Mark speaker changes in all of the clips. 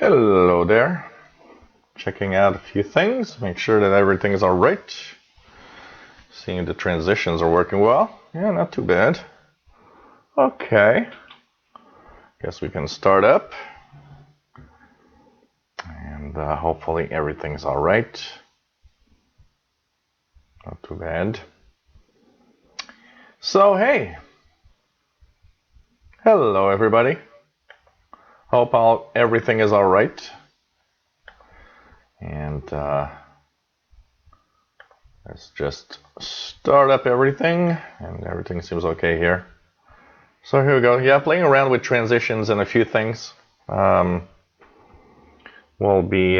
Speaker 1: Hello there. Checking out a few things, make sure that everything is all right. Seeing the transitions are working well. Yeah, not too bad. Okay. Guess we can start up. And hopefully everything's all right. Not too bad. So, hey. Hello, everybody. Hope everything is all right. And let's just start up everything. And everything seems okay here. So here we go. Yeah, playing around with transitions and a few things. We'll be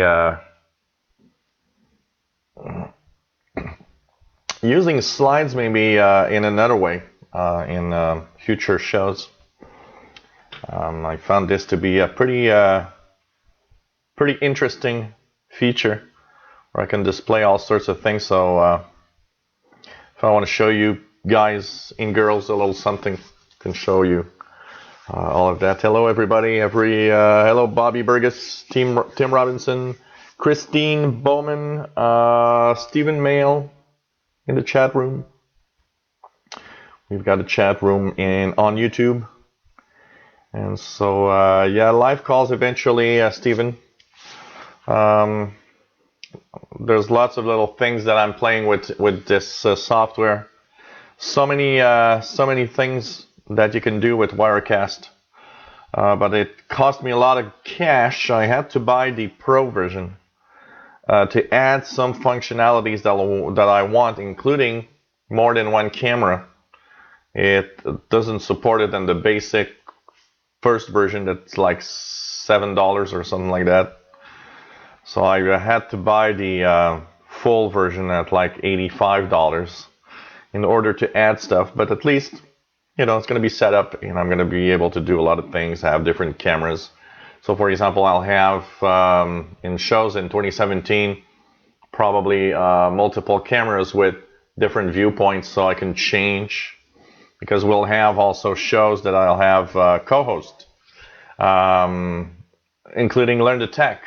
Speaker 1: using slides maybe in another way in future shows. I found this to be a pretty interesting feature where I can display all sorts of things. So if I want to show you guys and girls a little something, I can show you all of that. Hello everybody. Hello Bobby Burgess, Tim Robinson, Christine Bowman, Stephen Mail in the chat room. We've got a chat room on YouTube. And so, yeah, live calls eventually, Stephen. There's lots of little things that I'm playing with this software. So many things that you can do with Wirecast. But it cost me a lot of cash. I had to buy the Pro version to add some functionalities that I want, including more than one camera. It doesn't support it in the basic first version. That's like $7 or something like that. So I had to buy the full version at like $85 in order to add stuff. But at least, you know, it's going to be set up and I'm going to be able to do a lot of things, have different cameras. So for example, I'll have in shows in 2017 probably multiple cameras with different viewpoints so I can change, because we'll have also shows that I'll have co-host, including Learn the Tech.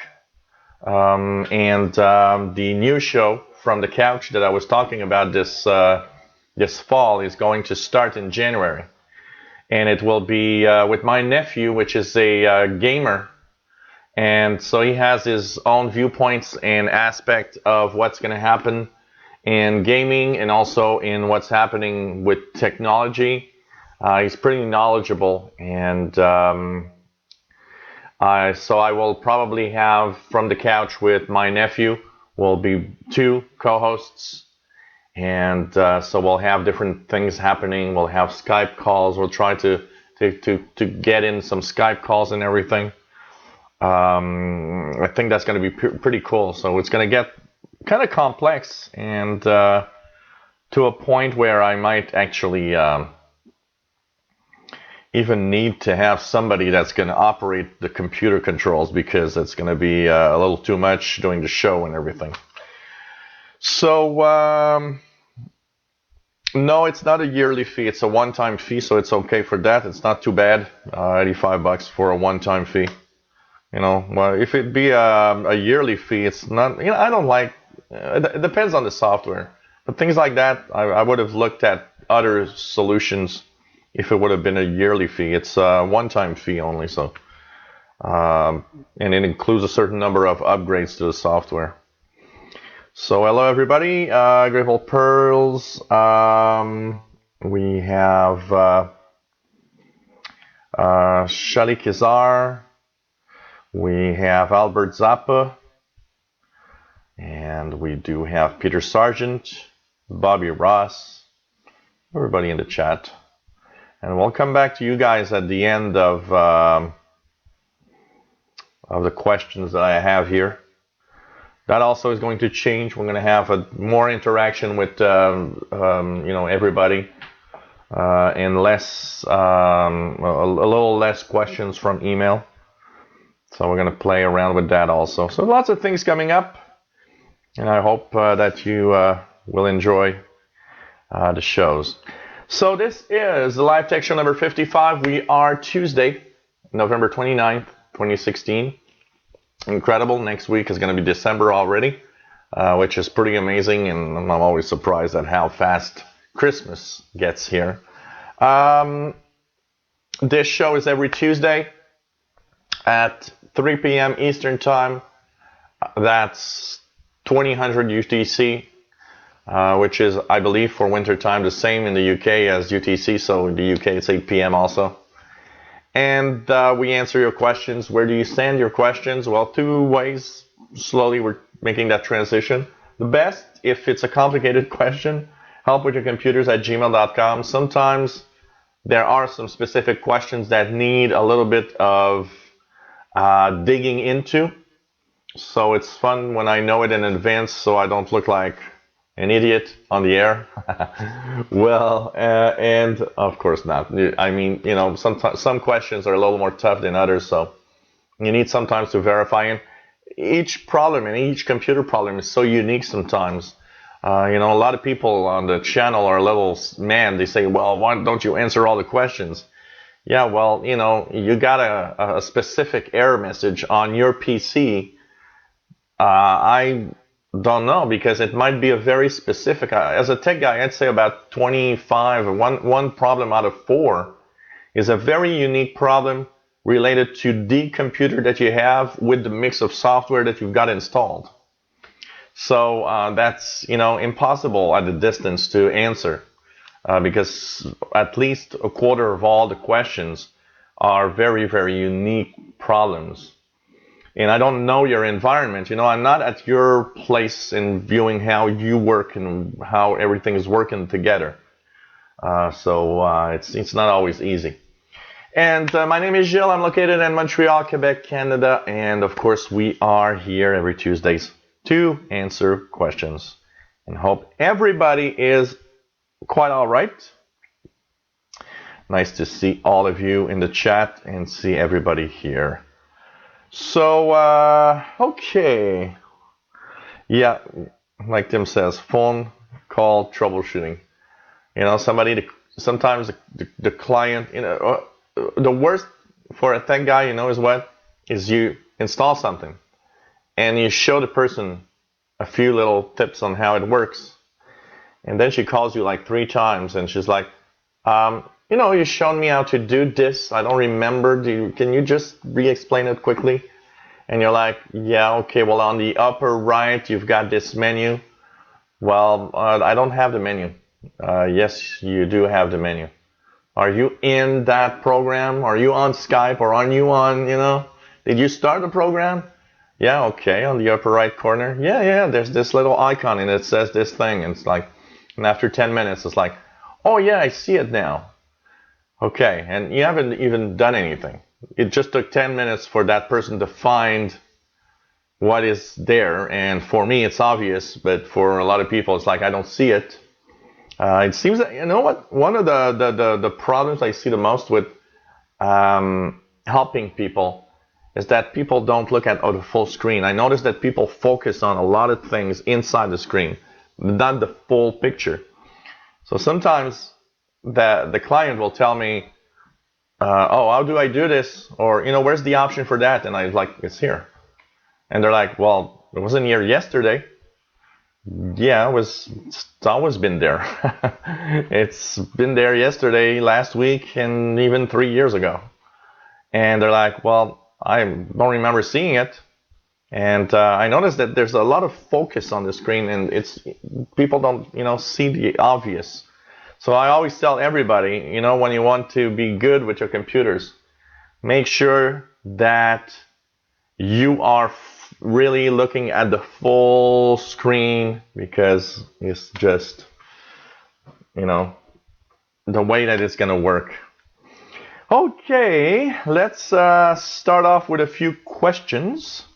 Speaker 1: And the new show From the Couch that I was talking about this fall is going to start in January. And it will be with my nephew, which is a gamer. And so he has his own viewpoints and aspect of what's going to happen in gaming and also in what's happening with technology. He's pretty knowledgeable, and so I will probably have From the Couch with my nephew. Will be 2 co-hosts, and so we'll have different things happening. We'll have Skype calls. We'll try to get in some Skype calls and everything. I think that's going to be pretty cool. So it's going to get kind of complex, and to a point where I might actually even need to have somebody that's going to operate the computer controls, because it's going to be a little too much doing the show and everything. So no, it's not a yearly fee. It's a one-time fee, so it's okay for that. It's not too bad. $85 for a one-time fee. You know, well, if it be a yearly fee, it's not. You know, I don't like. It depends on the software, but things like that, I would have looked at other solutions if it would have been a yearly fee. It's a one-time fee only, so and it includes a certain number of upgrades to the software. So hello everybody, Grateful Pearls. We have Shali Kizar. We have Albert Zappa. And we do have Peter Sargent, Bobby Ross, everybody in the chat. And we'll come back to you guys at the end of the questions that I have here. That also is going to change. We're going to have more interaction with you know, everybody, and less a little less questions from email. So we're going to play around with that also. So lots of things coming up, and I hope that you will enjoy the shows. So this is the live tech show number 55. We are Tuesday, November 29th, 2016. incredible. Next week is going to be December already, which is pretty amazing, and I'm always surprised at how fast Christmas gets here. This show is every Tuesday at 3 p.m. Eastern Time. That's 2000 UTC, which is, I believe, for winter time the same in the UK as UTC, so in the UK it's 8 p.m. also. And we answer your questions. Where do you send your questions? Well, two ways. Slowly we're making that transition. The best, if it's a complicated question, helpwithyourcomputers@gmail.com. Sometimes there are some specific questions that need a little bit of digging into. So it's fun when I know it in advance so I don't look like an idiot on the air. Well, and of course not. I mean, you know, some questions are a little more tough than others, so you need sometimes to verify. And each problem and each computer problem is so unique sometimes. You know, a lot of people on the channel are a little mad. They say, well, why don't you answer all the questions? Yeah, well, you know, you got a specific error message on your PC. I don't know, because it might be a very specific, as a tech guy, I'd say about 25, one problem out of 4 is a very unique problem related to the computer that you have with the mix of software that you've got installed. So that's, you know, impossible at a distance to answer, because at least a quarter of all the questions are very, very unique problems. And I don't know your environment. You know, I'm not at your place in viewing how you work and how everything is working together. So it's not always easy. And my name is Gilles. I'm located in Montreal, Quebec, Canada. And of course, we are here every Tuesdays to answer questions. And hope everybody is quite all right. Nice to see all of you in the chat and see everybody here. So, okay. Yeah, like Tim says, phone call troubleshooting. You know, sometimes the client, you know, the worst for a tech guy, you know, is what? Is you install something and you show the person a few little tips on how it works. And then she calls you like 3 times and she's like, you know, you shown me how to do this. I don't remember. Can you just re-explain it quickly? And you're like, yeah, okay. Well, on the upper right, you've got this menu. Well, I don't have the menu. Yes, you do have the menu. Are you in that program? Are you on Skype or are you on, you know, did you start the program? Yeah, okay. On the upper right corner. Yeah. There's this little icon and it says this thing. And it's like, and after 10 minutes, it's like, oh yeah, I see it now. Okay, and you haven't even done anything. It just took 10 minutes for that person to find what is there. And for me, it's obvious, but for a lot of people, it's like, I don't see it. It seems that, you know what, one of the problems I see the most with helping people is that people don't look at the full screen. I notice that people focus on a lot of things inside the screen, not the full picture. So sometimes the client will tell me, oh, how do I do this? Or, you know, where's the option for that? And I'm like, it's here. And they're like, well, it wasn't here yesterday. Yeah, it's always been there. It's been there yesterday, last week, and even 3 years ago. And they're like, well, I don't remember seeing it. And I noticed that there's a lot of focus on the screen, and people don't, you know, see the obvious. So I always tell everybody, you know, when you want to be good with your computers, make sure that you are really looking at the full screen, because it's just, you know, the way that it's going to work. Okay, let's start off with a few questions.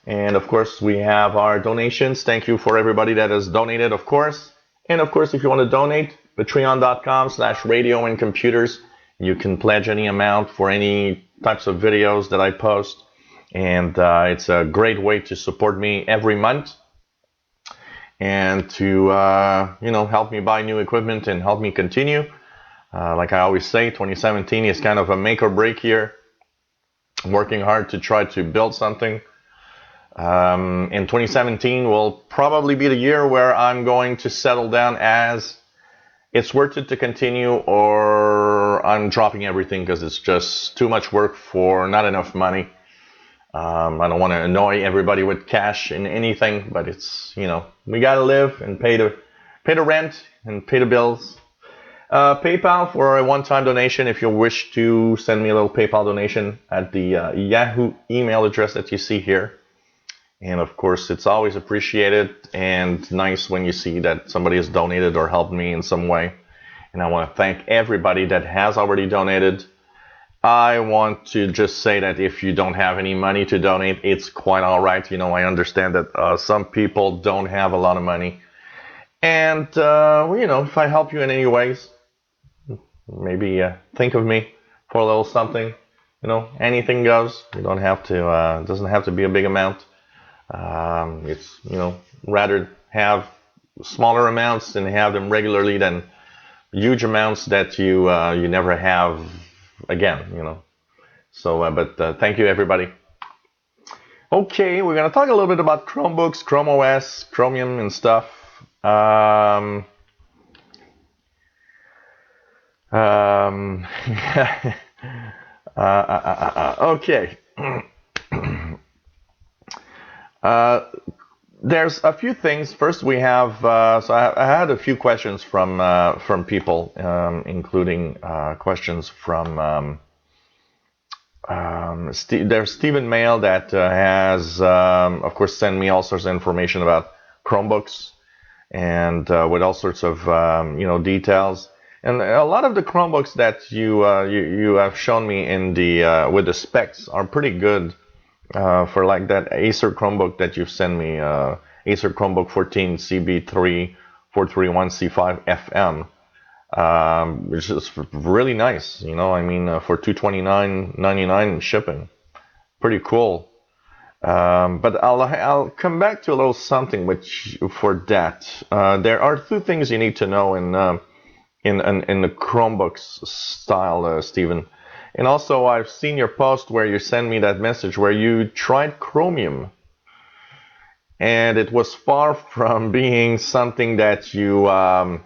Speaker 1: And of course, we have our donations. Thank you for everybody that has donated, of course. And of course, if you want to donate, patreon.com/radioandcomputers. You can pledge any amount for any types of videos that I post. And it's a great way to support me every month and to, you know, help me buy new equipment and help me continue. Like I always say, 2017 is kind of a make or break year. I'm working hard to try to build something In 2017 will probably be the year where I'm going to settle down, as it's worth it to continue, or I'm dropping everything because it's just too much work for not enough money. I don't want to annoy everybody with cash in anything, but it's, we gotta live and pay the rent and pay the bills. PayPal for a one-time donation if you wish to send me a little PayPal donation at the Yahoo email address that you see here. And of course, it's always appreciated and nice when you see that somebody has donated or helped me in some way. And I want to thank everybody that has already donated. I want to just say that if you don't have any money to donate, it's quite all right. I understand that some people don't have a lot of money. And, if I help you in any ways, maybe think of me for a little something. Anything goes. You don't have to, it doesn't have to be a big amount. It's, rather have smaller amounts and have them regularly than huge amounts that you never have again, So, but thank you, everybody. Okay, we're going to talk a little bit about Chromebooks, Chrome OS, Chromium and stuff. Okay. There's a few things. First, we have. So I had a few questions from people, including questions from. There's Stephen Mail that has, of course, sent me all sorts of information about Chromebooks and with all sorts of details. And a lot of the Chromebooks that you have shown me in the with the specs are pretty good. For like that Acer Chromebook that you've sent me, Acer Chromebook 14 CB3 431C5 FM, which is really nice. For $229.99 shipping, pretty cool. But I'll come back to a little something for that. There are two things you need to know in the Chromebooks style, Stephen. And also, I've seen your post where you sent me that message where you tried Chromium, and it was far from being something that you found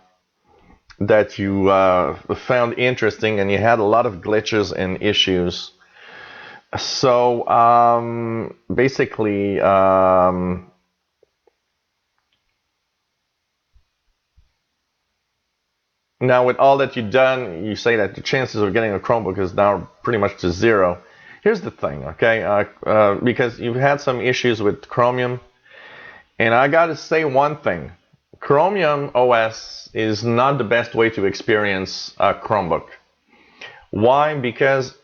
Speaker 1: interesting, and you had a lot of glitches and issues. So basically, now, with all that you've done, you say that the chances of getting a Chromebook is now pretty much to zero. Here's the thing, okay? Because you've had some issues with Chromium, and I got to say one thing. Chromium OS is not the best way to experience a Chromebook. Why? Because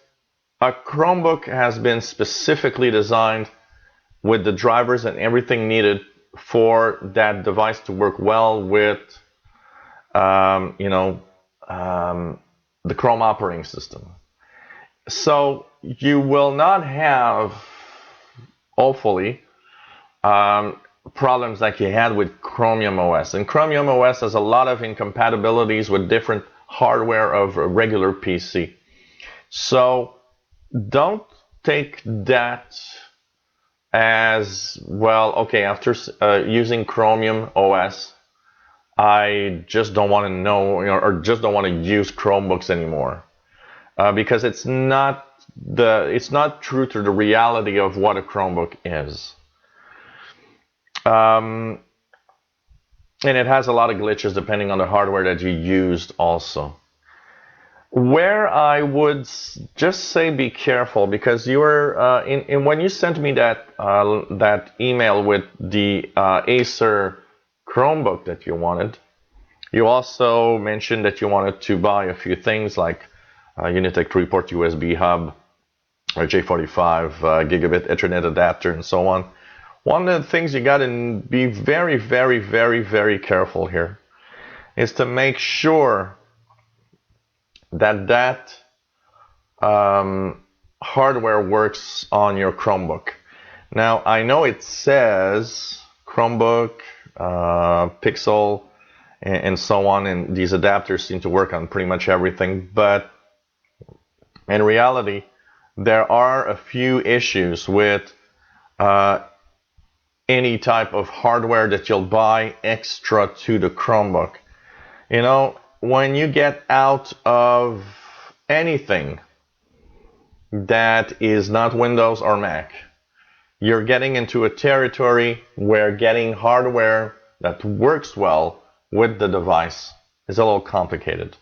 Speaker 1: a Chromebook has been specifically designed with the drivers and everything needed for that device to work well with the Chrome operating system. So you will not have, hopefully, problems like you had with Chromium OS. And Chromium OS has a lot of incompatibilities with different hardware of a regular PC. So don't take that as, well, okay, after using Chromium OS, I just don't want to know, or just don't want to use Chromebooks anymore, because it's not true to the reality of what a Chromebook is, and it has a lot of glitches depending on the hardware that you used also. Where I would just say be careful, because you were when you sent me that email with the Acer Chromebook that you wanted, you also mentioned that you wanted to buy a few things like Unitech 3-port USB hub, or J45 gigabit Ethernet adapter, and so on. One of the things you got to be very, very, very, very careful here is to make sure that hardware works on your Chromebook. Now, I know it says Chromebook, Pixel, and so on, and these adapters seem to work on pretty much everything, but in reality, there are a few issues with any type of hardware that you'll buy extra to the Chromebook. You know, when you get out of anything that is not Windows or Mac, you're getting into a territory where getting hardware that works well with the device is a little complicated.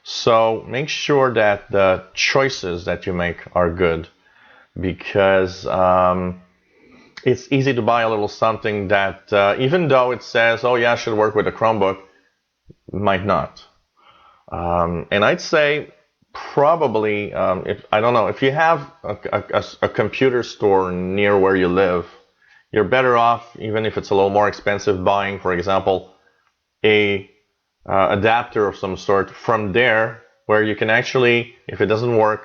Speaker 1: So make sure that the choices that you make are good, because it's easy to buy a little something that even though it says, oh yeah, it should work with a Chromebook, might not. And I'd say probably, if I don't know, if you have a computer store near where you live, you're better off, even if it's a little more expensive, buying, for example, a adapter of some sort from there, where you can actually, if it doesn't work,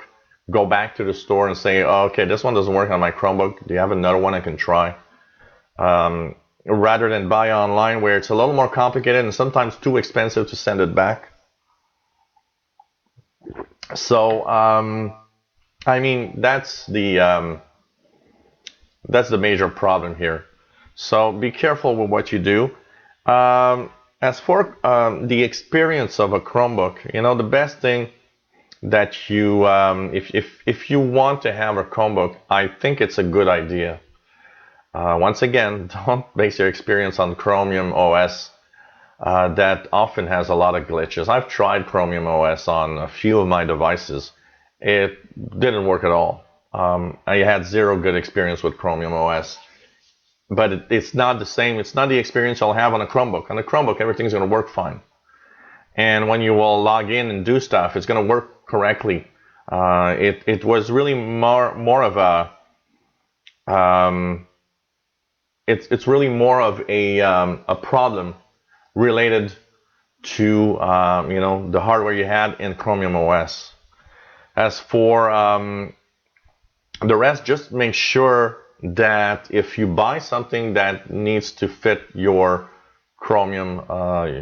Speaker 1: go back to the store and say, oh, okay, this one doesn't work on my Chromebook. Do you have another one I can try? Rather than buy online, where it's a little more complicated and sometimes too expensive to send it back. So, I mean, that's the major problem here. So be careful with what you do. As for the experience of a Chromebook, you know, the best thing that you, if you want to have a Chromebook, I think it's a good idea. Once again, don't base your experience on Chromium OS. That often has a lot of glitches. I've tried Chromium OS on a few of my devices. It didn't work at all. I had zero good experience with Chromium OS. But it's not the same. It's not the experience I'll have on a Chromebook. On a Chromebook, everything's going to work fine. And when you will log in and do stuff, it's going to work correctly. It was really more of a it's really more of a problem related to you know, the hardware you had in Chromium OS. As for the rest, just make sure that if you buy something that needs to fit your Chromium,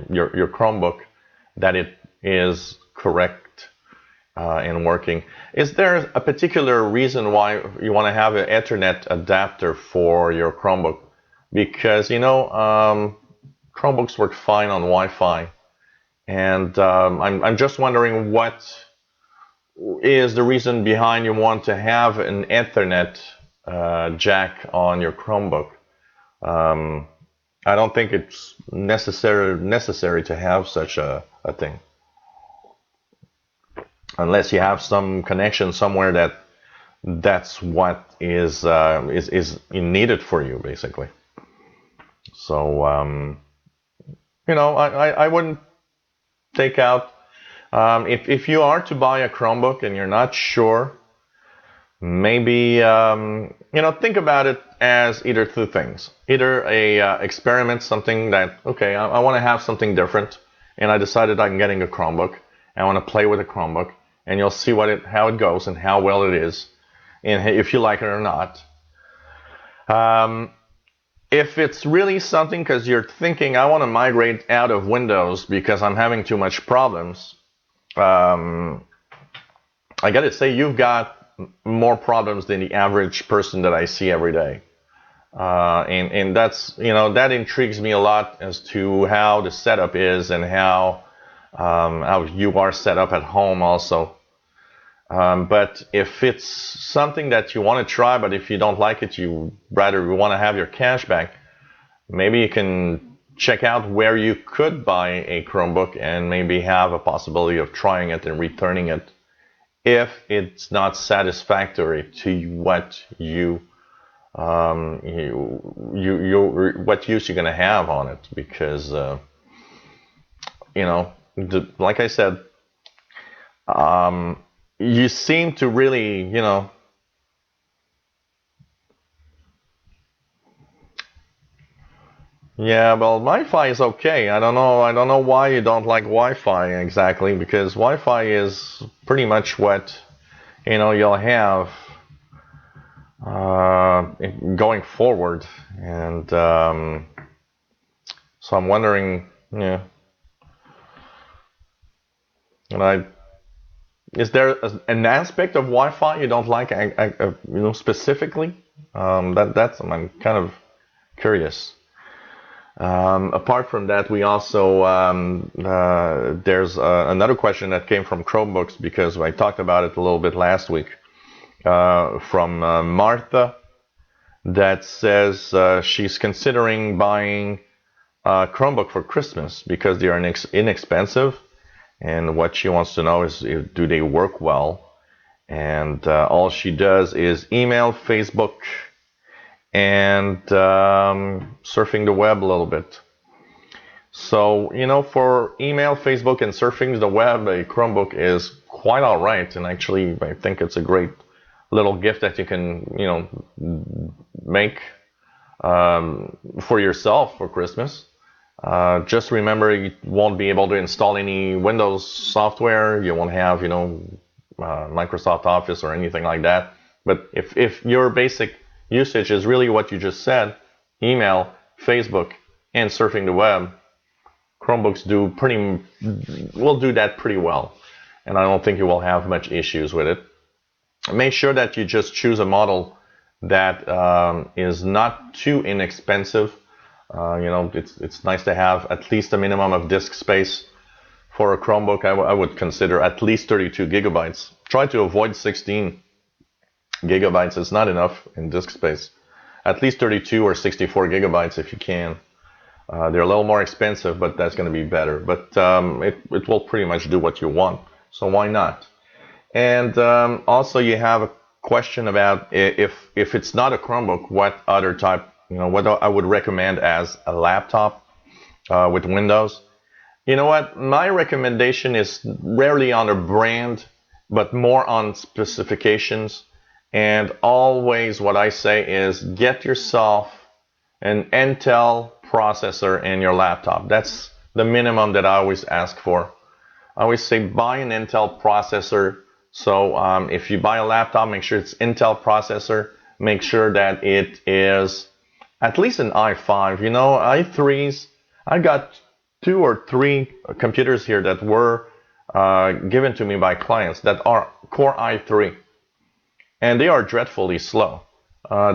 Speaker 1: your Chromebook, that it is correct and working. Is there a particular reason why you want to have an Ethernet adapter for your Chromebook? Because, you know, Chromebooks work fine on Wi-Fi, and I'm just wondering what is the reason behind you want to have an Ethernet jack on your Chromebook. I don't think it's necessary to have such a thing, unless you have some connection somewhere that's what is needed for you, basically. So you know, I wouldn't take out if you are to buy a Chromebook and you're not sure. Maybe, you know, think about it as either two things. Either a experiment, something that, okay, I want to have something different, and I decided I'm getting a Chromebook. I want to play with a Chromebook, and you'll see how it goes and how well it is, and if you like it or not. If it's really something because you're thinking, I want to migrate out of Windows because I'm having too much problems, I got to say, you've got more problems than the average person that I see every day. And that's, you know, that intrigues me a lot as to how the setup is and how you are set up at home also. But if it's something that you want to try, but if you don't like it, you rather want to have your cash back, maybe you can check out where you could buy a Chromebook and maybe have a possibility of trying it and returning it if it's not satisfactory to what what use you're gonna have on it, because you know, like I said, you seem to really, you know, yeah, well, Wi-Fi is okay. I don't know why you don't like Wi-Fi exactly, because Wi-Fi is pretty much what, you know, you'll have going forward. And so I'm wondering, yeah, and is there an aspect of Wi-Fi you don't like, you know, specifically? I'm kind curious. Apart from that, we also there's another question that came from Chromebooks, because I talked about it a little bit last week, from Martha, that says she's considering buying a Chromebook for Christmas because they are inexpensive, and what she wants to know is, do they work well? And all she does is email, Facebook, and surfing the web a little bit. So, for email, Facebook, and surfing the web, a Chromebook is quite all right. And actually, I think it's a great little gift that you can, make for yourself for Christmas. Just remember, you won't be able to install any Windows software. You won't have, Microsoft Office or anything like that. But if your basic usage is really what you just said, email, Facebook, and surfing the web, Chromebooks will do that pretty well. And I don't think you will have much issues with it. Make sure that you just choose a model that is not too inexpensive. It's nice to have at least a minimum of disk space. For a Chromebook, I would consider at least 32 gigabytes. Try to avoid 16 gigabytes. It's not enough in disk space. At least 32 or 64 gigabytes if you can. They're a little more expensive, but that's going to be better. But it will pretty much do what you want. So why not? And also you have a question about if it's not a Chromebook, what other type, what I would recommend as a laptop with Windows. You know what? My recommendation is rarely on a brand, but more on specifications. And always what I say is get yourself an Intel processor in your laptop. That's the minimum that I always ask for. I always say buy an Intel processor. So if you buy a laptop, make sure it's Intel processor. Make sure that it is at least an i5. i3s, I got 2 or 3 computers here that were given to me by clients that are Core i3. And they are dreadfully slow.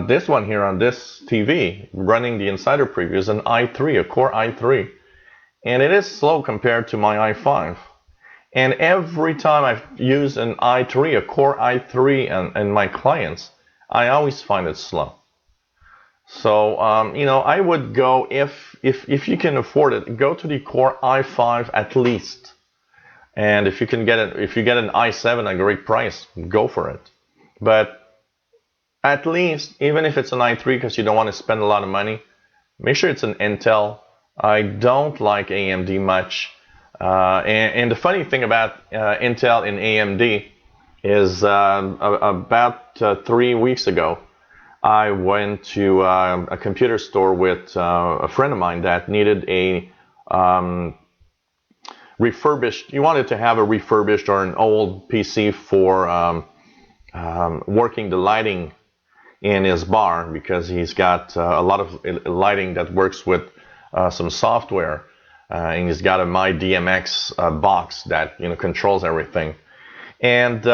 Speaker 1: This one here on this TV, running the Insider Preview, is an i3, a Core i3. And it is slow compared to my i5. And every time I've used an i3, a Core i3, and my clients, I always find it slow. So, I would go, if you can afford it, go to the Core i5 at least. And if you get an i7 at a great price, go for it. But at least, even if it's an i3 because you don't want to spend a lot of money, make sure it's an Intel. I don't like AMD much. And the funny thing about Intel and AMD is about 3 weeks ago, I went to a computer store with a friend of mine that needed a refurbished. He wanted to have a refurbished or an old PC for working the lighting in his bar, because he's got a lot of lighting that works with some software, and he's got a MyDMX box that controls everything. And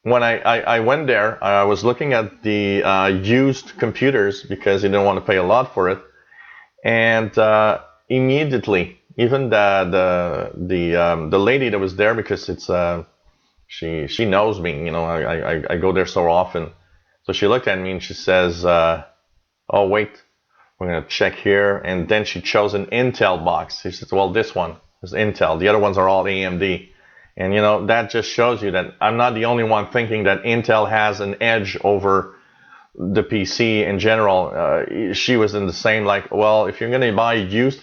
Speaker 1: when I went there, I was looking at the used computers because he didn't want to pay a lot for it, and immediately, even the lady that was there, because it's she knows me, I go there so often, so she looked at me and she says, "Oh wait, we're gonna check here," and then she chose an Intel box. She said, "Well, this one is Intel. The other ones are all AMD." And that just shows you that I'm not the only one thinking that Intel has an edge over the PC in general. She was in the same, like, well, if you're going to buy used,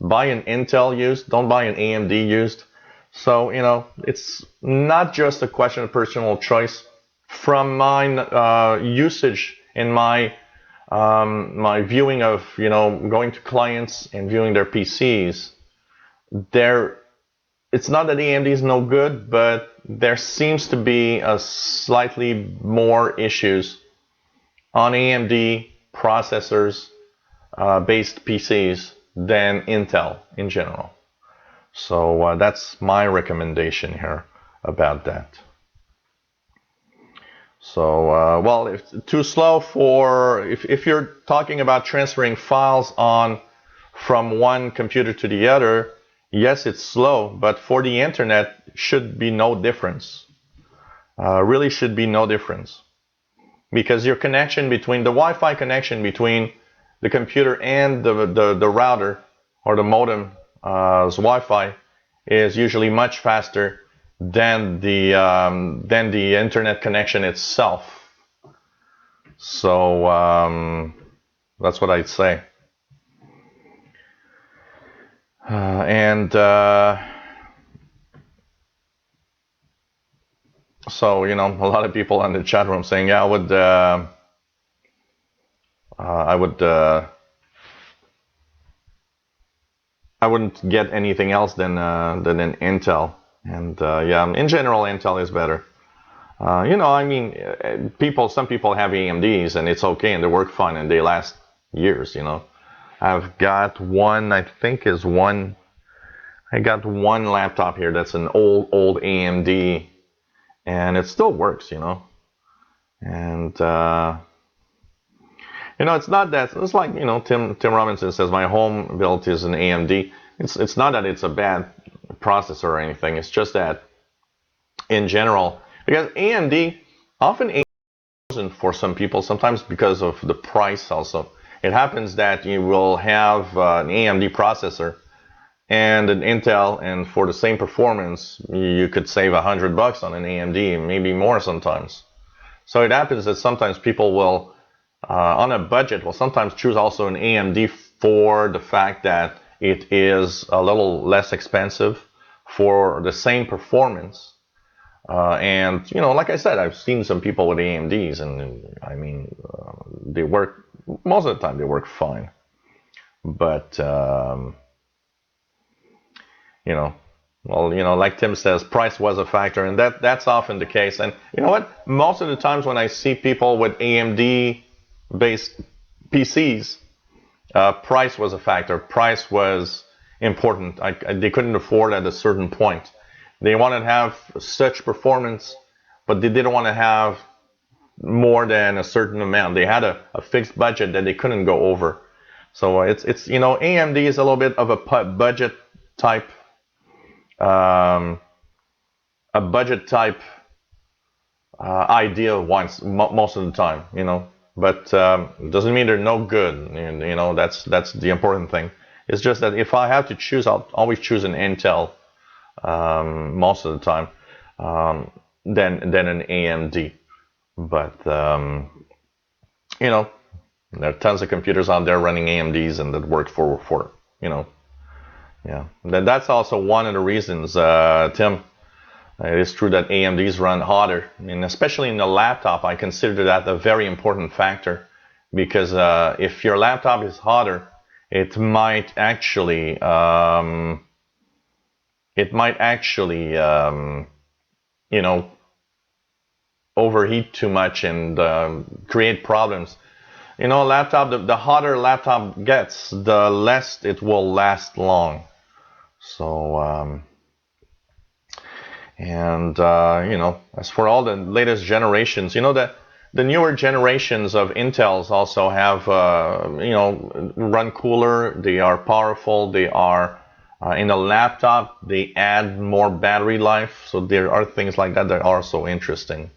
Speaker 1: buy an Intel used, don't buy an AMD used. So, it's not just a question of personal choice. From my usage in my viewing of, going to clients and viewing their PCs, it's not that AMD is no good, but there seems to be a slightly more issues on AMD processors based PCs than Intel in general. So that's my recommendation here about that. So, well, if too slow for if you're talking about transferring files on from one computer to the other, yes, it's slow, but for the internet, should be no difference. Really should be no difference, because your connection between the Wi-Fi connection between the computer and the router or the modem's Wi-Fi is usually much faster than the internet connection itself. So that's what I'd say. So, you know, a lot of people in the chat room saying, yeah, I wouldn't get anything else than an Intel. And yeah, in general, Intel is better. You know, I mean, some people have AMDs and it's okay and they work fine and they last years, you know. I've got one, I got one laptop here that's an old AMD and it still works, you know. And you know, it's not that, it's like, you know, Tim Robinson says my home built is an AMD. It's not that it's a bad processor or anything. It's just that in general, because AMD, often AMD isn't for some people, sometimes because of the price also. It happens that you will have an AMD processor and an Intel, and for the same performance, you could save $100 on an AMD, maybe more sometimes. So it happens that sometimes people will, on a budget, will sometimes choose also an AMD for the fact that it is a little less expensive for the same performance. And, you know, like I said, I've seen some people with AMDs, and I mean, they work, most of the time they work fine. But, you know, well, you know, like Tim says, price was a factor, and that's often the case. And you know what? Most of the times when I see people with AMD-based PCs, price was a factor. Price was important. They couldn't afford at a certain point. They wanted to have such performance, but they didn't want to have more than a certain amount. They had a fixed budget that they couldn't go over. So it's you know, AMD is a little bit of a budget type. A budget type idea once most of the time, you know, but doesn't mean they're no good. You know, that's the important thing. It's just that if I have to choose, I'll always choose an Intel most of the time than an AMD. But you know, there are tons of computers out there running AMDs and that work for you know. Yeah, that's also one of the reasons, Tim. It is true that AMDs run hotter, and especially in the laptop, I consider that a very important factor, because if your laptop is hotter, it might actually, you know, overheat too much and create problems. You know, laptop, the hotter laptop gets, the less it will last long. So, you know, as for all the latest generations, you know, the newer generations of Intels also have, you know, run cooler. They are powerful. They are, in a laptop, they add more battery life. So there are things like that are so interesting.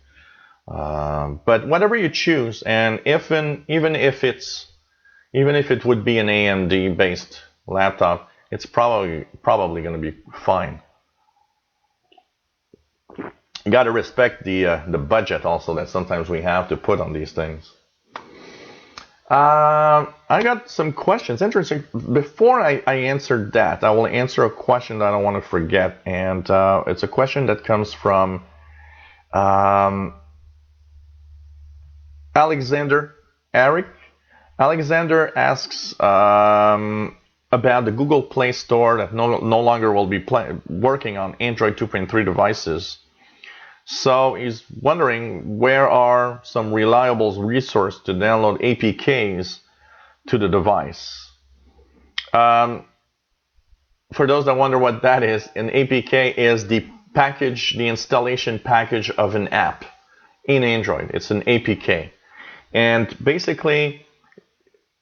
Speaker 1: But whatever you choose, and even if it would be an AMD based laptop, it's probably going to be fine. You got to respect the budget also that sometimes we have to put on these things. I got some questions. Interesting. Before I answer that, I will answer a question that I don't want to forget, and it's a question that comes from Alexander Eric. Alexander asks about the Google Play Store that no longer will be working on Android 2.3 devices. So he's wondering where are some reliable resources to download APKs to the device. For those that wonder what that is, an APK is the installation package of an app. in Android. It's an APK. And basically,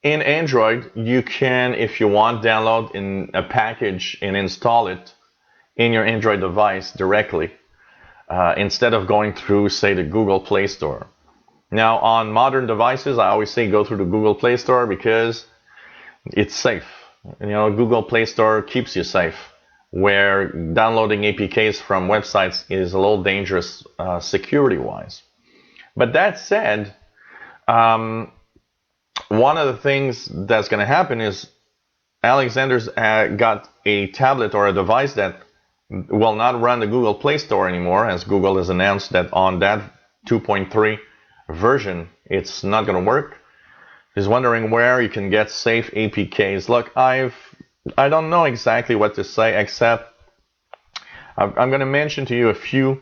Speaker 1: in Android, you can, if you want, download in a package and install it in your Android device directly, instead of going through, say, the Google Play Store. Now, on modern devices, I always say go through the Google Play Store because it's safe. Google Play Store keeps you safe, where downloading APKs from websites is a little dangerous security-wise. But that said, one of the things that's going to happen is Alexander's got a tablet or a device that will not run the Google Play Store anymore, as Google has announced that on that 2.3 version, it's not going to work. He's wondering where you can get safe APKs. Look, I don't know exactly what to say, except I'm going to mention to you a few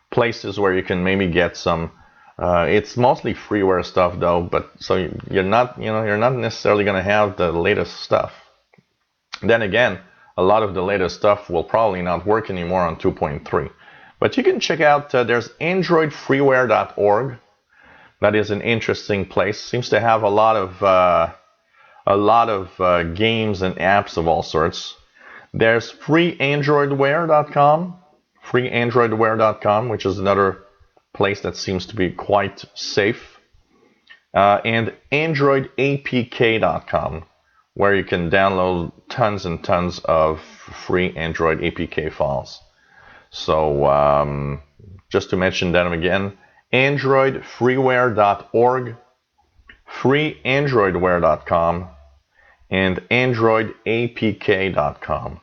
Speaker 1: places where you can maybe get some. It's mostly freeware stuff though, but so you're not necessarily going to have the latest stuff. Then again, a lot of the latest stuff will probably not work anymore on 2.3. But you can check out, there's androidfreeware.org. That is an interesting place. Seems to have a lot of games and apps of all sorts. There's freeandroidware.com, which is another place that seems to be quite safe, and androidapk.com, where you can download tons and tons of free Android APK files. So just to mention them again, androidfreeware.org, freeandroidware.com, and androidapk.com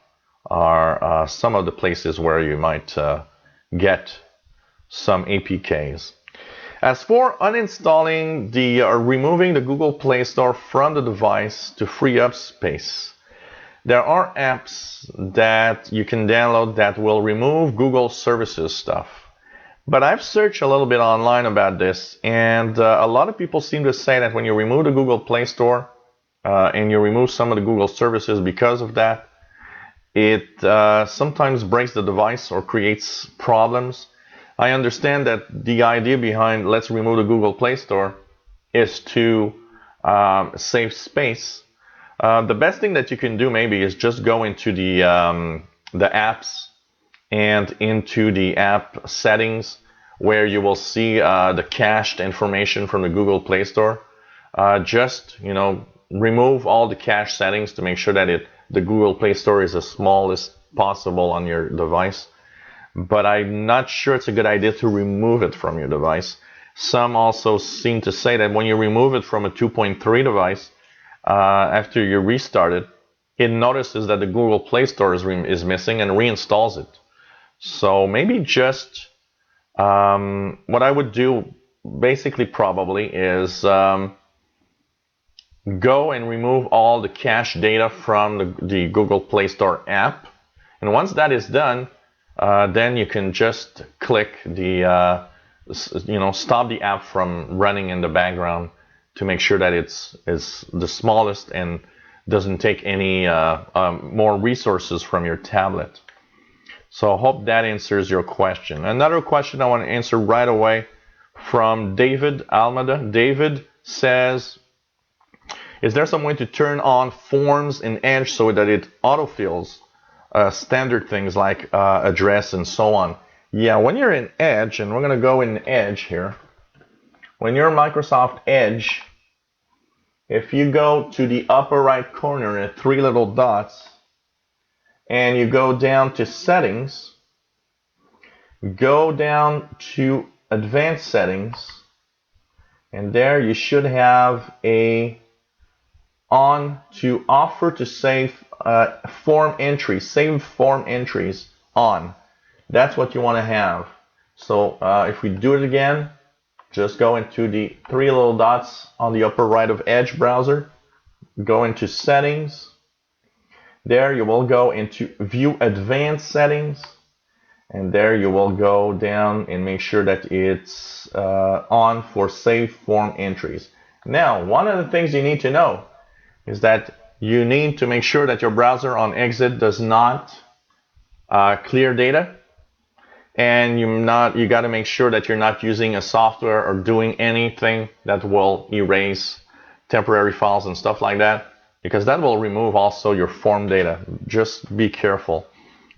Speaker 1: are some of the places where you might get some APKs. As for uninstalling removing the Google Play Store from the device to free up space, there are apps that you can download that will remove Google services stuff. But I've searched a little bit online about this, and a lot of people seem to say that when you remove the Google Play Store and you remove some of the Google services because of that, it sometimes breaks the device or creates problems. I understand that the idea behind let's remove the Google Play Store is to save space. The best thing that you can do maybe is just go into the apps and into the app settings, where you will see the cached information from the Google Play Store. Just remove all the cache settings to make sure that the Google Play Store is as small as possible on your device. But I'm not sure it's a good idea to remove it from your device. Some also seem to say that when you remove it from a 2.3 device, after you restart it, it notices that the Google Play Store is missing and reinstalls it. So maybe just what I would do basically probably is go and remove all the cache data from the Google Play Store app. And once that is done, then you can just click the stop the app from running in the background to make sure that it's the smallest and doesn't take any more resources from your tablet. So I hope that answers your question. Another question I want to answer right away from David Almada. David says, is there some way to turn on forms in Edge so that it autofills standard things like address and so on? Yeah, when you're in Edge, and we're going to go in Edge here. When you're in Microsoft Edge, if you go to the upper right corner at 3 little dots, and you go down to settings, go down to advanced settings, and there you should have a on to offer to save form entries, save form entries on. That's what you want to have. So if we do it again, just go into the 3 little dots on the upper right of Edge browser, go into settings. There you will go into view advanced settings, and there you will go down and make sure that it's on for save form entries. Now, one of the things you need to know is that you need to make sure that your browser on exit does not clear data. and you got to make sure that you're not using a software or doing anything that will erase temporary files and stuff like that, because that will remove also your form data. Just be careful.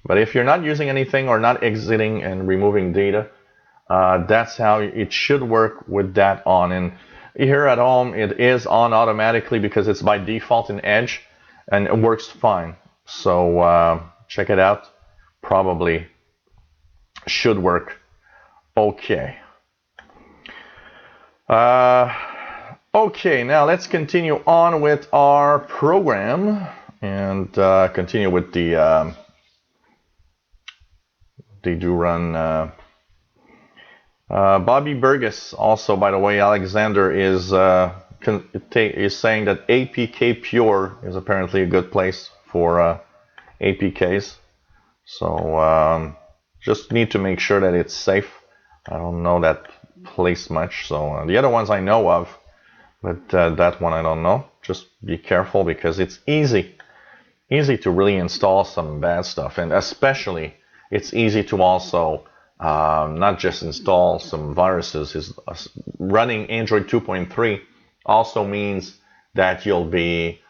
Speaker 1: But if you're not using anything or not exiting and removing data, that's how it should work with that on. And here at home, it is on automatically because it's by default in Edge, and it works fine. So check it out. Probably should work okay. Okay, now let's continue on with our program and continue with the they do run. Bobby Burgess, also, by the way, Alexander is saying that APK Pure is apparently a good place for APKs. So just need to make sure that it's safe. I don't know that place much. So the other ones I know of, but that one I don't know. Just be careful because it's easy to really install some bad stuff, and especially it's easy to also not just install some viruses. Running Android 2.3 also means that you'll be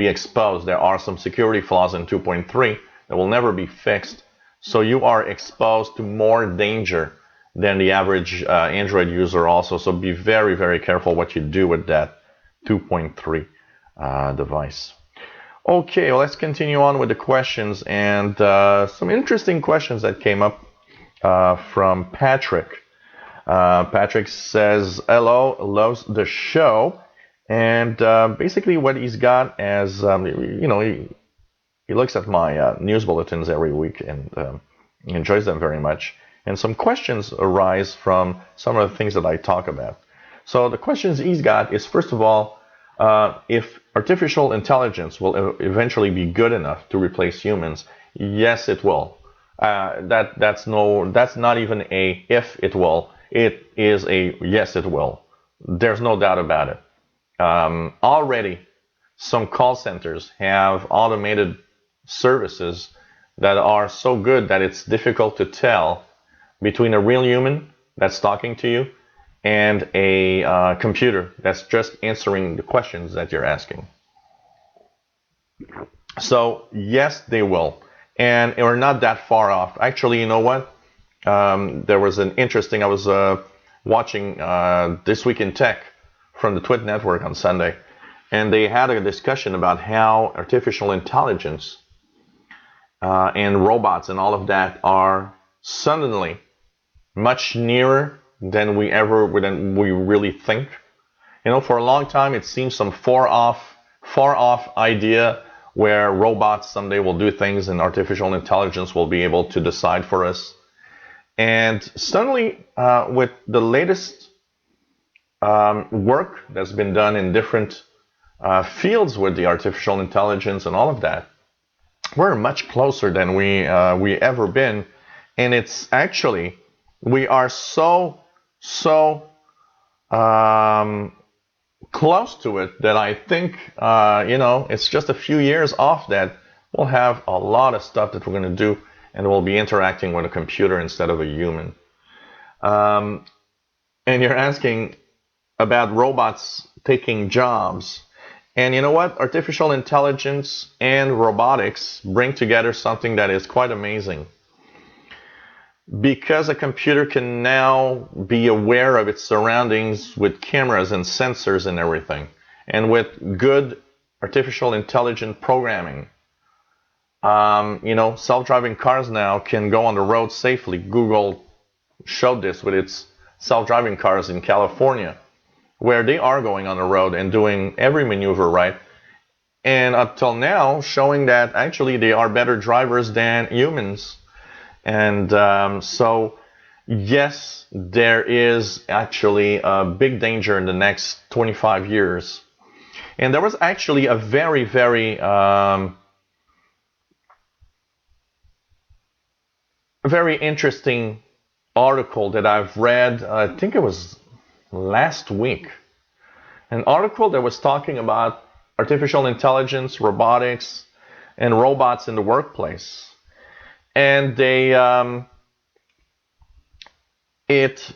Speaker 1: exposed. There are some security flaws in 2.3 that will never be fixed, so you are exposed to more danger than the average Android user also. So be very, very careful what you do with that 2.3 device. Okay, well, let's continue on with the questions, and some interesting questions that came up from Patrick. Patrick says, hello, loves the show, and basically what he's got as, he looks at my news bulletins every week and he enjoys them very much, and some questions arise from some of the things that I talk about. So the questions he's got is, first of all, if artificial intelligence will eventually be good enough to replace humans. Yes, it will. That's not even a if it will. It is a yes, it will. There's no doubt about it. Already, some call centers have automated services that are so good that it's difficult to tell between a real human that's talking to you and a computer that's just answering the questions that you're asking. So yes, they will, and we're not that far off. Actually, you know what? There was an interesting. I was watching This Week in Tech from the Twit Network on Sunday, and they had a discussion about how artificial intelligence and robots and all of that are suddenly much nearer than we really think. You know, for a long time it seems some far off idea where robots someday will do things and artificial intelligence will be able to decide for us. And suddenly, with the latest work that's been done in different fields with the artificial intelligence and all of that, we're much closer than we ever been. And it's actually, we are so close to it that I think, it's just a few years off that we'll have a lot of stuff that we're going to do, and we'll be interacting with a computer instead of a human. And you're asking about robots taking jobs. And you know what? Artificial intelligence and robotics bring together something that is quite amazing. Because a computer can now be aware of its surroundings with cameras and sensors and everything, and with good artificial intelligent programming, self-driving cars now can go on the road safely. Google showed this with its self-driving cars in California, where they are going on the road and doing every maneuver right, and up till now showing that actually they are better drivers than humans. And so, yes, there is actually a big danger in the next 25 years. And there was actually a very, very, very interesting article that I've read, I think it was last week. An article that was talking about artificial intelligence, robotics, and robots in the workplace. And it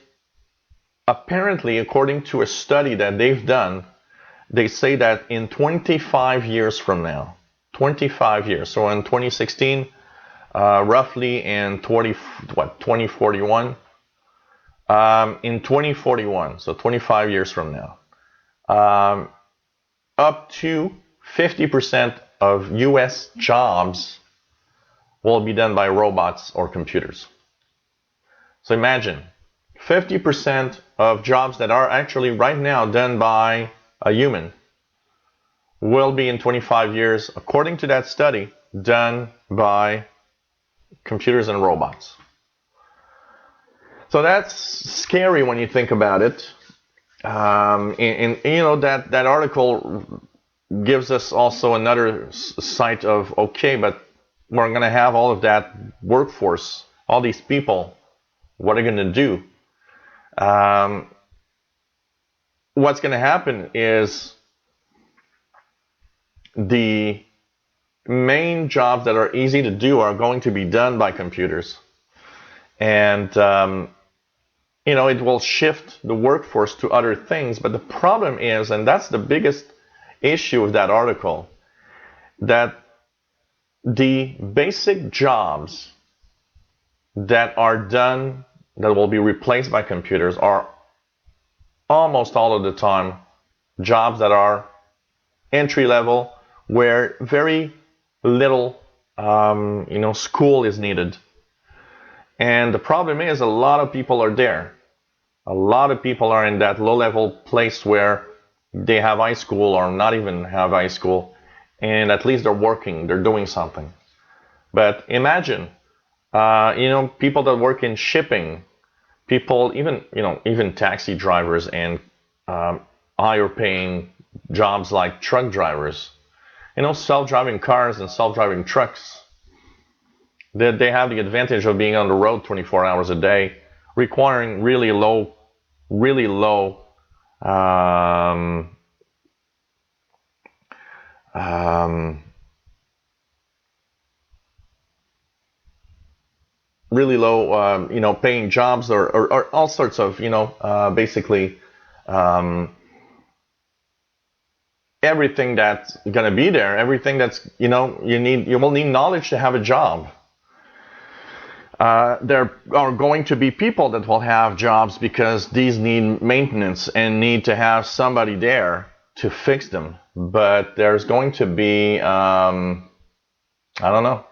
Speaker 1: apparently, according to a study that they've done, they say that in 25 years from now, 25 years, so in 2016, roughly in 2041, in 2041, so 25 years from now, up to 50% of US jobs will be done by robots or computers. So imagine 50% of jobs that are actually right now done by a human will be in 25 years, according to that study, done by computers and robots. So that's scary when you think about it. And you know, that article gives us also another sight of, okay, but we're going to have all of that workforce, all these people. What are you going to do? What's going to happen is the main jobs that are easy to do are going to be done by computers. And, you know, it will shift the workforce to other things. But the problem is, and that's the biggest issue of that article, that the basic jobs that are done, that will be replaced by computers, are almost all of the time jobs that are entry level, where very little, you know, school is needed. And the problem is, a lot of people are there. A lot of people are in that low-level place where they have high school or not even have high school, and at least they're working, they're doing something. But imagine, you know, people that work in shipping, people, even, you know, even taxi drivers and higher-paying jobs like truck drivers, you know, self-driving cars and self-driving trucks. They have the advantage of being on the road 24 hours a day, requiring really low really low you know, paying jobs, or all sorts of, you know, basically everything that's going to be there, everything that's, you know, you will need knowledge to have a job. There are going to be people that will have jobs because these need maintenance and need to have somebody there to fix them. But there's going to be, I don't know,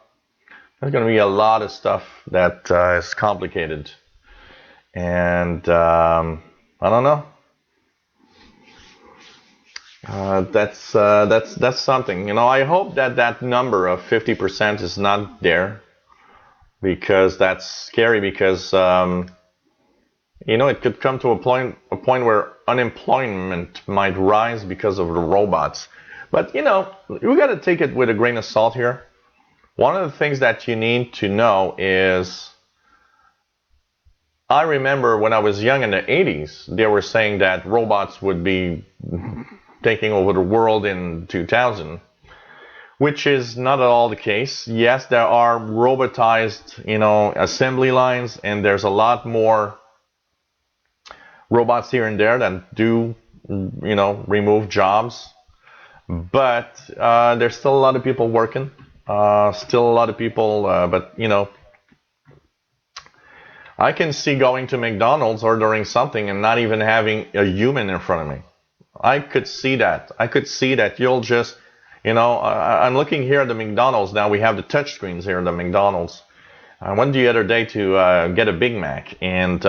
Speaker 1: there's going to be a lot of stuff that is complicated. And I don't know. That's something. You know, I hope that number of 50% is not there, because that's scary, because you know, it could come to a point where unemployment might rise because of the robots. But, you know, we got to take it with a grain of salt here. One of the things that you need to know is, I remember when I was young in the 80s, they were saying that robots would be taking over the world in 2000. Which is not at all the case. Yes, there are robotized, you know, assembly lines, and there's a lot more robots here and there that do, you know, remove jobs. But there's still a lot of people working. Still a lot of people, but, you know, I can see going to McDonald's, ordering something, and not even having a human in front of me. I could see that. I could see that you'll just, you know, I'm looking here at the McDonald's now. We have the touch screens here at the McDonald's. I went the other day to get a Big Mac, and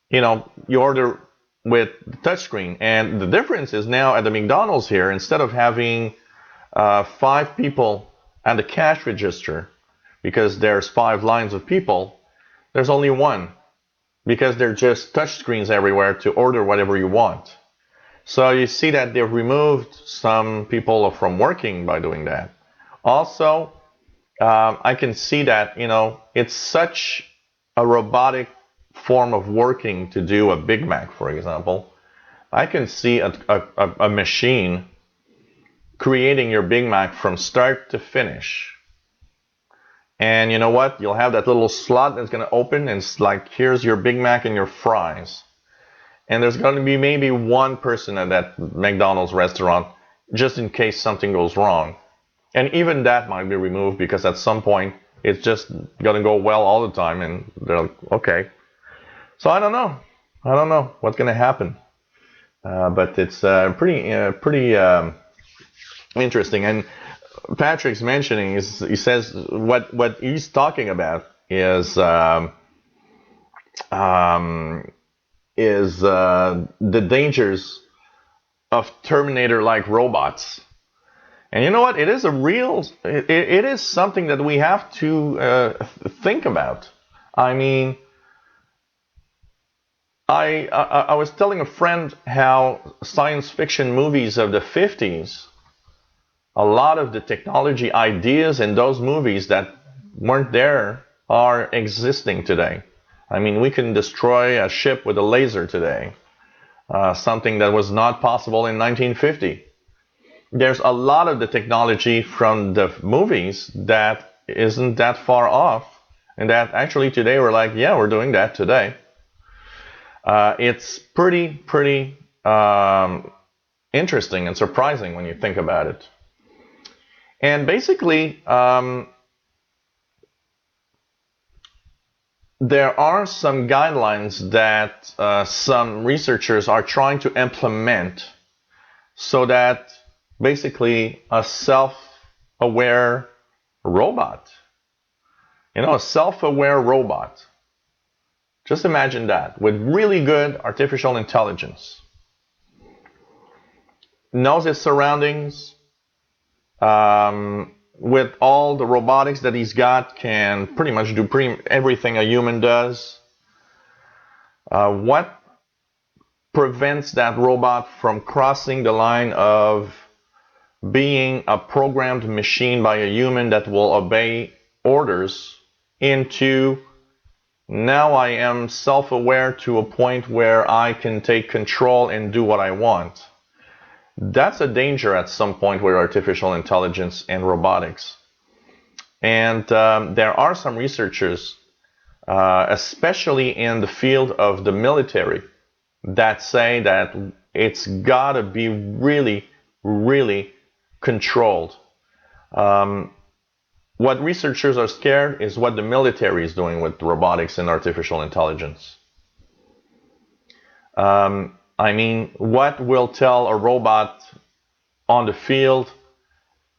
Speaker 1: you know, you order with the touch screen, and the difference is now at the McDonald's here, instead of having 5 people at the cash register, because there's 5 lines of people, there's only 1, because they're just touch screens everywhere to order whatever you want. So you see that they've removed some people from working by doing that. Also, I can see that, you know, it's such a robotic form of working to do a Big Mac, for example. I can see a machine creating your Big Mac from start to finish. And you know what? You'll have that little slot that's going to open, and it's like, here's your Big Mac and your fries. And there's going to be maybe one person at that McDonald's restaurant, just in case something goes wrong. And even that might be removed, because at some point it's just going to go well all the time, and they're like, okay. So I don't know what's going to happen. But it's pretty interesting. And Patrick's mentioning is, he says what he's talking about is the dangers of Terminator-like robots. And you know what? It is it is something that we have to think about. I mean, I was telling a friend how science fiction movies of the 50s, a lot of the technology ideas in those movies that weren't there are existing today. I mean, we can destroy a ship with a laser today, something that was not possible in 1950. There's a lot of the technology from the movies that isn't that far off, and that actually today we're like, yeah, we're doing that today. It's pretty interesting and surprising when you think about it. And basically, there are some guidelines that some researchers are trying to implement, so that basically a self-aware robot, a self-aware robot, just imagine that, with really good artificial intelligence, knows its surroundings, with all the robotics that he's got, can pretty much do everything a human does. What prevents that robot from crossing the line of being a programmed machine by a human that will obey orders into, now I am self-aware to a point where I can take control and do what I want? That's a danger at some point with artificial intelligence and robotics. And there are some researchers, especially in the field of the military, that say that it's got to be really, really controlled. What researchers are scared is what the military is doing with robotics and artificial intelligence. I mean, what will tell a robot on the field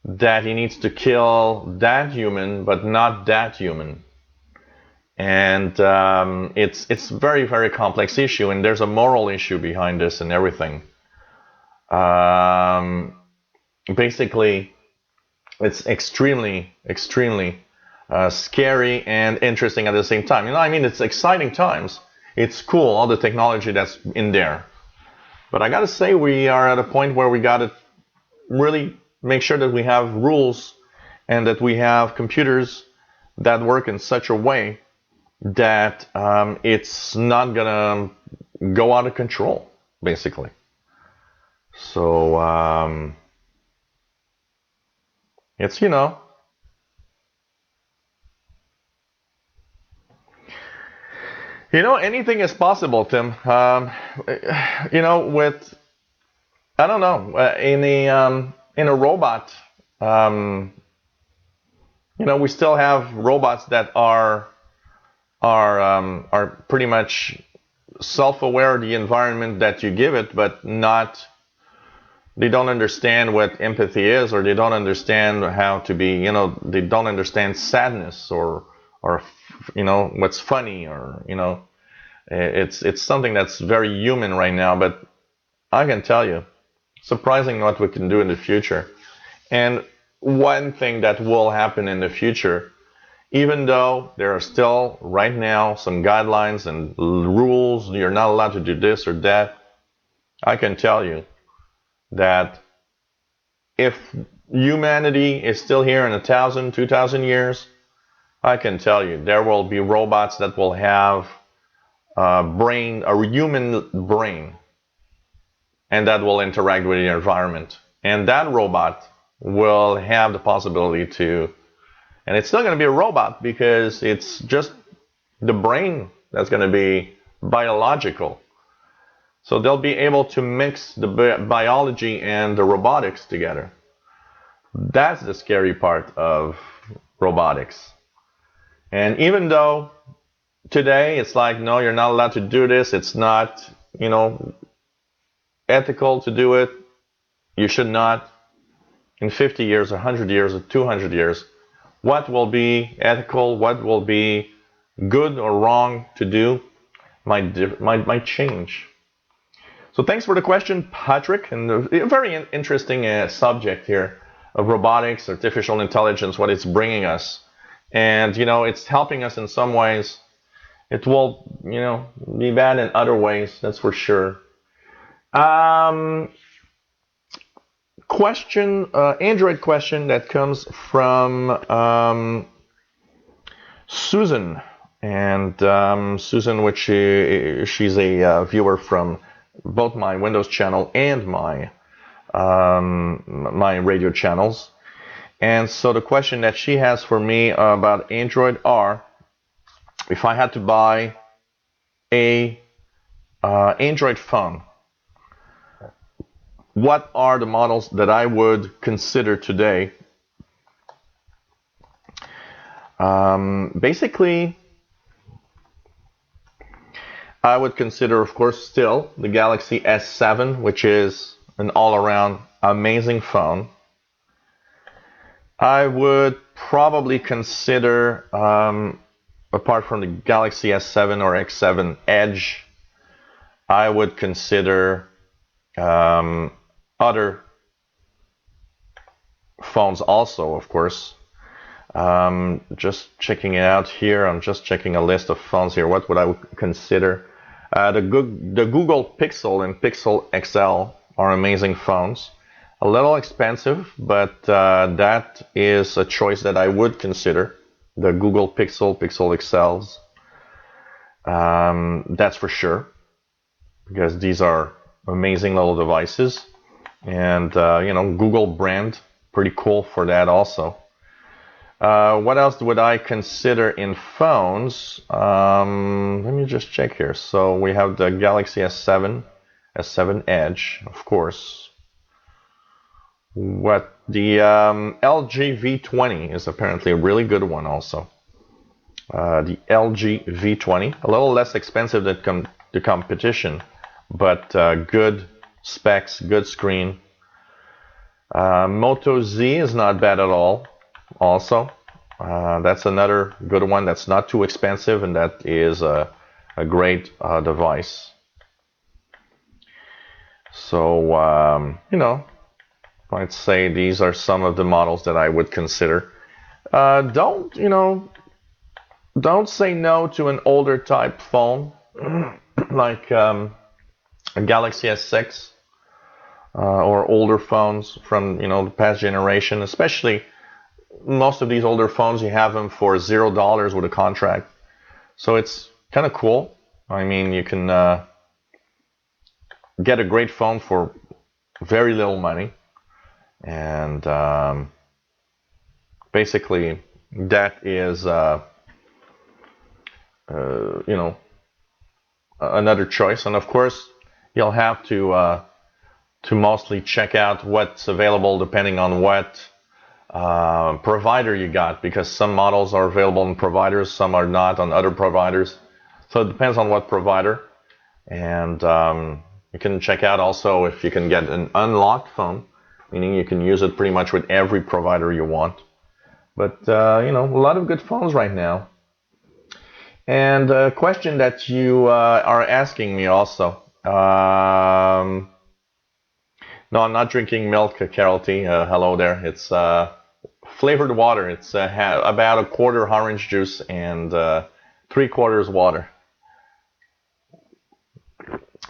Speaker 1: that he needs to kill that human, but not that human? And it's very, very complex issue, and there's a moral issue behind this and everything. Basically, it's extremely scary and interesting at the same time. I mean, it's exciting times. It's cool, all the technology that's in there. But I gotta say, we are at a point where we gotta really make sure that we have rules and that we have computers that work in such a way that it's not gonna go out of control, basically. So it's anything is possible, Tim. With, I don't know, in a robot, we still have robots that are pretty much self-aware of the environment that you give it, but they don't understand what empathy is, or they don't understand how to be, they don't understand sadness or what's funny, or it's something that's very human right now. But I can tell you, surprising what we can do in the future. And one thing that will happen in the future, even though there are still right now some guidelines and rules, you're not allowed to do this or that, I can tell you that if humanity is still here in 1,000, 2,000 years, I can tell you there will be robots that will have a human brain, and that will interact with the environment. And that robot will have the possibility to And it's still going to be a robot because it's just the brain that's going to be biological. So they'll be able to mix the biology and the robotics together. That's the scary part of robotics. And even though today it's like, no, you're not allowed to do this, it's not, ethical to do it, you should not. In 50 years, 100 years, or 200 years, what will be ethical, what will be good or wrong to do might change. So thanks for the question, Patrick, and a very interesting subject here of robotics, artificial intelligence, what it's bringing us. And, it's helping us in some ways. It will, be bad in other ways, that's for sure. Android question that comes from Susan. And Susan, which she's a viewer from both my Windows channel and my radio channels. And so the question that she has for me about Android are, if I had to buy a Android phone, what are the models that I would consider today? Basically, I would consider, of course, still the Galaxy S7, which is an all-around amazing phone. I would probably consider, apart from the Galaxy S7 or X7 Edge, I would consider other phones also, of course. Just checking it out here. I'm just checking a list of phones here. What would I consider? The Google Pixel and Pixel XL are amazing phones. A little expensive, but that is a choice that I would consider. The Google Pixel, Pixel XLs. That's for sure, because these are amazing little devices. And, Google brand, pretty cool for that also. What else would I consider in phones? Let me just check here. So we have the Galaxy S7, S7 Edge, of course. What the LG V20 is apparently a really good one also. The LG V20, a little less expensive than the competition, but good specs, good screen. Moto Z is not bad at all. Also, that's another good one that's not too expensive, and that is a great device. So, I'd say these are some of the models that I would consider. Don't say no to an older type phone like a Galaxy S6 or older phones from the past generation. Especially most of these older phones, you have them for $0 with a contract, so it's kind of cool. I mean, you can get a great phone for very little money. And basically, that is, another choice. And of course, you'll have to mostly check out what's available depending on what provider you got, because some models are available on providers, some are not on other providers. So it depends on what provider. And you can check out also if you can get an unlocked phone, meaning you can use it pretty much with every provider you want. But, a lot of good phones right now. And a question that you are asking me also. No, I'm not drinking milk, Carol T. Hello there. It's flavored water. It's about a quarter orange juice and 3/4 water.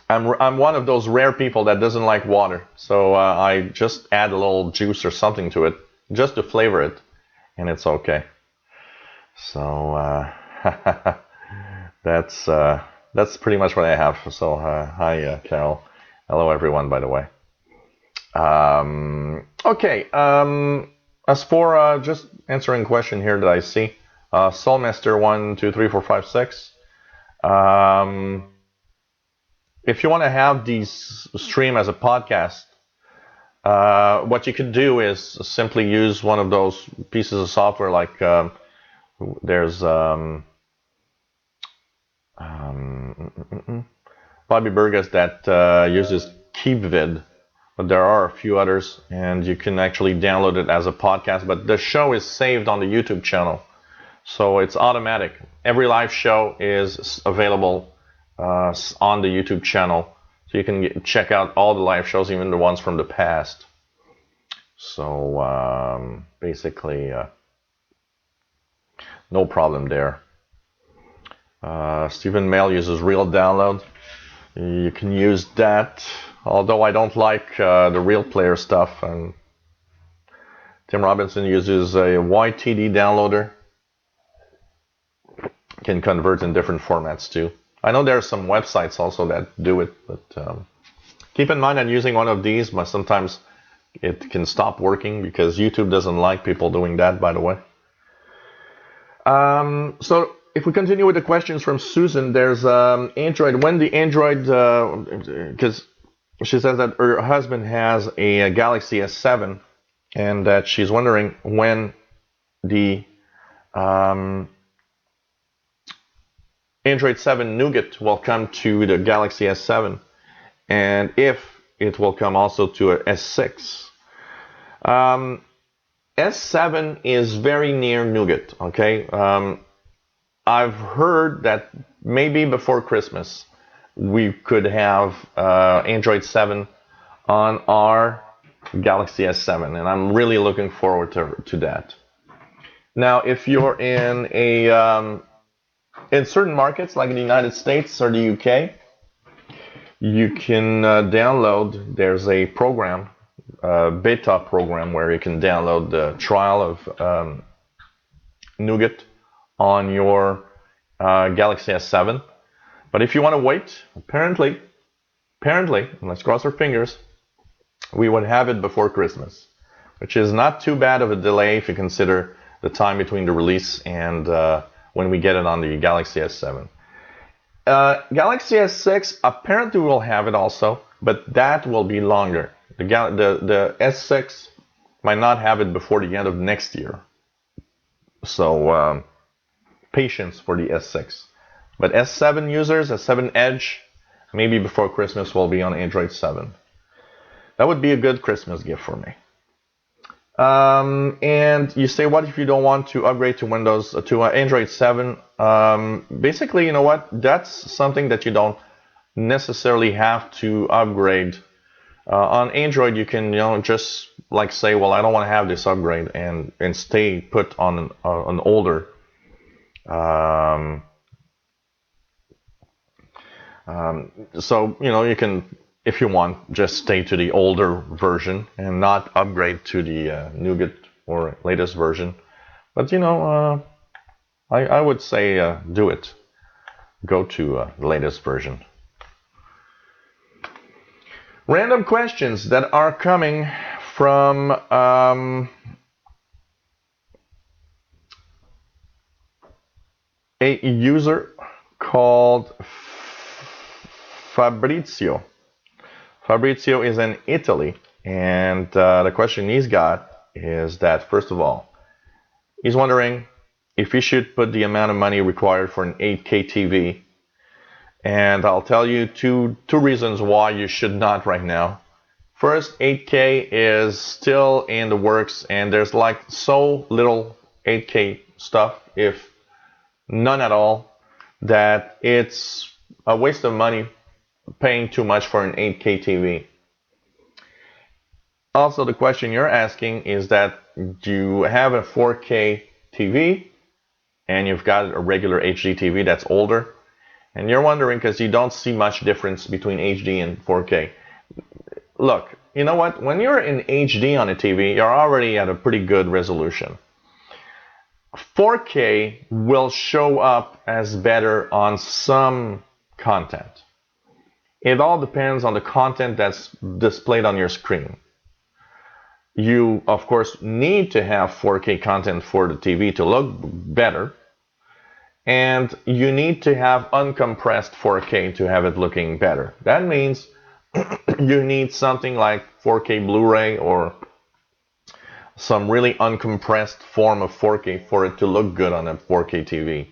Speaker 1: I'm one of those rare people that doesn't like water, so I just add a little juice or something to it just to flavor it, and it's okay. So that's pretty much what I have. So hi, Carol. Hello, everyone. By the way. Okay. As for just answering a question here that I see, Soulmaster 1, 2, 3, 4, 5, 6. If you want to have these stream as a podcast, what you could do is simply use one of those pieces of software like there's Bobby Burgess that uses KeepVid, but there are a few others, and you can actually download it as a podcast. But the show is saved on the YouTube channel, so it's automatic. Every live show is available on the YouTube channel, so you can check out all the live shows, even the ones from the past. So basically, no problem there. Stephen Mail uses Real Download. You can use that, although I don't like the Real Player stuff. And Tim Robinson uses a YTD downloader. Can convert in different formats too. I know there are some websites also that do it, but keep in mind that using one of these, but sometimes it can stop working because YouTube doesn't like people doing that, by the way. So if we continue with the questions from Susan, there's Android. When the Android, because she says that her husband has a Galaxy S7, and that she's wondering when the Android 7 Nougat will come to the Galaxy S7, and if it will come also to a S6. S7 is very near Nougat, okay? I've heard that maybe before Christmas we could have Android 7 on our Galaxy S7, and I'm really looking forward to that. Now, if you're in certain markets like the United States or the UK, you can download, there's a program, beta program, where you can download the trial of Nougat on your Galaxy S7. But if you want to wait, apparently, let's cross our fingers, we would have it before Christmas, which is not too bad of a delay if you consider the time between the release and when we get it on the Galaxy S7. Galaxy S6 apparently will have it also, but that will be longer. The S6 might not have it before the end of next year. So patience for the S6. But S7 users, S7 Edge, maybe before Christmas will be on Android 7. That would be a good Christmas gift for me. And you say, what if you don't want to upgrade to Windows to Android 7? Basically, you know what? That's something that you don't necessarily have to upgrade. On Android, you can just like say, well, I don't want to have this upgrade, and stay put on an older. So you can, if you want, just stay to the older version and not upgrade to the Nougat or latest version. But I would say do it. Go to the latest version. Random questions that are coming from a user called Fabrizio. Fabrizio is in Italy, and the question he's got is that, first of all, he's wondering if he should put the amount of money required for an 8K TV. And I'll tell you two reasons why you should not right now. First, 8K is still in the works, and there's like so little 8K stuff, if none at all, that it's a waste of money paying too much for an 8K TV. Also, the question you're asking is that you have a 4K TV and you've got a regular HD TV that's older, and you're wondering because you don't see much difference between HD and 4K. Look, you know what? When you're in HD on a TV, you're already at a pretty good resolution. 4K will show up as better on some content. It all depends on the content that's displayed on your screen. You, of course, need to have 4K content for the TV to look better. And you need to have uncompressed 4K to have it looking better. That means you need something like 4K Blu-ray or some really uncompressed form of 4K for it to look good on a 4K TV.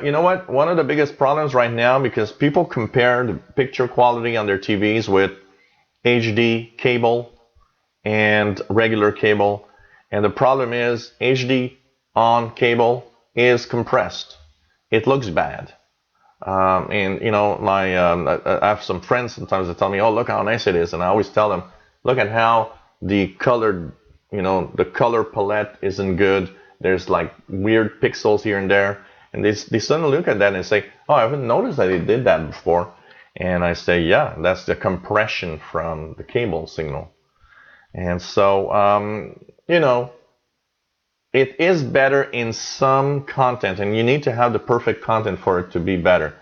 Speaker 1: You know what? One of the biggest problems right now, because people compare the picture quality on their TVs with HD cable and regular cable, and the problem is HD on cable is compressed. It looks bad. And you know, I have some friends sometimes that tell me, "Oh, look how nice it is," and I always tell them, "Look at how the colored, you know, the color palette isn't good. There's like weird pixels here and there." And they suddenly look at that and say, "Oh, I haven't noticed that they did that before." And I say, "Yeah, that's the compression from the cable signal." And so, you know, it is better in some content, and you need to have the perfect content for it to be better.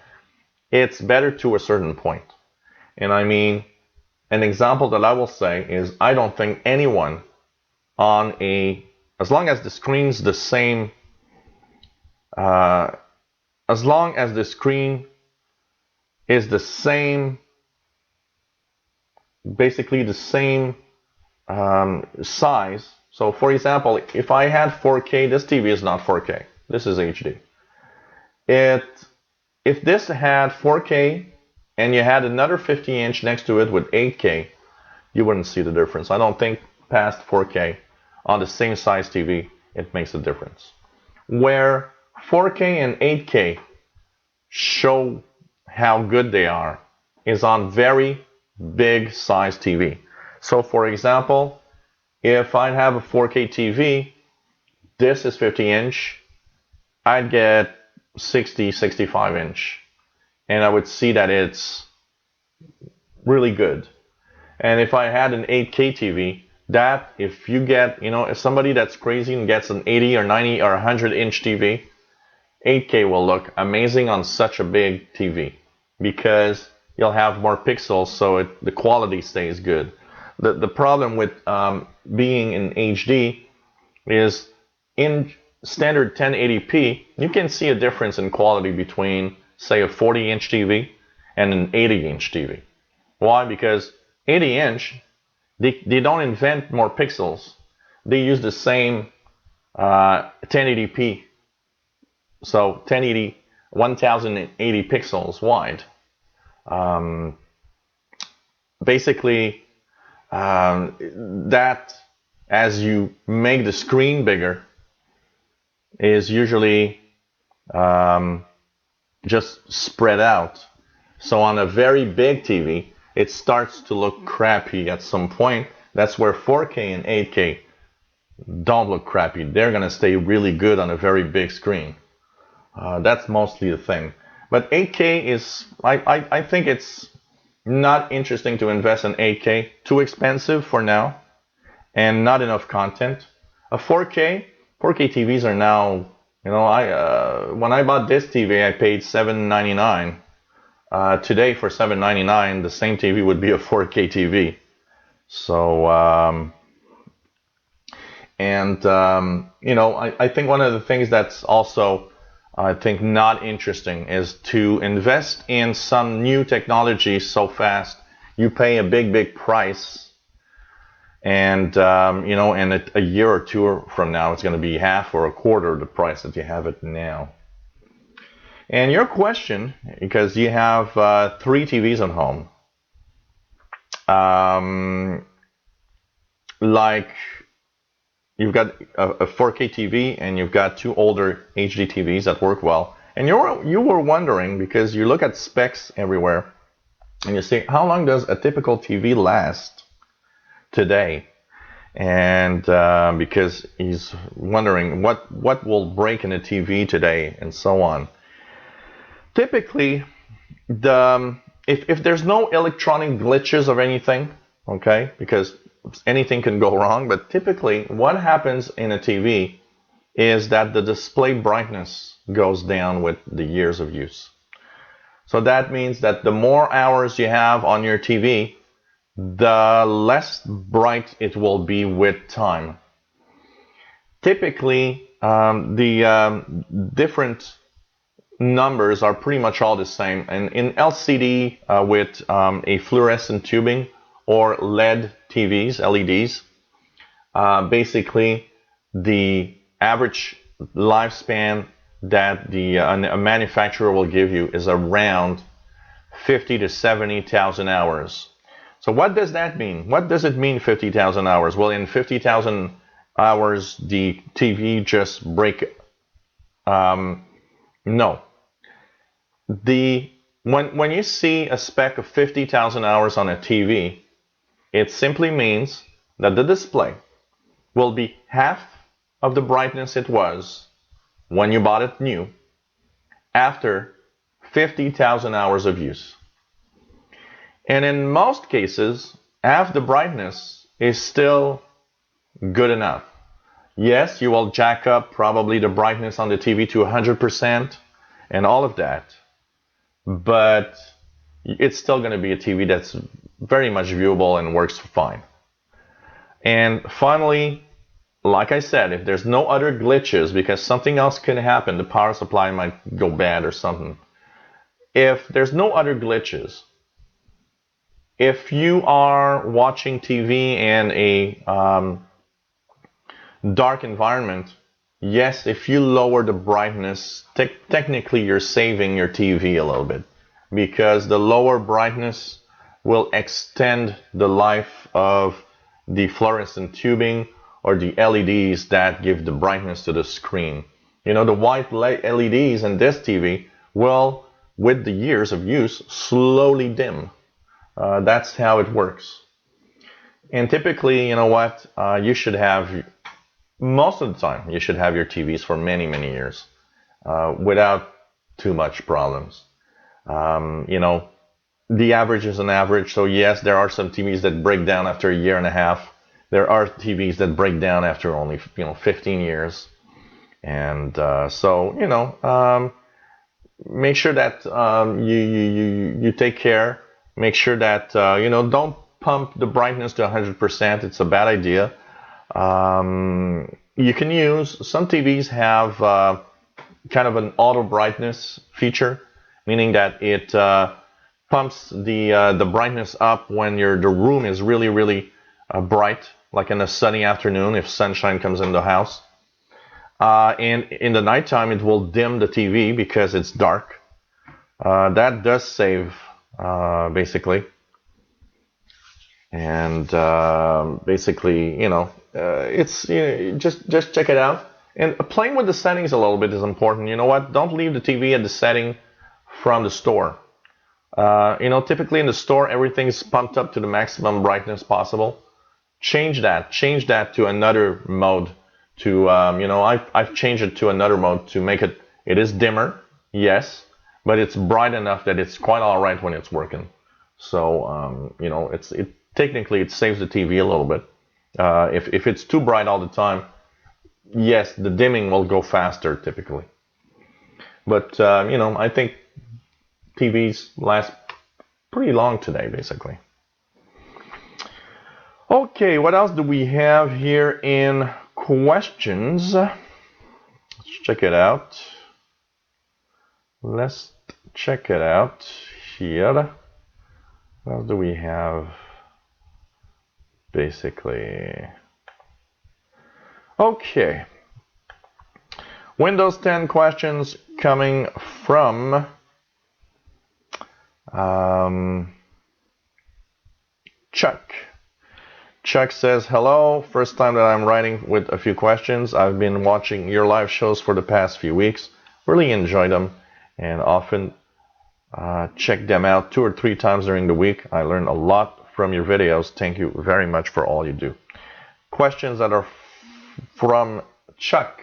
Speaker 1: It's better to a certain point. And I mean, an example that I will say is I don't think anyone on as long as the screen's the same, as long as the screen is the same, basically the same size. So for example, if I had 4K, this TV is not 4K. This is HD. If this had 4K and you had another 50-inch next to it with 8K, you wouldn't see the difference. I don't think past 4K on the same size TV, it makes a difference. Where 4K and 8K show how good they are is on very big size TV. So for example, if I have a 4K TV, this is 50-inch, I'd get 60, 65-inch. And I would see that it's really good. And if I had an 8K TV, that if you get, you know, if somebody that's crazy and gets an 80 or 90 or 100-inch TV, 8K will look amazing on such a big TV because you'll have more pixels, so the quality stays good. The problem with being in HD is in standard 1080p, you can see a difference in quality between, say, a 40-inch TV and an 80-inch TV. Why? Because 80-inch, they don't invent more pixels. They use the same 1080p. So 1080, 1080 pixels wide. Basically, that as you make the screen bigger is usually just spread out. So on a very big TV, it starts to look crappy at some point. That's where 4K and 8K don't look crappy. They're going to stay really good on a very big screen. That's mostly the thing. But 8K is, I think it's not interesting to invest in 8K. Too expensive for now, and not enough content. A 4K TVs are now, you know, when I bought this TV, I paid $7.99. Today for $7.99, the same TV would be a 4K TV. So, you know, I think one of the things that's also, I think, not interesting is to invest in some new technology so fast. You pay a big price, and you know, and a year or two from now, it's going to be half or a quarter the price that you have it now. And your question, because you have 3 TVs at home, like you've got a 4K TV and you've got 2 older HD TVs that work well, and you were wondering, because you look at specs everywhere, and you say, how long does a typical TV last today? And because he's wondering what will break in a TV today, and so on. Typically, if there's no electronic glitches or anything, okay, because anything can go wrong, but typically what happens in a TV is that the display brightness goes down with the years of use. So that means that the more hours you have on your TV, the less bright it will be with time. Typically, the different numbers are pretty much all the same. And in LCD with a fluorescent tubing or LED TVs, LEDs, basically the average lifespan that a manufacturer will give you is around 50 to 70,000 hours. So what does that mean? What does it mean 50,000 hours? Well, in 50,000 hours, the TV just break. No. When you see a spec of 50,000 hours on a TV, it simply means that the display will be half of the brightness it was when you bought it new after 50,000 hours of use. And in most cases, half the brightness is still good enough. Yes, you will jack up probably the brightness on the TV to 100% and all of that, but it's still going to be a TV that's very much viewable and works fine. And finally, like I said, if there's no other glitches, because something else can happen, the power supply might go bad or something. If there's no other glitches, if you are watching TV in a dark environment, yes, if you lower the brightness, technically you're saving your TV a little bit, because the lower brightness will extend the life of the fluorescent tubing or the LEDs that give the brightness to the screen. You know, the white LEDs in this TV will, with the years of use, slowly dim. That's how it works. And typically, you know what, you should have, most of the time, you should have your TVs for many, many years without too much problems. You know, the average is an average. So yes, there are some TVs that break down after a year and a half. There are TVs that break down after only 15 years. And so, you know, make sure that you take care. Make sure that, you know, don't pump the brightness to 100%. It's a bad idea. You can use, some TVs have kind of an auto brightness feature, meaning that it pumps the brightness up when the room is really, really bright, like in a sunny afternoon if sunshine comes in the house. And in the nighttime, it will dim the TV because it's dark. That does save, basically. And basically, you know, it's, you know, just check it out. And playing with the settings a little bit is important. You know what? Don't leave the TV at the setting from the store. You know, typically in the store, everything's pumped up to the maximum brightness possible. Change that to another mode. To you know, I've changed it to another mode to make it is dimmer, yes, but it's bright enough that it's quite all right when it's working. So you know, technically it saves the TV a little bit. If it's too bright all the time, yes, the dimming will go faster typically. But you know, I think TVs last pretty long today, basically. Okay, what else do we have here in questions? Let's check it out. Let's check it out here. What else do we have? Basically. Okay. Windows 10 questions coming from Chuck. Chuck says, hello, first time that I'm writing with a few questions. I've been watching your live shows for the past few weeks. Really enjoy them and often check them out 2 or 3 times during the week. I learn a lot from your videos. Thank you very much for all you do. Questions that are from Chuck.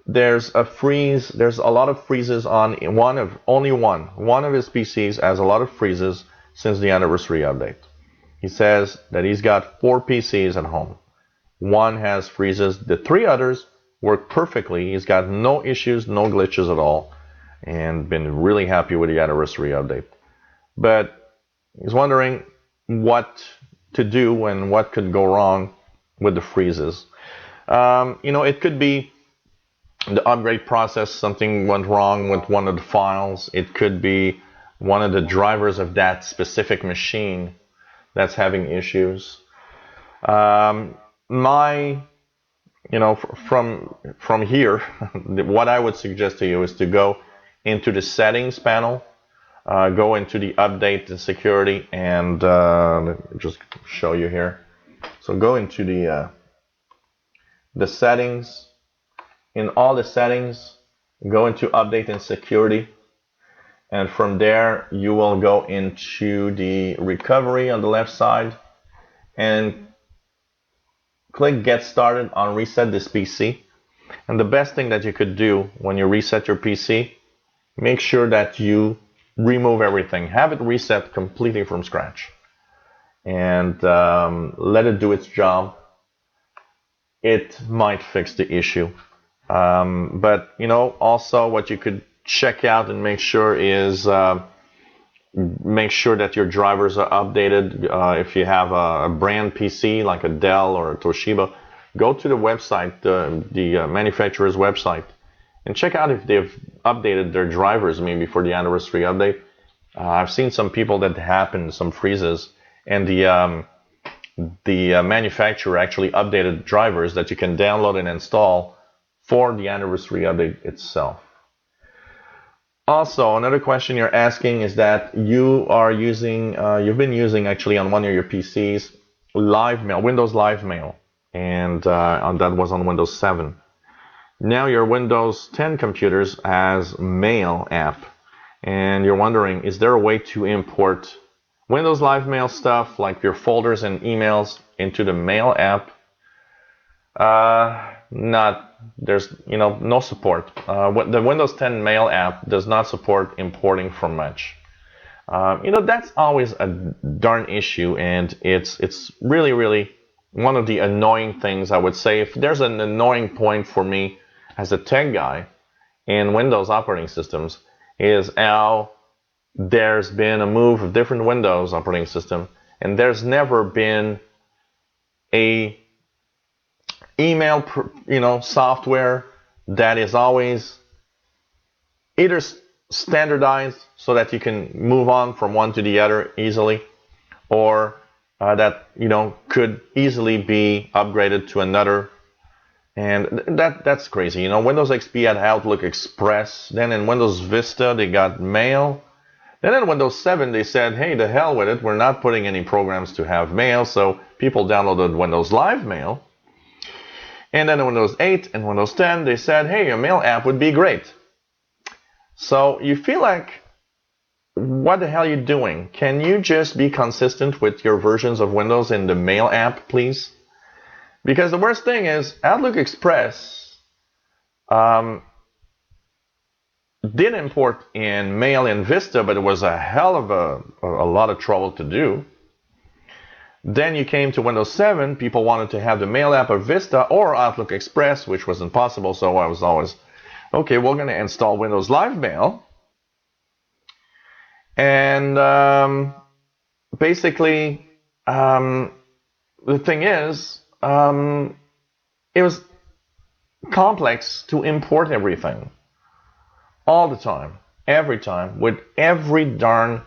Speaker 1: There's a freeze. There's a lot of freezes on only one of his PCs has a lot of freezes since the anniversary update. He says that he's got 4 PCs at home. One has freezes. The 3 others work perfectly. He's got no issues, no glitches at all, and been really happy with the anniversary update. But he's wondering what to do and what could go wrong with the freezes. It could be the upgrade process, something went wrong with one of the files. It could be one of the drivers of that specific machine that's having issues. From here, what I would suggest to you is to go into the settings panel, go into the update and security, and let me just show you here. So go into the settings. In all the settings, go into update and security, and from there you will go into the recovery on the left side and click get started on reset this PC. And the best thing that you could do when you reset your PC, make sure that you remove everything, have it reset completely from scratch, and let it do its job. It might fix the issue. But also what you could check out and make sure is make sure that your drivers are updated. If you have a brand PC like a Dell or a Toshiba, go to the website, the manufacturer's website, and check out if they've updated their drivers maybe for the anniversary update. I've seen some people that happened, some freezes, and the manufacturer actually updated drivers that you can download and install for the anniversary update itself. Also, another question you're asking is that you are using, you've been using actually on one of your PCs, Live Mail, Windows Live Mail, and that was on Windows 7. Now your Windows 10 computers has Mail app, and you're wondering, is there a way to import Windows Live Mail stuff like your folders and emails into the Mail app? There's no support. The Windows 10 Mail app does not support importing from much. That's always a darn issue, and it's really one of the annoying things. I would say if there's an annoying point for me as a tech guy in Windows operating systems, is how there's been a move of different Windows operating system, and there's never been a email software that is always either standardized so that you can move on from one to the other easily, or that could easily be upgraded to another. And that's crazy. Windows XP had Outlook Express, then in Windows Vista they got Mail, then in Windows 7 they said, hey, the hell with it, we're not putting any programs to have mail, so people downloaded Windows Live Mail. And then in Windows 8 and Windows 10, they said, hey, a mail app would be great. So you feel like, what the hell are you doing? Can you just be consistent with your versions of Windows in the mail app, please? Because the worst thing is, Outlook Express did import in Mail in Vista, but it was a hell of a lot of trouble to do. Then you came to Windows 7, people wanted to have the Mail app of Vista or Outlook Express, which was impossible, so I was always, okay, we're going to install Windows Live Mail. And basically, the thing is, it was complex to import everything. All the time, every time, with every darn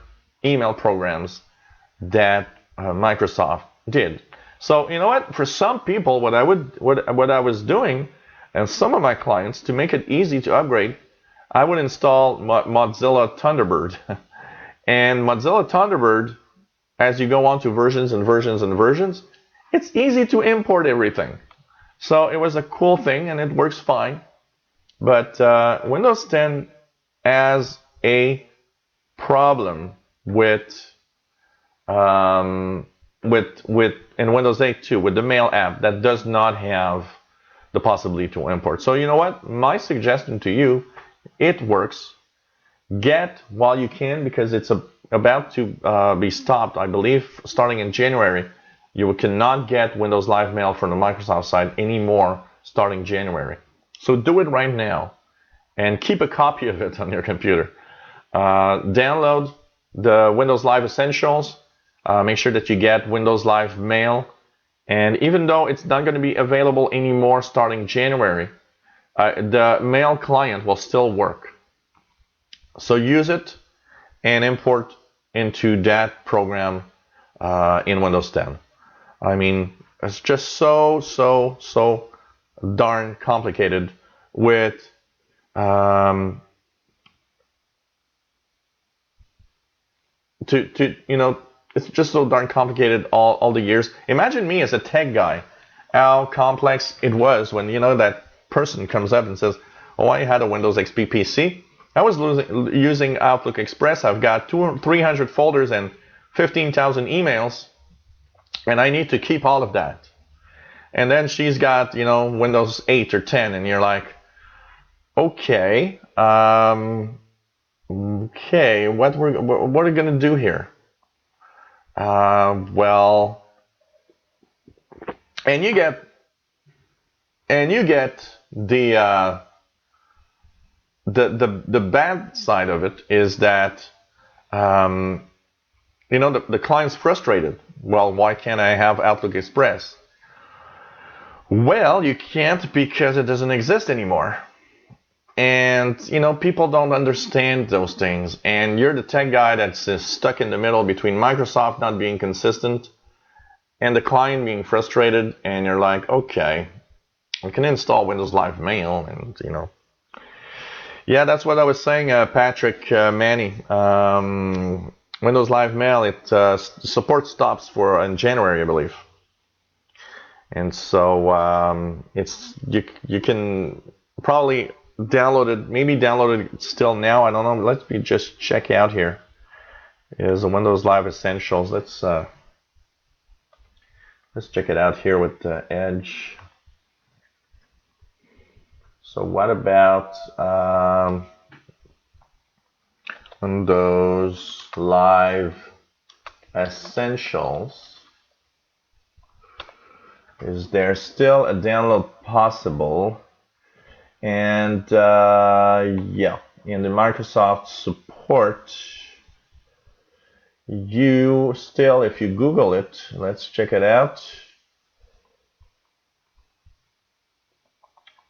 Speaker 1: email programs that Microsoft did. So you know what? For some people, what I was doing, and some of my clients, to make it easy to upgrade, I would install Mozilla Thunderbird. And Mozilla Thunderbird, as you go on to versions and versions and versions, it's easy to import everything. So it was a cool thing, and it works fine. But Windows 10 has a problem with and Windows 8 too, with the Mail app that does not have the possibility to import. So you know what? My suggestion to you, it works. Get while you can, because it's about to be stopped, I believe, starting in January. You cannot get Windows Live Mail from the Microsoft side anymore starting January. So do it right now and keep a copy of it on your computer. Download the Windows Live Essentials. Make sure that you get Windows Live Mail. And even though it's not going to be available anymore starting January, the mail client will still work. So use it and import into that program in Windows 10. I mean, it's just so darn complicated with it's just so darn complicated all the years. Imagine me as a tech guy, how complex it was when that person comes up and says, "Oh, I had a Windows XP PC. I was using Outlook Express. I've got 300 folders and 15,000 emails, and I need to keep all of that." And then she's got Windows 8 or 10, and you're like, okay, okay, what are we gonna do here? Well, and you get the bad side of it is that the client's frustrated. Well, why can't I have Outlook Express? Well, you can't because it doesn't exist anymore. And people don't understand those things, and you're the tech guy that's stuck in the middle between Microsoft not being consistent and the client being frustrated, and you're like, okay, we can install Windows Live Mail, and yeah, that's what I was saying, Patrick Manny. Windows Live Mail, it support stops in January, I believe, and so it's you can probably download it still now. I don't know. Let me just check out here. Is a Windows Live Essentials. Let's check it out here with Edge. So what about Windows Live Essentials? Is there still a download possible? And yeah, in the Microsoft support, you still, if you Google it, let's check it out.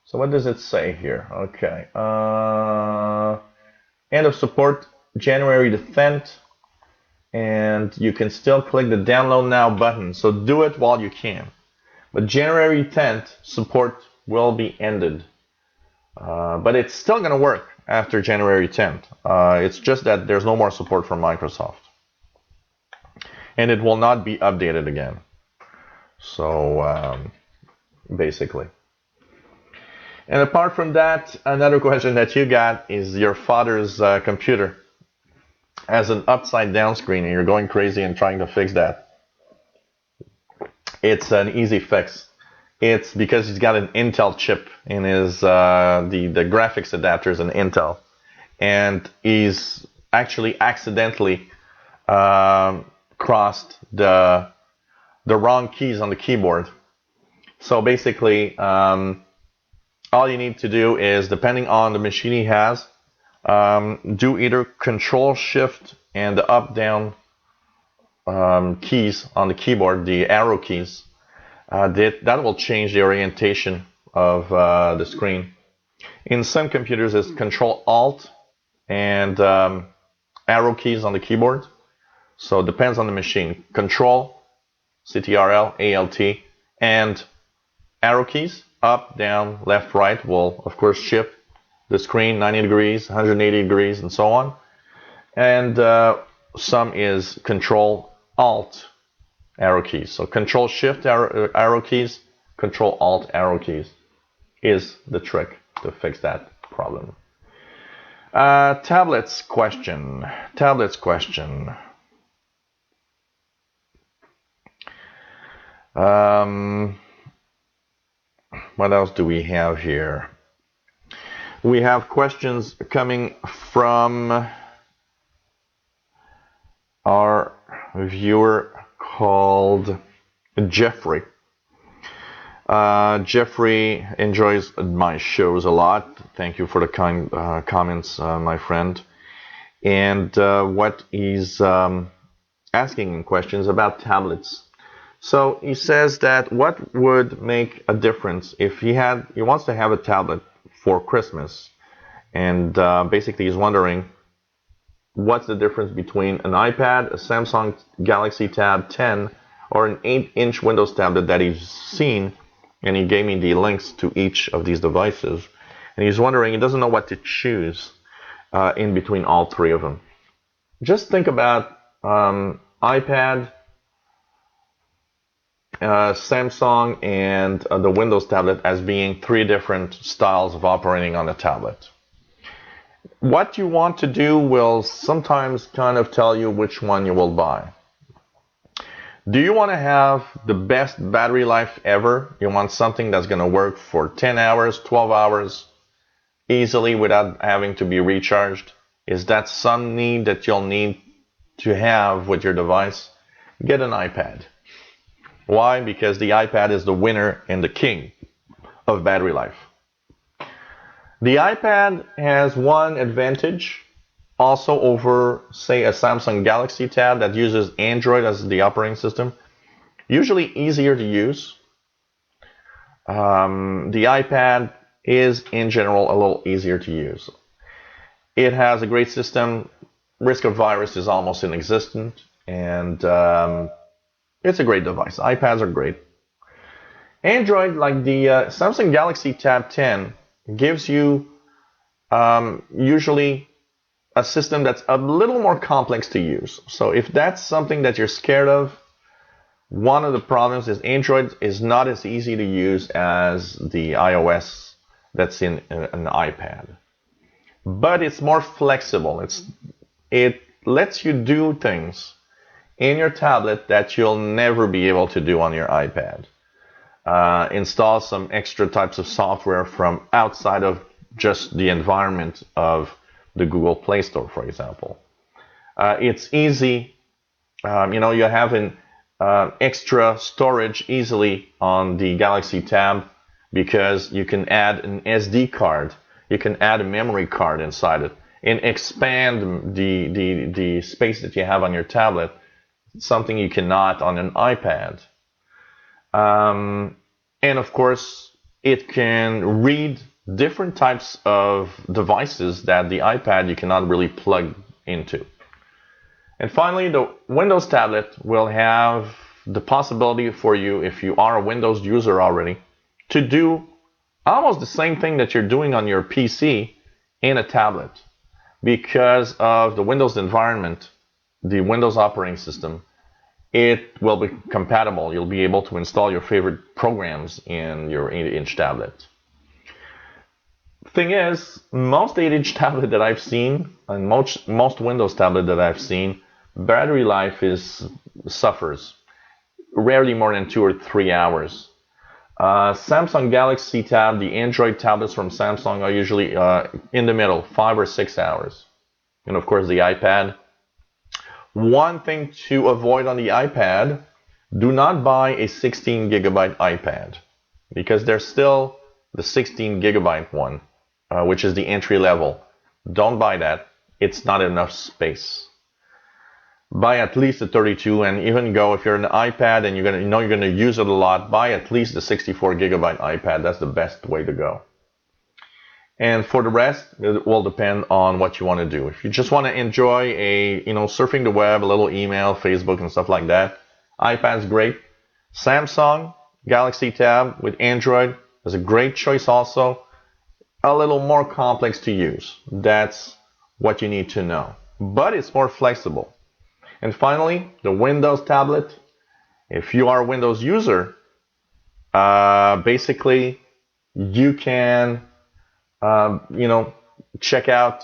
Speaker 1: So what does it say here? Okay, end of support January the 10th, and you can still click the download now button. So do it while you can. But January 10th, support will be ended. But it's still going to work after January 10th. It's just that there's no more support from Microsoft. And it will not be updated again. So, basically. And apart from that, another question that you got is your father's computer has an upside down screen and you're going crazy and trying to fix that. It's an easy fix. It's because he's got an Intel chip in his the graphics adapter is an Intel, and he's actually accidentally crossed the wrong keys on the keyboard. So basically, all you need to do is, depending on the machine he has, do either Control Shift and the up down keys on the keyboard, the arrow keys. That will change the orientation of the screen. In some computers, it's Control Alt and arrow keys on the keyboard. So it depends on the machine. Control, CTRL, ALT, and arrow keys, up, down, left, right, will of course shift the screen 90 degrees, 180 degrees, and so on. And some is Control Alt arrow keys. So Control Shift arrow keys, Control Alt arrow keys is the trick to fix that problem. Tablets question. What else do we have here? We have questions coming from our viewer called Jeffrey. Jeffrey enjoys my shows a lot. Thank you for the kind comments, my friend. And what he's asking him questions about tablets. So he says that what would make a difference if he wants to have a tablet for Christmas, and basically he's wondering what's the difference between an iPad, a Samsung Galaxy Tab 10, or an 8-inch Windows tablet that he's seen, and he gave me the links to each of these devices. And he's wondering, he doesn't know what to choose in between all three of them. Just think about iPad, Samsung, and the Windows tablet as being three different styles of operating on a tablet. What you want to do will sometimes kind of tell you which one you will buy. Do you want to have the best battery life ever? You want something that's going to work for 10 hours, 12 hours easily without having to be recharged? Is that some need that you'll need to have with your device? Get an iPad. Why? Because the iPad is the winner and the king of battery life. The iPad has one advantage also over, say, a Samsung Galaxy Tab that uses Android as the operating system. Usually easier to use. The iPad is, in general, a little easier to use. It has a great system. Risk of virus is almost inexistent. And it's a great device. iPads are great. Android, like the Samsung Galaxy Tab 10, gives you usually a system that's a little more complex to use. So if that's something that you're scared of, one of the problems is Android is not as easy to use as the iOS that's in an iPad. But it's more flexible. It lets you do things in your tablet that you'll never be able to do on your iPad. Install some extra types of software from outside of just the environment of the Google Play Store, for example. It's easy. You have an extra storage easily on the Galaxy Tab because you can add an SD card. You can add a memory card inside it and expand the space that you have on your tablet, something you cannot on an iPad. And of course, it can read different types of devices that the iPad you cannot really plug into. And finally, the Windows tablet will have the possibility for you, if you are a Windows user already, to do almost the same thing that you're doing on your PC in a tablet. Because of the Windows environment, the Windows operating system, it will be compatible. You'll be able to install your favorite programs in your 8-inch tablet. Thing is, most 8-inch tablet that I've seen, and most Windows tablet that I've seen, battery life suffers. Rarely more than 2 or 3 hours. Samsung Galaxy Tab, the Android tablets from Samsung are usually in the middle, 5 or 6 hours. And of course the iPad. One thing to avoid on the iPad, do not buy a 16 gigabyte iPad, because there's still the 16 gigabyte one, which is the entry level. Don't buy that. It's not enough space. Buy at least a 32, and even go, if you're an iPad and you're gonna use it a lot, buy at least the 64 gigabyte iPad. That's the best way to go. And for the rest, it will depend on what you want to do. If you just want to enjoy surfing the web, a little email, Facebook, and stuff like that, iPad's great. Samsung Galaxy Tab with Android is a great choice also. A little more complex to use. That's what you need to know. But it's more flexible. And finally, the Windows tablet. If you are a Windows user, basically you can check out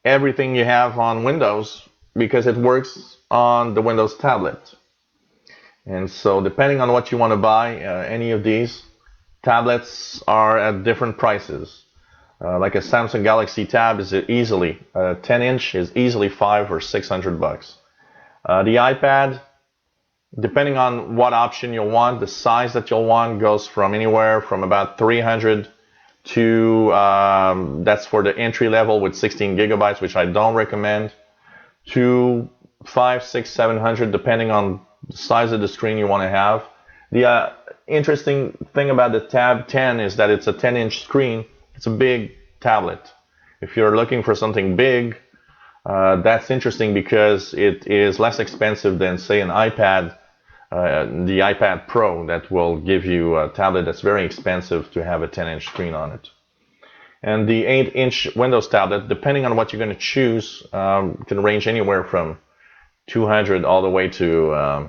Speaker 1: everything you have on Windows because it works on the Windows tablet. And so depending on what you want to buy, any of these tablets are at different prices. Like a Samsung Galaxy Tab is easily, 10-inch is easily $500 or $600. The iPad, depending on what option you want, the size that you'll want goes from anywhere from about 300 to, that's for the entry level with 16 gigabytes, which I don't recommend, to 5, 6, 700, depending on the size of the screen you want to have. The interesting thing about the Tab 10 is that it's a 10-inch screen. It's a big tablet. If you're looking for something big, that's interesting because it is less expensive than, say, an iPad, the iPad Pro, that will give you a tablet that's very expensive to have a 10-inch screen on it. And the 8-inch Windows tablet, depending on what you're going to choose, can range anywhere from 200 all the way to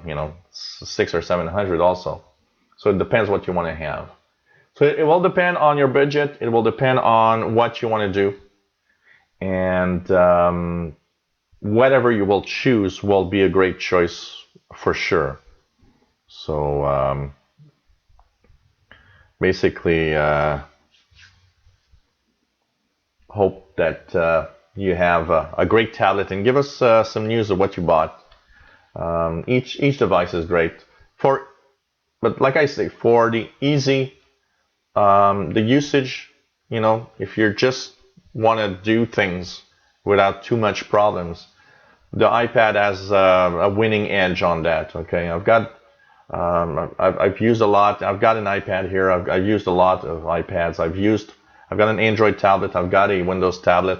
Speaker 1: 600 or 700 also. So it depends what you want to have. So it will depend on your budget. It will depend on what you want to do. And whatever you will choose will be a great choice for sure. So basically, hope that you have a great tablet, and give us some news of what you bought. Each device is great but like I say, for the easy, the usage, if you just want to do things without too much problems, the iPad has a winning edge on that. Okay, I've used a lot. I've got an iPad here. I've used a lot of iPads. I've got an Android tablet. I've got a Windows tablet.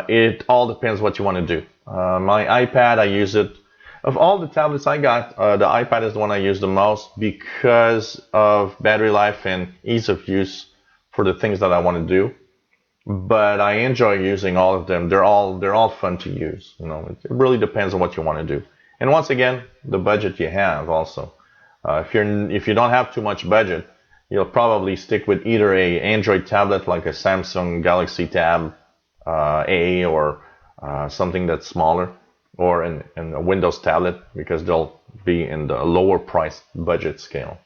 Speaker 1: It all depends what you want to do. My iPad, I use it. Of all the tablets I got, the iPad is the one I use the most because of battery life and ease of use for the things that I want to do. But I enjoy using all of them. They're all fun to use. It really depends on what you want to do. And once again, the budget you have also. If you don't have too much budget, you'll probably stick with either a Android tablet like a Samsung Galaxy Tab A, or something that's smaller, or in a Windows tablet, because they'll be in the lower price budget scale.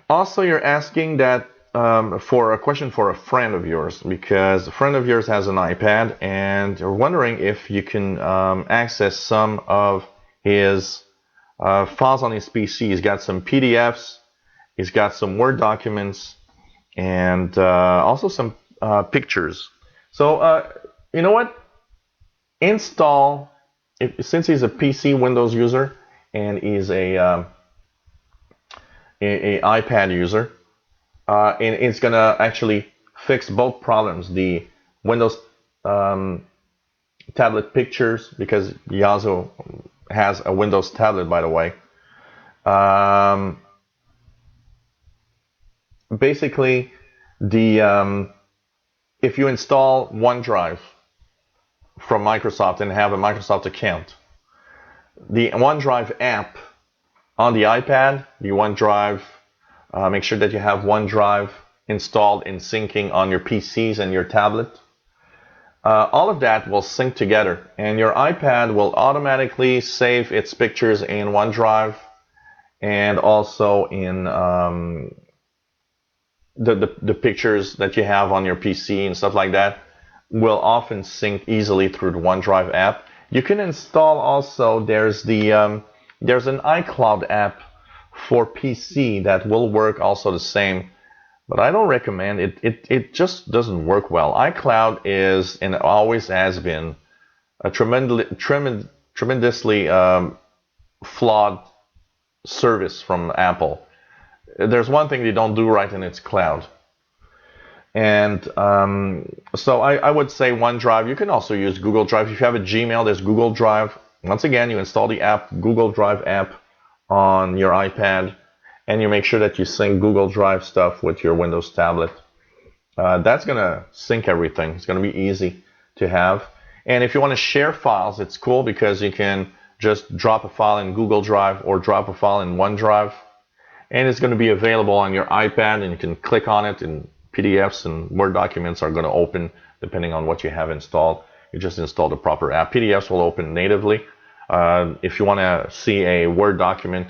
Speaker 1: Also, you're asking that for a question for a friend of yours, because a friend of yours has an iPad and you're wondering if you can access some of his files on his PC. He's got some PDFs, he's got some Word documents, and also some pictures. So you know what? Since he's a PC Windows user and he's a iPad user, and it's gonna actually fix both problems: the Windows tablet pictures, because he also has a Windows tablet, by the way. Basically, if you install OneDrive from Microsoft and have a Microsoft account, the OneDrive app on the iPad, make sure that you have OneDrive installed and syncing on your PCs and your tablet. All of that will sync together, and your iPad will automatically save its pictures in OneDrive, and also in the pictures that you have on your PC and stuff like that will often sync easily through the OneDrive app. You can install also, there's an iCloud app for PC that will work also the same, but I don't recommend it. It just doesn't work well. iCloud is, and always has been, a tremendously flawed service from Apple. There's one thing they don't do right, and it's cloud. And so I would say OneDrive. You can also use Google Drive. If you have a Gmail, there's Google Drive. Once again, you install the app, Google Drive app, on your iPad, and you make sure that you sync Google Drive stuff with your Windows tablet. That's going to sync everything. It's going to be easy to have. And if you want to share files, it's cool because you can just drop a file in Google Drive or drop a file in OneDrive, and it's going to be available on your iPad, and you can click on it, and PDFs and Word documents are going to open depending on what you have installed. You just install the proper app. PDFs will open natively. If you want to see a Word document,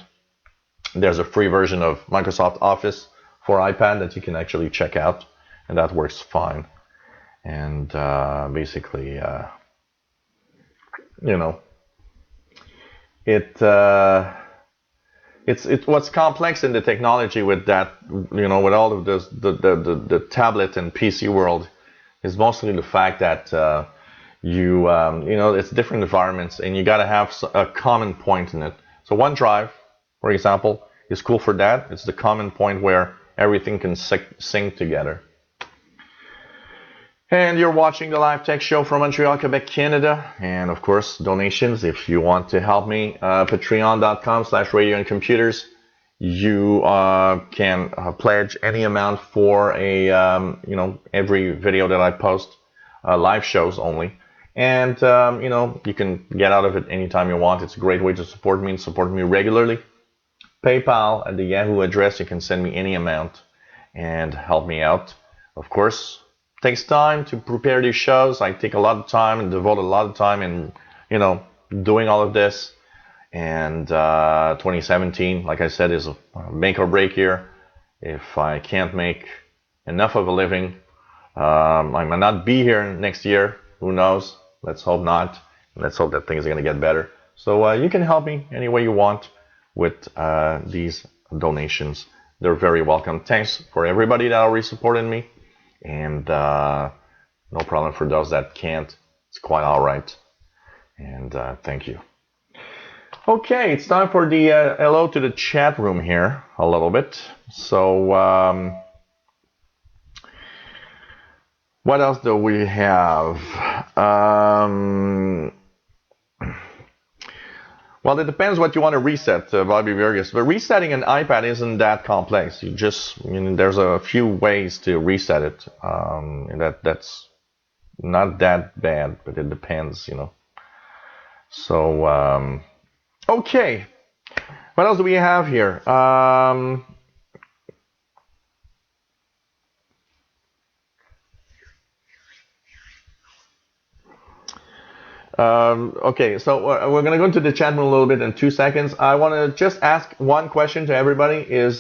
Speaker 1: there's a free version of Microsoft Office for iPad that you can actually check out, and that works fine. And basically, it's what's complex in the technology with that, with all of this, the tablet and PC world, is mostly the fact that you know, it's different environments, and you got to have a common point in it. So OneDrive, for example, is cool for that. It's the common point where everything can sync together. And you're watching the live tech show from Montreal, Quebec, Canada. And of course, donations, if you want to help me, patreon.com/radio and computers. You can pledge any amount for a, you know, every video that I post, live shows only. And, you know, you can get out of it anytime you want. It's a great way to support me and support me regularly. PayPal at the Yahoo address, you can send me any amount and help me out. Of course, it takes time to prepare these shows. I take a lot of time and devote a lot of time in, you know, doing all of this. And 2017, like I said, is a make or break year. If I can't make enough of a living, I might not be here next year. Who knows? Let's hope not. Let's hope that things are going to get better. So you can help me any way you want with these donations. They're very welcome. Thanks for everybody that already supported me. And no problem for those that can't. It's quite all right. And thank you. Okay, it's time for the hello to the chat room here a little bit. So, what else do we have? Well, it depends what you want to reset, Bobby Vargas. But resetting an iPad isn't that complex. You just, you know, there's a few ways to reset it. That's not that bad, but it depends, you know. So, okay, what else do we have here? Okay, so we're going to go into the chat room a little bit in 2 seconds. I want to just ask one question to everybody. Is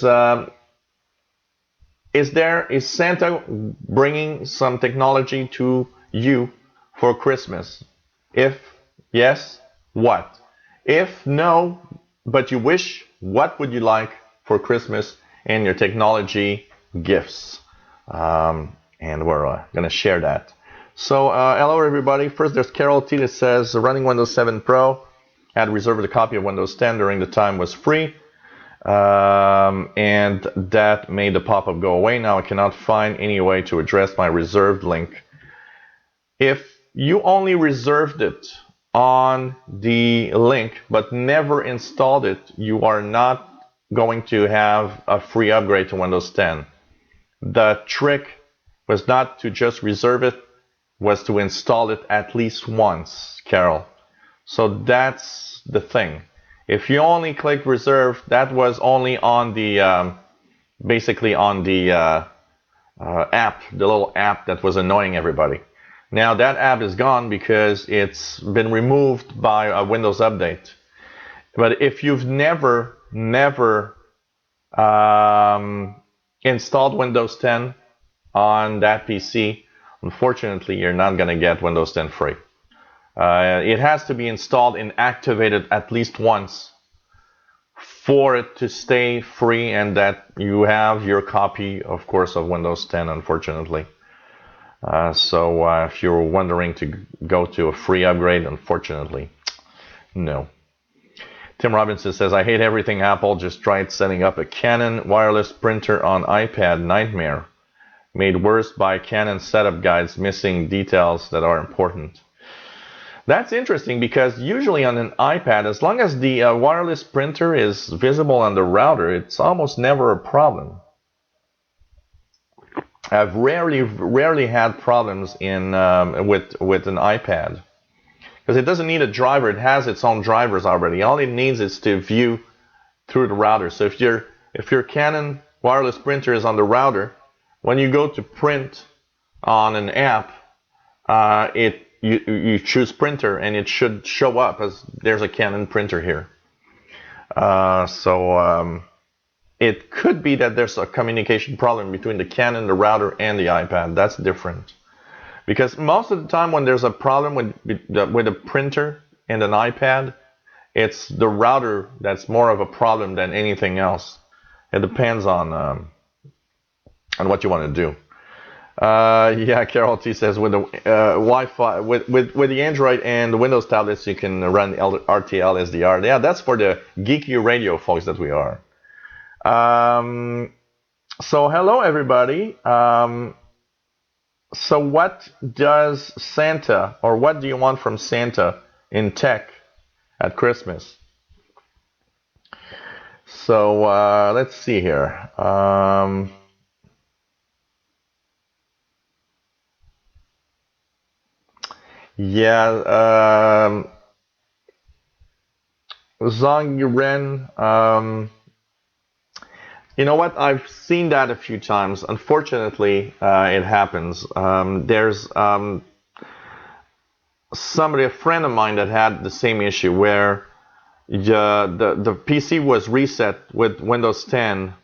Speaker 1: Santa bringing some technology to you for Christmas? If yes, what? If no, but you wish, what would you like for Christmas and your technology gifts? And we're going to share that. So, hello everybody. First, there's Carol T that says, running Windows 7 Pro, had reserved a copy of Windows 10 during the time was free. And that made the pop-up go away. Now I cannot find any way to address my reserved link. If you only reserved it on the link but never installed it, you are not going to have a free upgrade to Windows 10. The trick was not to just reserve it, was to install it at least once, Carol. So that's the thing. If you only click reserve, that was only on the basically on the app, the little app that was annoying everybody. Now that app is gone because it's been removed by a Windows update. But if you've never installed Windows 10 on that PC, unfortunately, you're not going to get Windows 10 free. It has to be installed and activated at least once for it to stay free, and that you have your copy, of course, of Windows 10, unfortunately. So if you're wondering to go to a free upgrade, unfortunately, no. Tim Robinson says, I hate everything Apple. Just tried setting up a Canon wireless printer on iPad. Nightmare. Made worse by Canon setup guides missing details that are important. That's interesting because usually on an iPad, as long as the wireless printer is visible on the router, it's almost never a problem. I've rarely had problems in with an iPad because it doesn't need a driver. It has its own drivers already. All it needs is to view through the router. So if your Canon wireless printer is on the router, when you go to print on an app, you choose printer and it should show up as there's a Canon printer here. So it could be that there's a communication problem between the Canon, the router, and the iPad. That's different. Because most of the time when there's a problem with a printer and an iPad, it's the router that's more of a problem than anything else. It depends on what you want to do. Yeah, Carol T says with the Wi-Fi, with the Android and the Windows tablets, you can run RTL SDR. Yeah, that's for the geeky radio folks that we are. So hello everybody. So what does Santa, or what do you want from Santa in tech at Christmas? So let's see here. Yeah, Zhang Yuren, you know what? I've seen that a few times. Unfortunately, it happens. There's somebody, a friend of mine, that had the same issue where the PC was reset with Windows 10,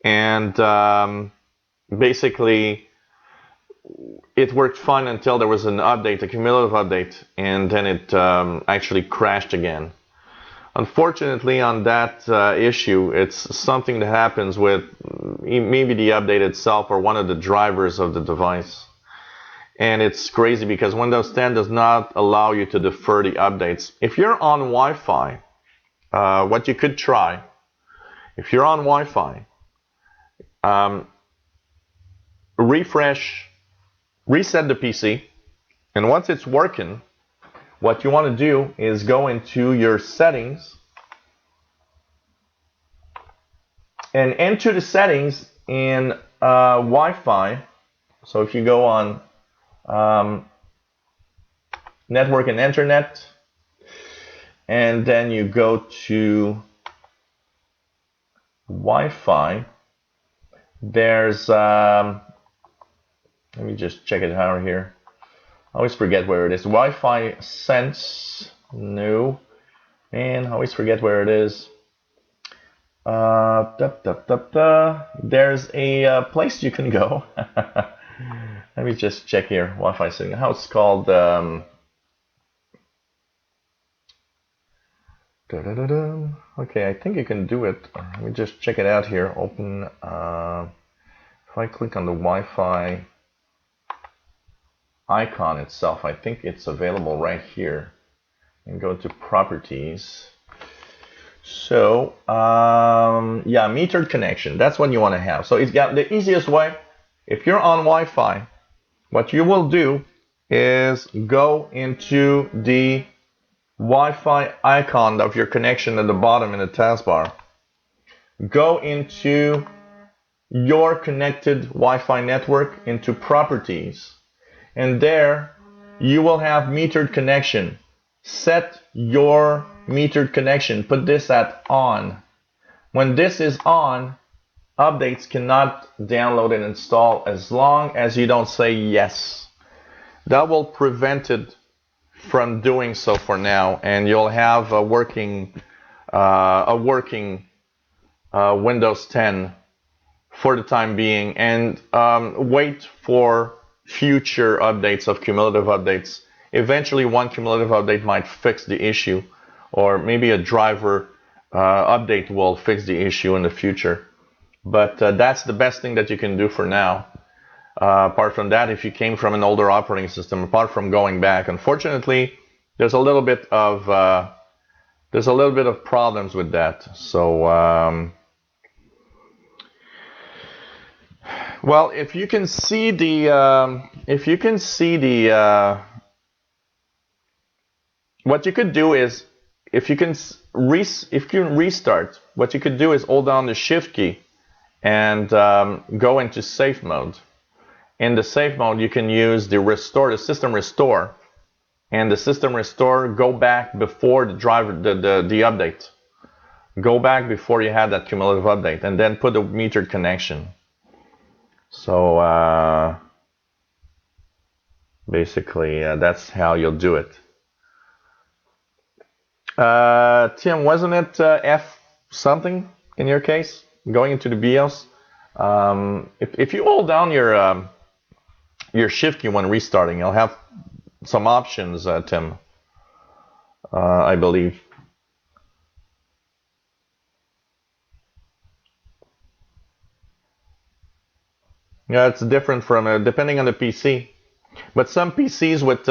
Speaker 1: and basically it worked fine until there was an update, a cumulative update, and then it actually crashed again. Unfortunately, on that issue, it's something that happens with maybe the update itself or one of the drivers of the device. And it's crazy because Windows 10 does not allow you to defer the updates. If you're on Wi-Fi, what you could try, if you're on Wi-Fi, refresh, reset the PC, and once it's working, what you want to do is go into your settings and enter the settings in Wi-Fi. So if you go on Network and Internet, and then you go to Wi-Fi, there's, let me just check it out here. I always forget where it is. Wi-Fi Sense, no, and I always forget where it is. There's a place you can go. Let me just check here. Wi-Fi setting. How it's called? Okay, I think you can do it. Let me just check it out here. Open. If I click on the Wi-Fi icon itself, I think it's available right here. And go to Properties. So, yeah, metered connection. That's what you want to have. So it's got the easiest way. If you're on Wi-Fi, what you will do is go into the Wi-Fi icon of your connection at the bottom in the taskbar. Go into your connected Wi-Fi network, into Properties, and there you will have metered connection. Set your metered connection. Put this at on. When this is on, updates cannot download and install as long as you don't say yes. That will prevent it from doing so for now, and you'll have a working Windows 10 for the time being, and wait for future updates of cumulative updates. Eventually, one cumulative update might fix the issue, or maybe a driver update will fix the issue in the future. But that's the best thing that you can do for now. Apart from that, if you came from an older operating system, apart from going back, unfortunately, there's a little bit of problems with that. So, well, if you can see the, what you could do is, if you can restart, what you could do is hold down the Shift key and go into safe mode. In the safe mode, you can use the restore, the system restore, and the system restore, go back before the driver, the update. Go back before you had that cumulative update, and then put the metered connection. So basically, that's how you'll do it. Tim, wasn't it F something in your case, going into the BIOS? If you hold down your Shift key when restarting, you'll have some options, Tim, I believe. Yeah, it's different from depending on the PC. But some PCs with,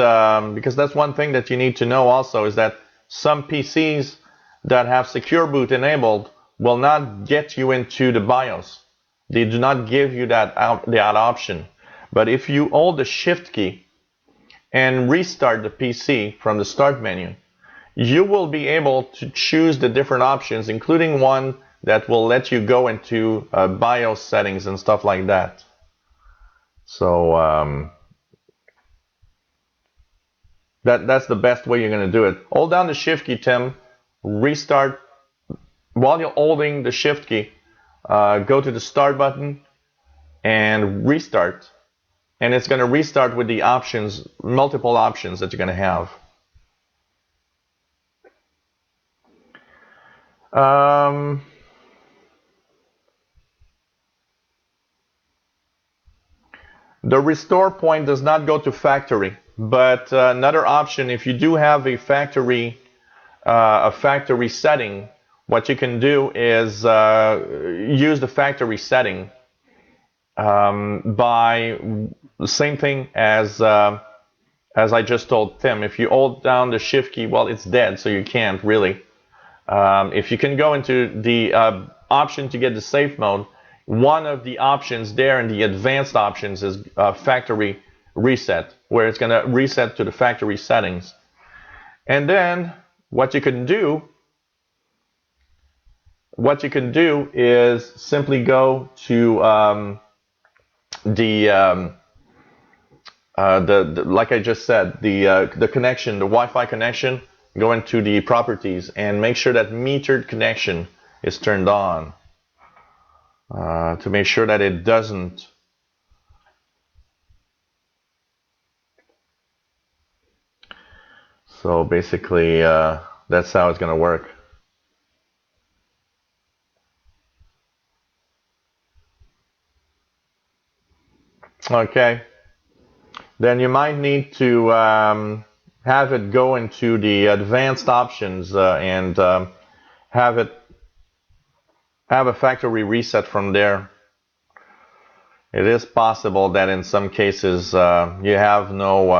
Speaker 1: because that's one thing that you need to know also, is that some PCs that have secure boot enabled will not get you into the BIOS. They do not give you that option. But if you hold the Shift key and restart the PC from the Start menu, you will be able to choose the different options, including one that will let you go into BIOS settings and stuff like that. So that's the best way you're going to do it. Hold down the Shift key, Tim. Restart. While you're holding the Shift key, go to the Start button and restart. And it's going to restart with the options, multiple options that you're going to have. The restore point does not go to factory, but another option, if you do have a factory setting, what you can do is use the factory setting by the same thing as I just told Tim. If you hold down the Shift key, well, it's dead, so you can't really. If you can go into the option to get the safe mode, one of the options there in the advanced options is factory reset, where it's going to reset to the factory settings. And then what you can do is simply go to like I just said, the connection, the Wi-Fi connection. Go into the properties and make sure that metered connection is turned on to make sure that it doesn't. So basically, that's how it's going to work. Okay. Then you might need to have it go into the advanced options and have a factory reset from there. It is possible that in some cases you have no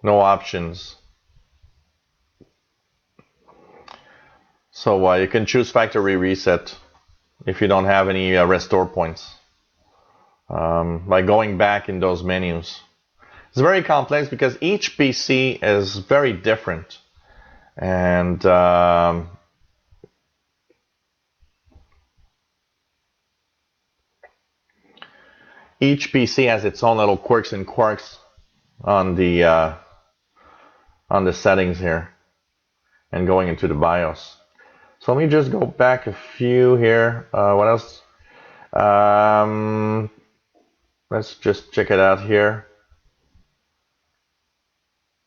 Speaker 1: options. So you can choose factory reset if you don't have any restore points by going back in those menus. It's very complex because each PC is very different, and each PC has its own little quirks and quarks on the settings here and going into the BIOS. So let me just go back a few here. What else? Let's just check it out here.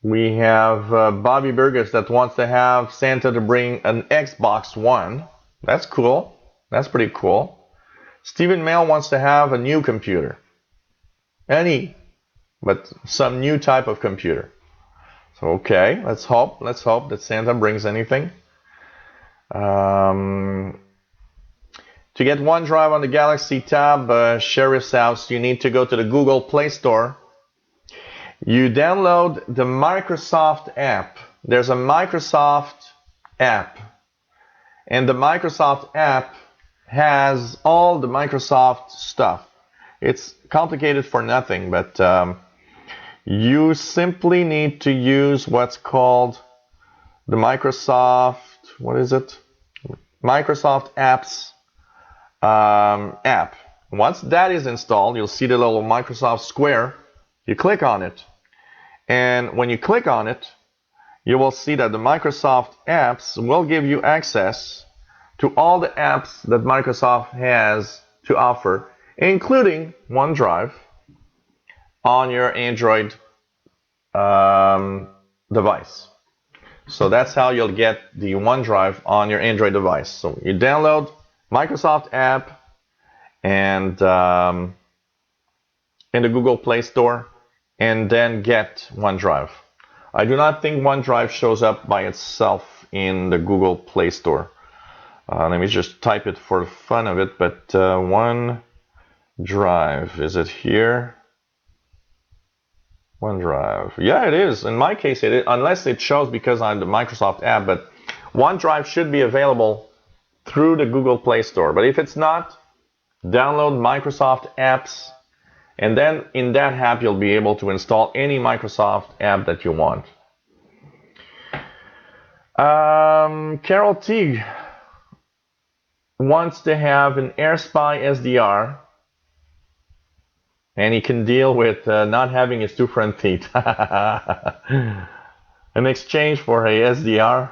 Speaker 1: We have Bobby Burgess that wants to have Santa to bring an Xbox One. That's cool. That's pretty cool. Stephen Mail wants to have a new computer. But some new type of computer. So okay, let's hope that Santa brings anything. To get OneDrive on the Galaxy Tab, Sheriff's House, you need to go to the Google Play Store. You download the Microsoft app. There's a Microsoft app. And the Microsoft app has all the Microsoft stuff. It's complicated for nothing, but you simply need to use what's called the Microsoft, what is it? Microsoft Apps app. Once that is installed, you'll see the little Microsoft square. You click on it. And when you click on it, you will see that the Microsoft apps will give you access to all the apps that Microsoft has to offer, including OneDrive on your Android device. So that's how you'll get the OneDrive on your Android device. So you download Microsoft app and in the Google Play Store, and then get OneDrive. I do not think OneDrive shows up by itself in the Google Play Store. Let me just type it for the fun of it, but OneDrive, is it here? OneDrive, yeah, it is. In my case, it is, unless it shows because I'm the Microsoft app, but OneDrive should be available through the Google Play Store. But if it's not, download Microsoft apps, and then in that app, you'll be able to install any Microsoft app that you want. Carol Teague wants to have an AirSpy SDR, and he can deal with not having his two front teeth. In exchange for a SDR.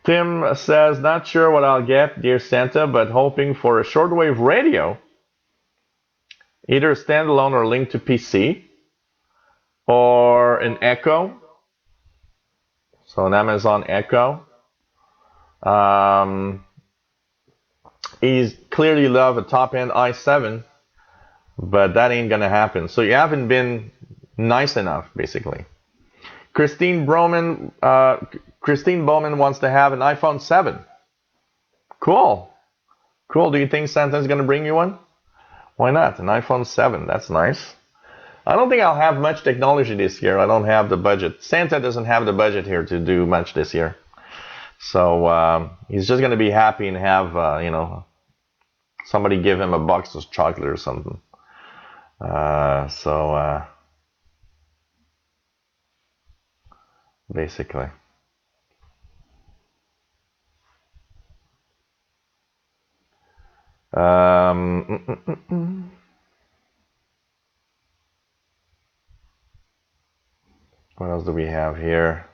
Speaker 1: Tim says, not sure what I'll get, dear Santa, but hoping for a shortwave radio, either standalone or linked to PC, or an Echo, so an Amazon Echo. He's clearly love a top-end i7, but that ain't gonna happen. So you haven't been nice enough, basically. Christine Bowman wants to have an iPhone 7. Cool. Do you think Santa's gonna bring you one? Why not? An iPhone 7, that's nice. I don't think I'll have much technology this year. I don't have the budget. Santa doesn't have the budget here to do much this year. So he's just gonna be happy and have, somebody give him a box of chocolate or something. Basically. What else do we have here?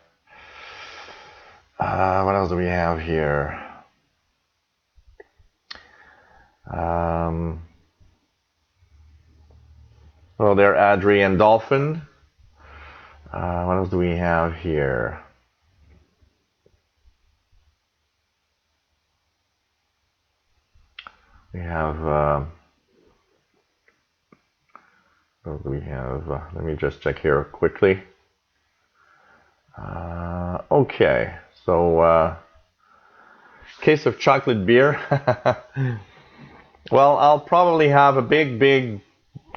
Speaker 1: Well, there, Adri and Dolphin. What else do we have here? We have. What do we have? Let me just check here quickly. Okay, so case of chocolate beer. Well, I'll probably have a big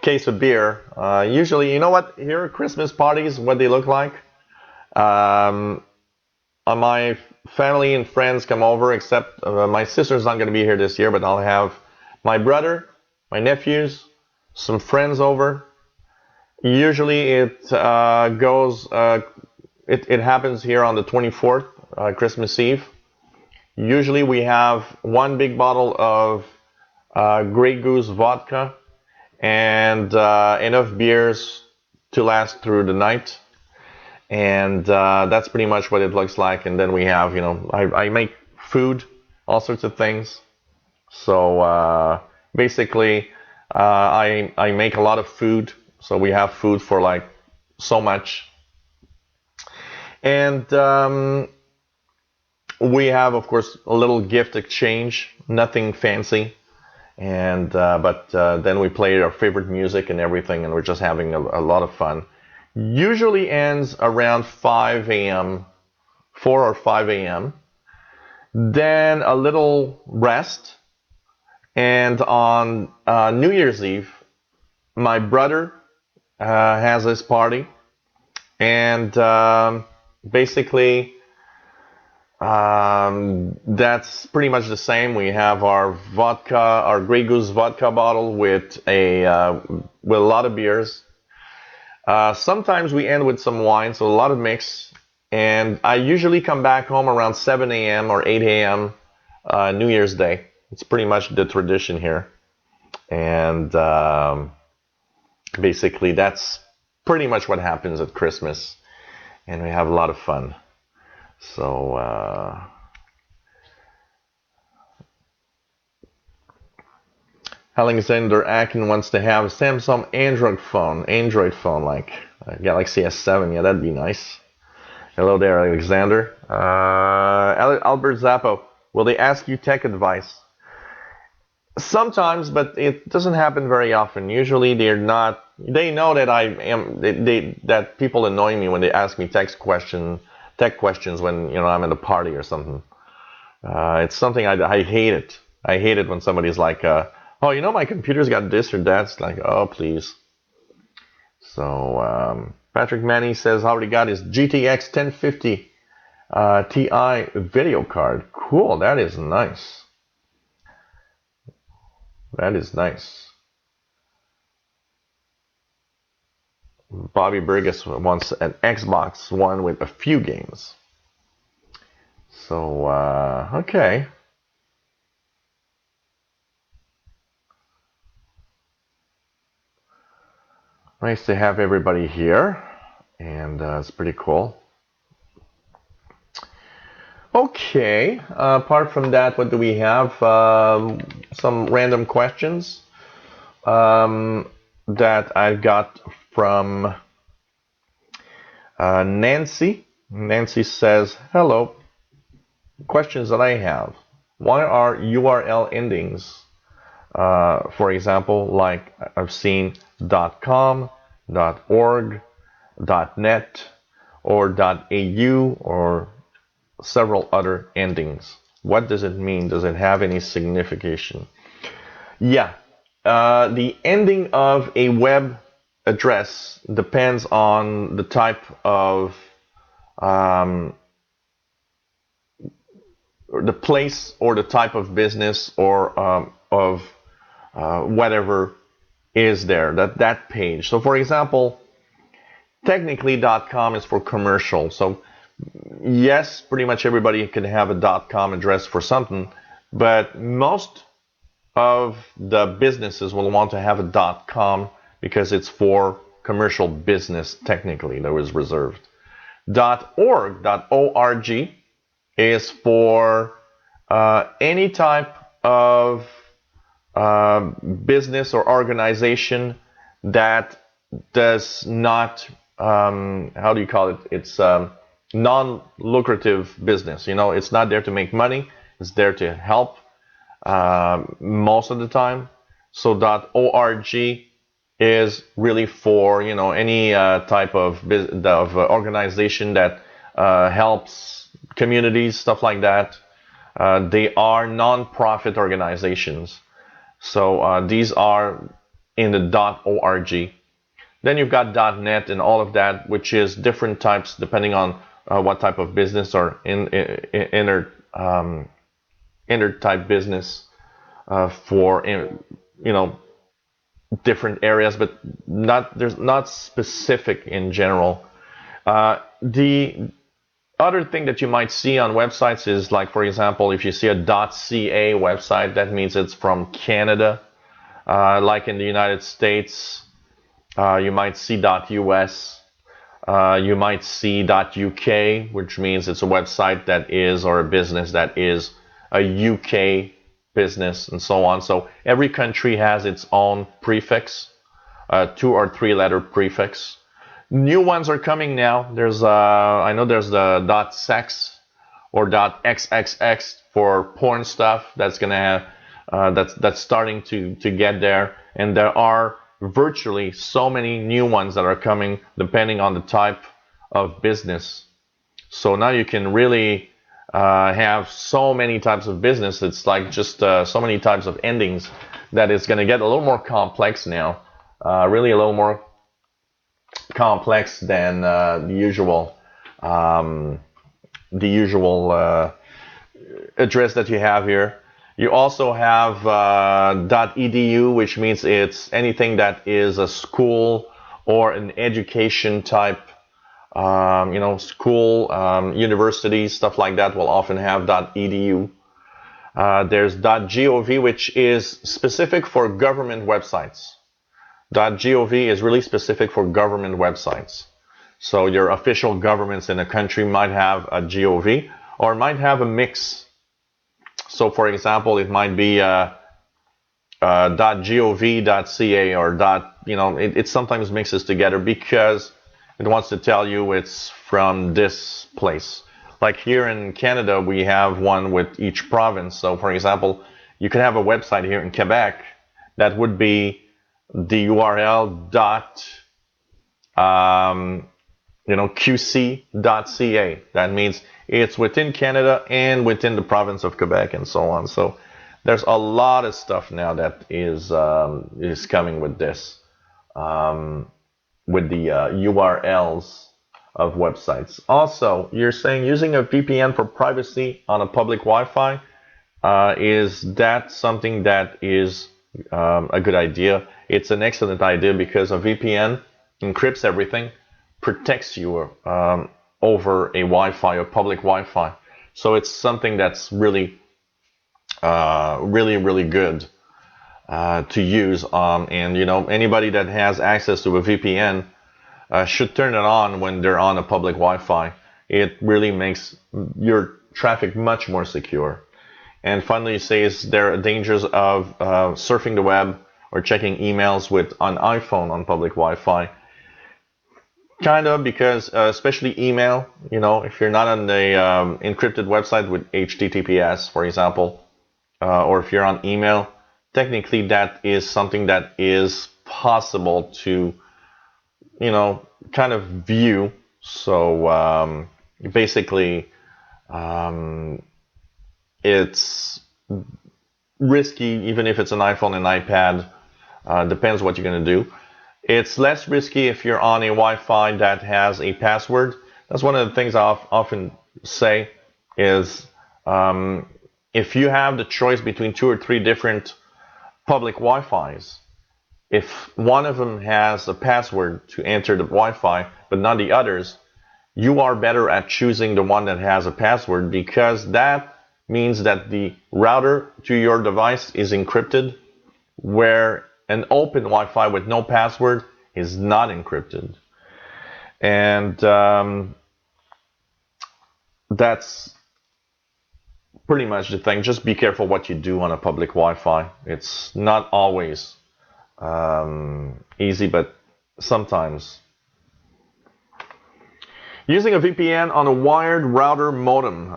Speaker 1: case of beer. Usually, you know what? Here are Christmas parties, what they look like. My family and friends come over, except my sister's not going to be here this year, but I'll have my brother, my nephews, some friends over. Usually it happens here on the 24th, Christmas Eve. Usually we have one big bottle of Grey Goose vodka and enough beers to last through the night. And that's pretty much what it looks like. And then we have, I make food, all sorts of things. So basically, I make a lot of food. So we have food for like so much. And we have, of course, a little gift exchange, nothing fancy. And but then we play our favorite music and everything, and we're just having a lot of fun. Usually ends around 5 a.m., 4 or 5 a.m. Then a little rest. And on New Year's Eve, my brother has his party. And basically, that's pretty much the same. We have our vodka, our Grey Goose vodka bottle with a lot of beers. Sometimes we end with some wine, so a lot of mix. And I usually come back home around 7 a.m. or 8 a.m. New Year's Day. It's pretty much the tradition here. And basically, that's pretty much what happens at Christmas. And we have a lot of fun. So, Alexander Akin wants to have a Samsung Android phone like Galaxy S7. Yeah, that'd be nice. Hello there, Alexander. Albert Zappo, will they ask you tech advice? Sometimes, but it doesn't happen very often. Usually, they're not. They know that that people annoy me when they ask me tech questions when I'm at a party or something. It's something I hate it. I hate it when somebody's like, oh, you know, my computer's got this or that. It's like, oh, please. So Patrick Manny says all he got is GTX 1050 Ti video card. Cool, that is nice. That is nice. Bobby Burgess wants an Xbox One with a few games. So, okay. Nice to have everybody here, and it's pretty cool. Okay, apart from that, what do we have? Some random questions that I got from Nancy. Nancy says, hello. Questions that I have. Why are URL endings, for example, like I've seen .com, .org, .net, or .au, or several other endings? What does it mean? Does it have any signification? Yeah, the ending of a web address depends on the type of or the place or the type of business or of whatever is there, that page. So for example, technically .com is for commercial. So yes, pretty much everybody can have a .com address for something, but most of the businesses will want to have a .com because it's for commercial business. Technically, that was reserved. .org is for any type of business or organization that does not, how do you call it? It's non-lucrative business. You know, it's not there to make money. It's there to help most of the time. So .org is really for, you know, any type of organization that helps communities, stuff like that. They are non-profit organizations. So these are in the .org. Then you've got .net and all of that, which is different types depending on what type of business or inner type business for, you know, different areas, but there's not specific in general. The other thing that you might see on websites is, like, for example, if you see a .ca website, that means it's from Canada. Like in the United States, you might see .us. You might see .uk, which means it's a website that is, or a business that is a UK business, and so on. So every country has its own prefix, 2 or 3 letter prefix. New ones are coming now. There's I know there's the .sex or .xxx for porn stuff. That's gonna have that's starting to get there, and there are virtually so many new ones that are coming depending on the type of business. So now you can really have so many types of business. It's like just so many types of endings that it's going to get a little more complex now. Really a little more complex than the usual address that you have here. You also have .edu, which means it's anything that is a school or an education type. You know, school, universities, stuff like that will often have .edu. There's .gov, which is specific for government websites. .gov is really specific for government websites. So your official governments in a country might have a .gov or might have a mix. So for example, it might be .gov.ca or you know, it sometimes mixes together because it wants to tell you it's from this place. Like here in Canada, we have one with each province. So for example, you could have a website here in Quebec that would be the URL QC.ca. That means it's within Canada and within the province of Quebec and so on. So there's a lot of stuff now that is coming with this, with the URLs of websites. Also, you're saying using a VPN for privacy on a public Wi-Fi, is that something that is a good idea? It's an excellent idea because a VPN encrypts everything, protects you over a Wi-Fi, a public Wi-Fi. So it's something that's really, really good to use. And anybody that has access to a VPN should turn it on when they're on a public Wi-Fi. It really makes your traffic much more secure. And finally, it says there are dangers of surfing the web or checking emails with an iPhone on public Wi-Fi. Kind of, because especially email, if you're not on the encrypted website with HTTPS, for example, or if you're on email, technically that is something that is possible to, kind of view. So basically, it's risky, even if it's an iPhone and iPad. Depends what you're going to do. It's less risky if you're on a Wi-Fi that has a password. That's one of the things I often say is if you have the choice between 2 or 3 different public Wi-Fis, if one of them has a password to enter the Wi-Fi but not the others, you are better at choosing the one that has a password, because that means that the router to your device is encrypted, where an open Wi-Fi with no password is not encrypted. And that's pretty much the thing. Just be careful what you do on a public Wi-Fi. It's not always easy, but sometimes. Using a VPN on a wired router modem.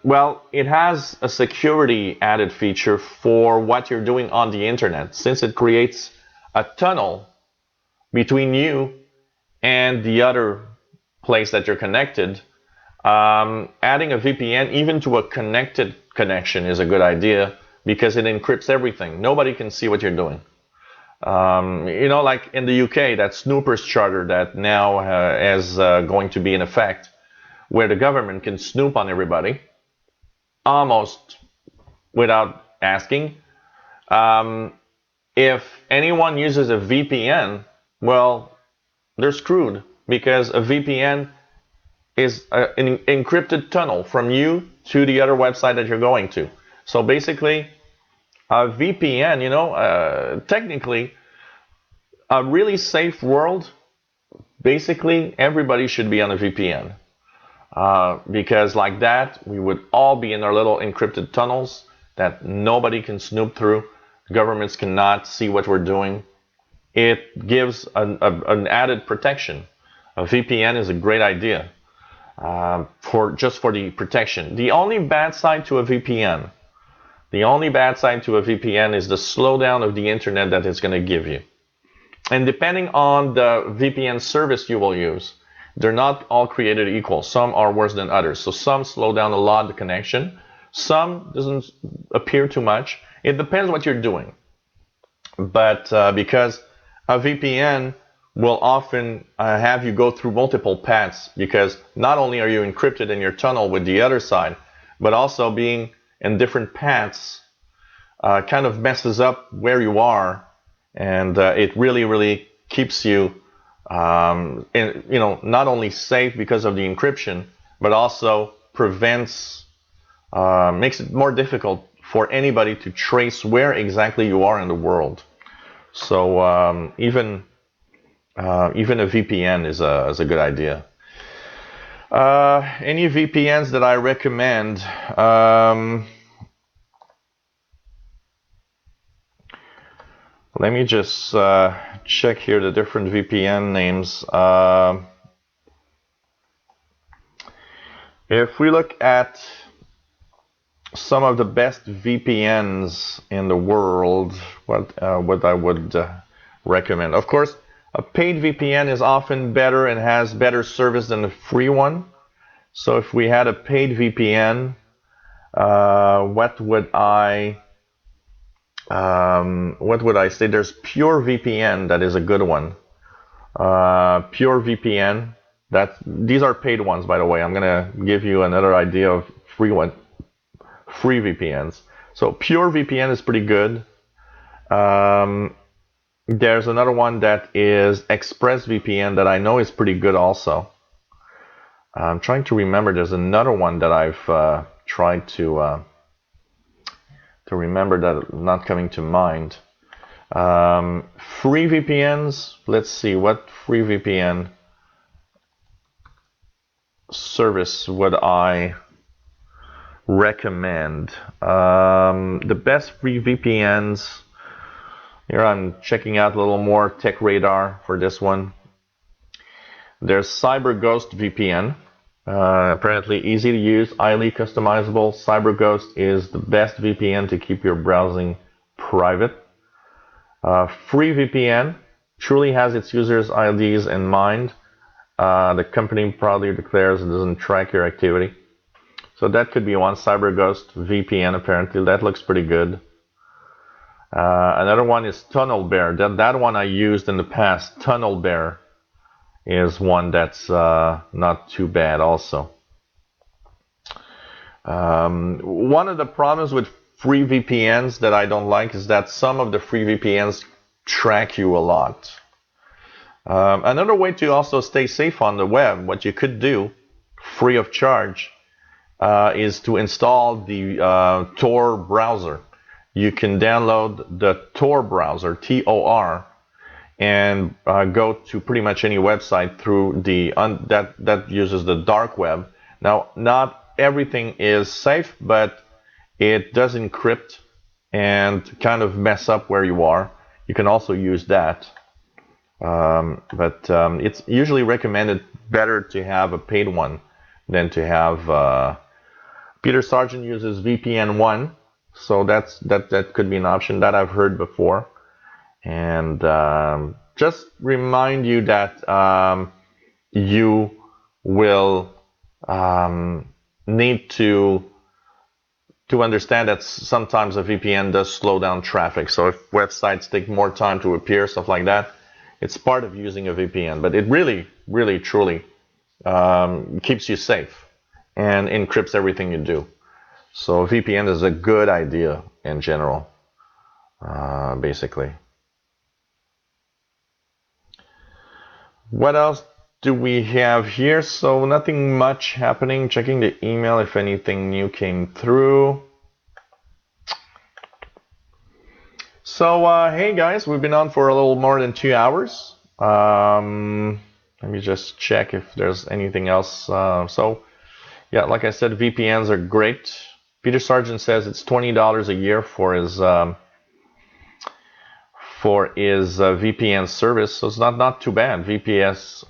Speaker 1: Well, it has a security added feature for what you're doing on the internet, since it creates a tunnel between you and the other place that you're connected. Adding a VPN even to a connected connection is a good idea, because it encrypts everything. Nobody can see what you're doing. Like in the UK, that Snoopers Charter that now is going to be in effect, where the government can snoop on everybody, almost without asking. If anyone uses a VPN, well, they're screwed, because a VPN is an encrypted tunnel from you to the other website that you're going to. So basically, a VPN, technically, a really safe world, basically everybody should be on a VPN. Because like that, we would all be in our little encrypted tunnels that nobody can snoop through. Governments cannot see what we're doing. It gives an added protection. A VPN is a great idea for the protection. The only bad side to a VPN is the slowdown of the internet that it's going to give you. And depending on the VPN service you will use, they're not all created equal. Some are worse than others. So some slow down a lot the connection. Some doesn't appear too much. It depends what you're doing. But because a VPN will often have you go through multiple paths, because not only are you encrypted in your tunnel with the other side, but also being in different paths kind of messes up where you are, and it really keeps you not only safe because of the encryption, but also makes it more difficult for anybody to trace where exactly you are in the world. So even a VPN is a good idea. Any VPNs that I recommend? Let me just check here the different VPN names. If we look at some of the best VPNs in the world, what I would recommend. Of course, A paid VPN is often better and has better service than a free one. So if we had a paid VPN, what would I say? There's Pure VPN, that is a good one. Pure VPN. These are paid ones, by the way. I'm gonna give you another idea of free VPNs. So Pure VPN is pretty good. There's another one that is ExpressVPN that I know is pretty good also. I'm trying to remember. There's another one that I've tried to remember that not coming to mind. Free VPNs. Let's see, what free VPN service would I recommend? The best free VPNs. Here I'm checking out a little more Tech Radar for this one. There's CyberGhost VPN. Apparently easy to use, highly customizable. CyberGhost is the best VPN to keep your browsing private. Free VPN truly has its users' IDs in mind. The company proudly declares it doesn't track your activity. So that could be one. CyberGhost VPN, apparently. That looks pretty good. Another one is TunnelBear. That one I used in the past. TunnelBear is one that's not too bad also. One of the problems with free VPNs that I don't like is that some of the free VPNs track you a lot. Another way to also stay safe on the web, what you could do, free of charge, is to install the Tor browser. You can download the Tor browser, Tor, and go to pretty much any website through that uses the dark web. Now, not everything is safe, but it does encrypt and kind of mess up where you are. You can also use that. But it's usually recommended better to have a paid one than to have. Peter Sargent uses VPN1, so that could be an option that I've heard before. And just remind you that you will need to understand that sometimes a VPN does slow down traffic. So if websites take more time to appear, stuff like that, it's part of using a VPN. But it really, really, truly keeps you safe and encrypts everything you do. So VPN is a good idea in general, basically. What else do we have here? So nothing much happening. Checking the email if anything new came through. So hey guys, we've been on for a little more than 2 hours. Let me just check if there's anything else. So yeah, like I said, VPNs are great. Peter Sargent says it's $20 a year for his VPN service, so it's not too bad. VPS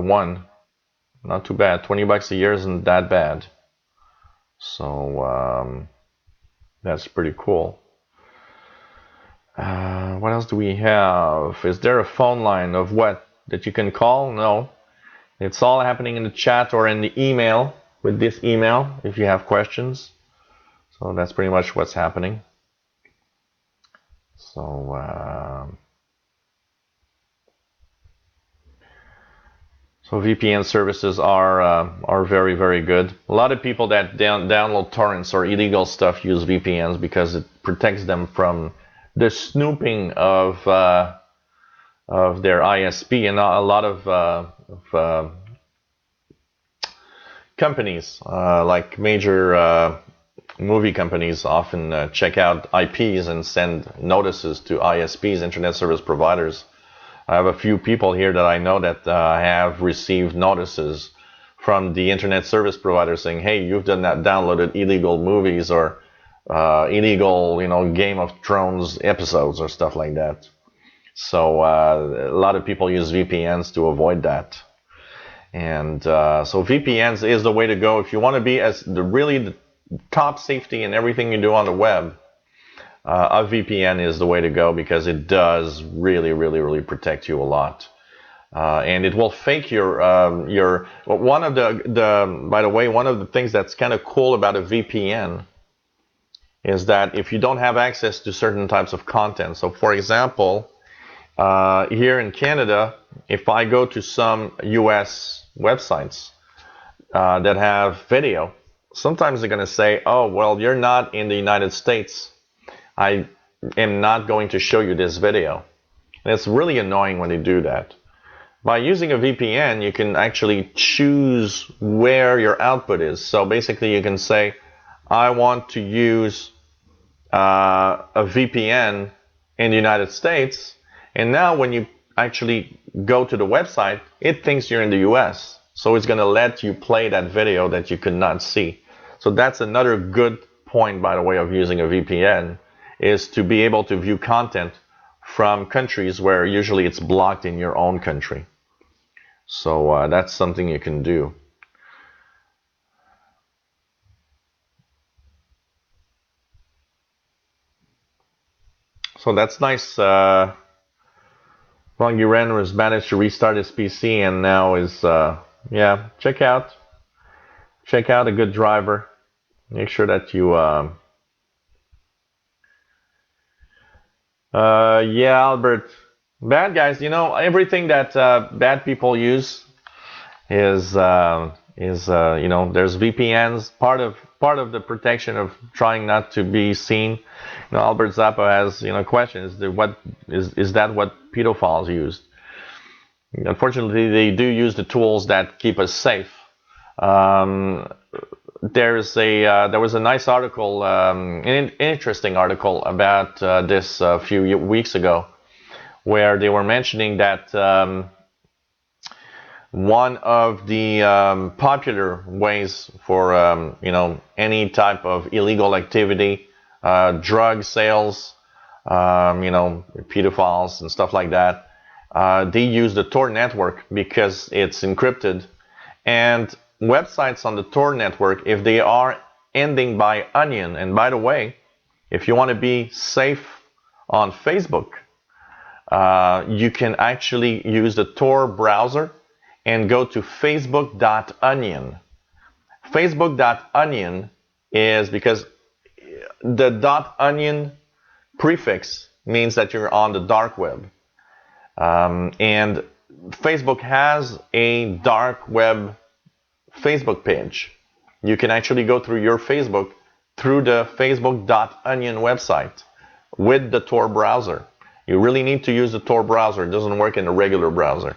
Speaker 1: 1, not too bad. $20 a year isn't that bad. So that's pretty cool. What else do we have? Is there a phone line of what that you can call? No, it's all happening in the chat or in the email with this email if you have questions. So that's pretty much what's happening. So VPN services are very, very good. A lot of people that download torrents or illegal stuff use VPNs because it protects them from the snooping of their ISP, and a lot of companies like major movie companies often check out IPs and send notices to ISPs, internet service providers. I have a few people here that I know that have received notices from the internet service provider saying, "Hey, you've downloaded illegal movies or illegal, Game of Thrones episodes or stuff like that." So a lot of people use VPNs to avoid that. And so VPNs is the way to go if you want to be the top safety in everything you do on the web. a VPN is the way to go, because it does really protect you a lot. And it will fake your one of the by the way, one of the things that's kind of cool about a VPN is that if you don't have access to certain types of content, so for example, here in Canada, if I go to some US websites that have video, sometimes they're going to say, oh, well, you're not in the United States. I am not going to show you this video. And it's really annoying when they do that. By using a VPN, you can actually choose where your output is. So basically, you can say, I want to use a VPN in the United States. And now when you actually go to the website, it thinks you're in the US. So it's going to let you play that video that you could not see. So that's another good point, by the way, of using a VPN, is to be able to view content from countries where usually it's blocked in your own country. So that's something you can do. So that's nice. Ren has managed to restart his PC and now is, yeah, check out a good driver. Make sure that you, yeah, Albert, bad guys, you know, everything that bad people use is you know, there's VPNs, part of the protection of trying not to be seen. You know, Albert Zappa has, you know, questions. What is that what pedophiles use? Unfortunately, they do use the tools that keep us safe. There was a nice article, an interesting article about this a few weeks ago, where they were mentioning that one of the popular ways for you know, any type of illegal activity, drug sales, you know, pedophiles and stuff like that, they use the Tor network because it's encrypted. And websites on the Tor network, if they are ending by onion, and by the way, if you want to be safe on Facebook, you can actually use the Tor browser and go to facebook.onion. Facebook.onion is because the .onion prefix means that you're on the dark web. And Facebook has a dark web Facebook page. You can actually go through your Facebook through the facebook.onion website with the Tor browser. You really need to use the Tor browser. It doesn't work in the regular browser.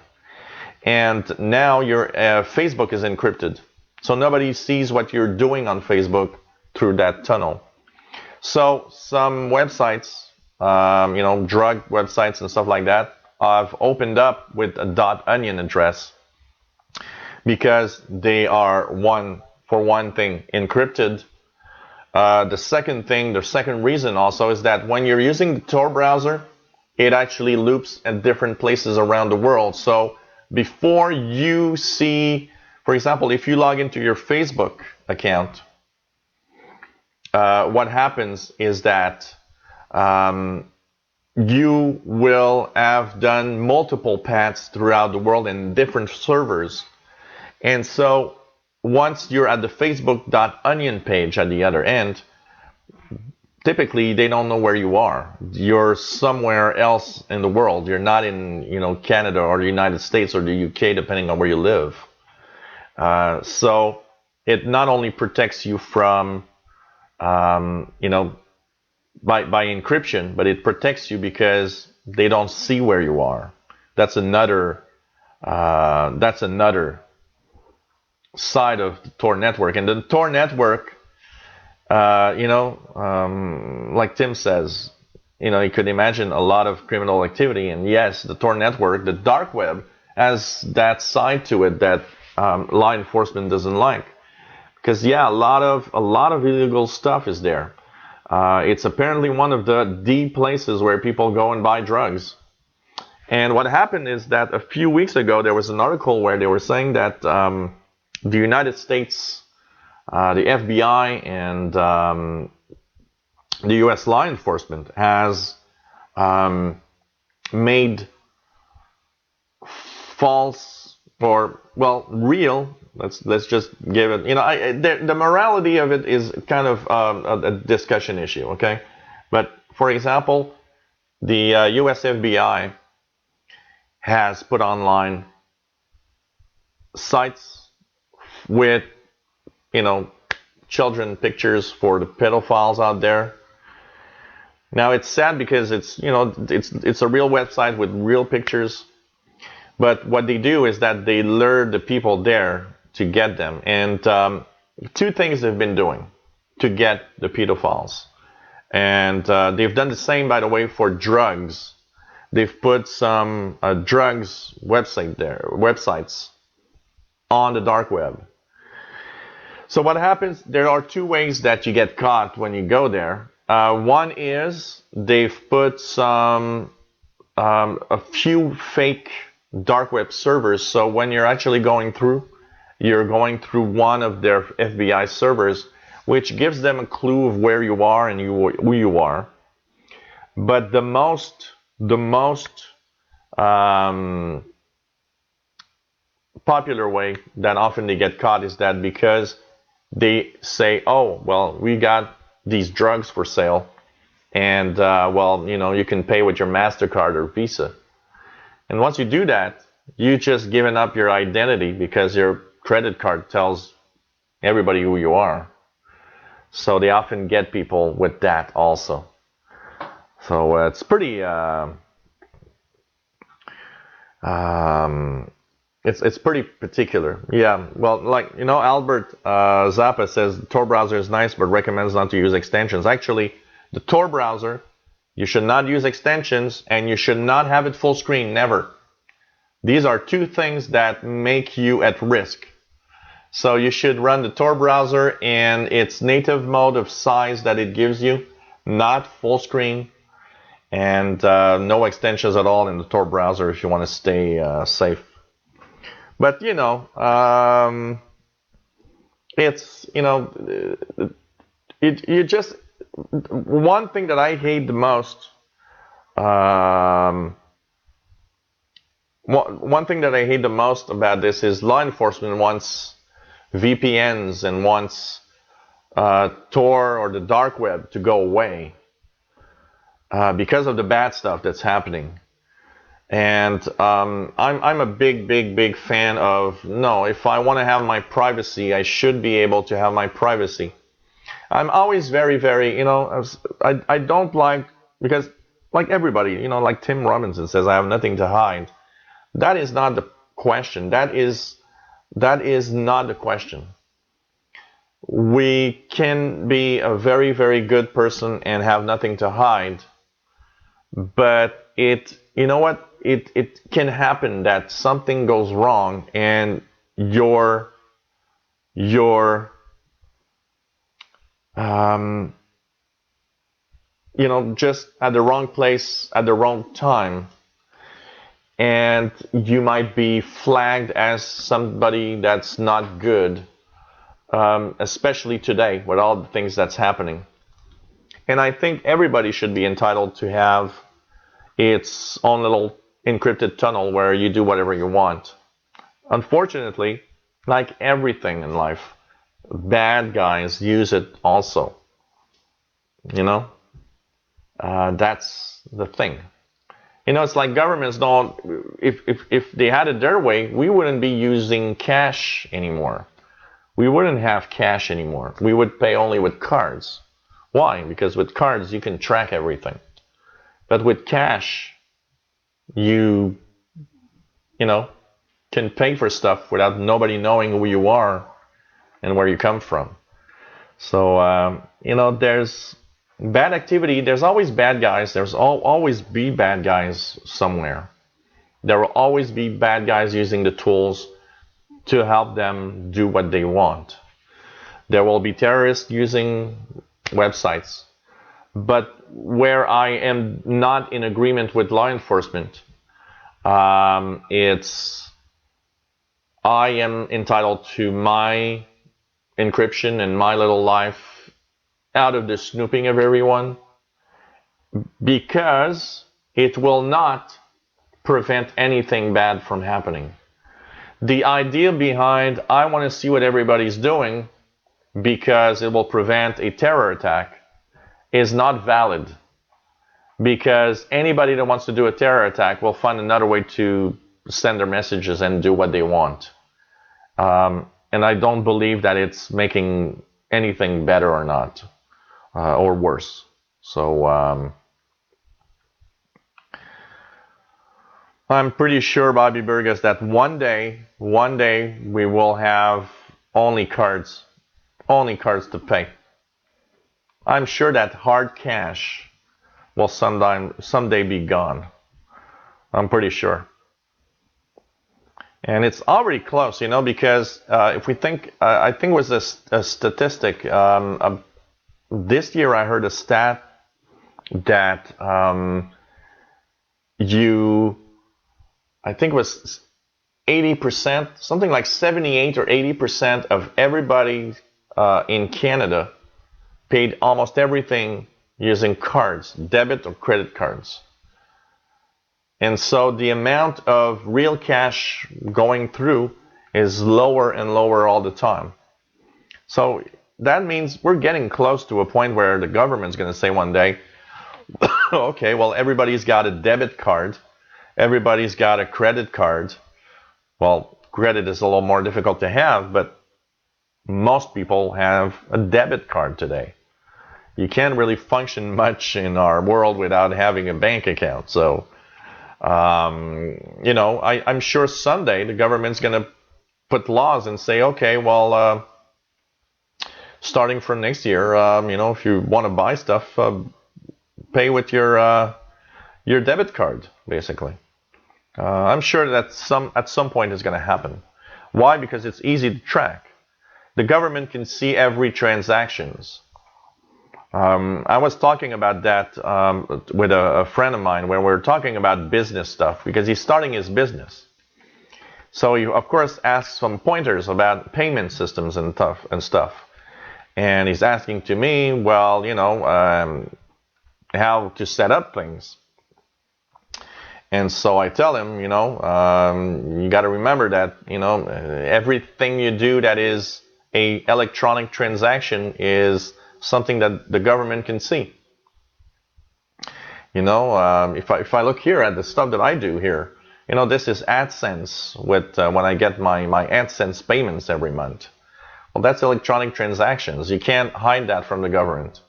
Speaker 1: And now your Facebook is encrypted. So nobody sees what you're doing on Facebook through that tunnel. So some websites, you know, drug websites and stuff like that, I've opened up with a .onion address because they are, for one thing, encrypted. The second reason also is that when you're using the Tor browser, it actually loops at different places around the world. So before you see, for example, if you log into your Facebook account, what happens is that you will have done multiple paths throughout the world in different servers. And so once you're at the facebook.onion page at the other end, typically they don't know where you are. You're somewhere else in the world. You're not in, you know, Canada or the United States or the UK, depending on where you live. So it not only protects you from, you know, by encryption, but it protects you because they don't see where you are. That's another side of the Tor network. And the Tor network, you know, like Tim says, you know, you could imagine a lot of criminal activity. And yes, the Tor network, the dark web, has that side to it that law enforcement doesn't like. Because yeah, a lot of illegal stuff is there. It's apparently one of the places where people go and buy drugs. And what happened is that a few weeks ago, there was an article where they were saying that the United States, the FBI and the U.S. law enforcement has made false or, well, real. Let's just give it. The morality of it is kind of a discussion issue. Okay, but for example, the U.S. FBI has put online sites with, children pictures for the pedophiles out there. Now it's sad because it's a real website with real pictures, but what they do is that they lure the people there to get them. And two things they've been doing to get the pedophiles, and they've done the same, by the way, for drugs. They've put some drugs websites on the dark web. So what happens? There are two ways that you get caught when you go there. One is they've put a few fake dark web servers. So when you're actually going through, you're going through one of their FBI servers, which gives them a clue of where you are and who you are. But the most popular way that often they get caught is that because they say, oh, well, we got these drugs for sale, and you can pay with your MasterCard or Visa. And once you do that, you just given up your identity because your credit card tells everybody who you are. So they often get people with that also. So it's pretty it's pretty particular. Yeah, well, Albert Zappa says Tor browser is nice, but recommends not to use extensions. Actually, the Tor browser, you should not use extensions, and you should not have it full screen, never. These are two things that make you at risk. So you should run the Tor browser in its native mode of size that it gives you, not full screen, and no extensions at all in the Tor browser if you want to stay safe. But it's you just, one thing that I hate the most. One thing that I hate the most about this is law enforcement wants VPNs and wants Tor or the dark web to go away because of the bad stuff that's happening. And I'm a big fan of, no, if I want to have my privacy, I should be able to have my privacy. I'm always very, I don't like, because like everybody, like Tim Robinson says, I have nothing to hide. That is not the question. That is not the question. We can be a very, very good person and have nothing to hide, but it can happen that something goes wrong and you're just at the wrong place at the wrong time, and you might be flagged as somebody that's not good, especially today with all the things that's happening. And I think everybody should be entitled to have its own little encrypted tunnel where you do whatever you want. Unfortunately, like everything in life, bad guys use it also. That's the thing. It's like governments don't, if they had it their way, we wouldn't be using cash anymore. We wouldn't have cash anymore. We would pay only with cards. Why? Because with cards you can track everything. But with cash, you can pay for stuff without nobody knowing who you are and where you come from. So, there's bad activity. There's always bad guys. There's always be bad guys somewhere. There will always be bad guys using the tools to help them do what they want. There will be terrorists using websites. But where I am not in agreement with law enforcement, it's I am entitled to my encryption and my little life out of the snooping of everyone, because it will not prevent anything bad from happening. The idea behind, I want to see what everybody's doing because it will prevent a terror attack, is not valid. Because anybody that wants to do a terror attack will find another way to send their messages and do what they want. And I don't believe that it's making anything better or not, or worse. So I'm pretty sure, Bobby Burgess, that one day we will have only cards to pay. I'm sure that hard cash will someday be gone. I'm pretty sure. And it's already close, because if we think, I think it was a statistic. This year I heard a stat that I think it was 80%, something like 78 or 80% of everybody in Canada paid almost everything using cards, debit or credit cards. And so the amount of real cash going through is lower and lower all the time. So that means we're getting close to a point where the government's going to say one day, okay, well, everybody's got a debit card. Everybody's got a credit card. Well, credit is a little more difficult to have, but most people have a debit card today. You can't really function much in our world without having a bank account. So, I'm sure someday the government's going to put laws and say, okay, well, starting from next year, if you want to buy stuff, pay with your debit card, basically. I'm sure that at some point is going to happen. Why? Because it's easy to track. The government can see every transactions. I was talking about that with a friend of mine when we were talking about business stuff, because he's starting his business. So he, of course, asks some pointers about payment systems and stuff. And he's asking to me, well, how to set up things. And so I tell him, you got to remember that, everything you do that is a electronic transaction is something that the government can see. If I look here at the stuff that I do here, this is AdSense with when I get my AdSense payments every month. Well, that's electronic transactions. You can't hide that from the government.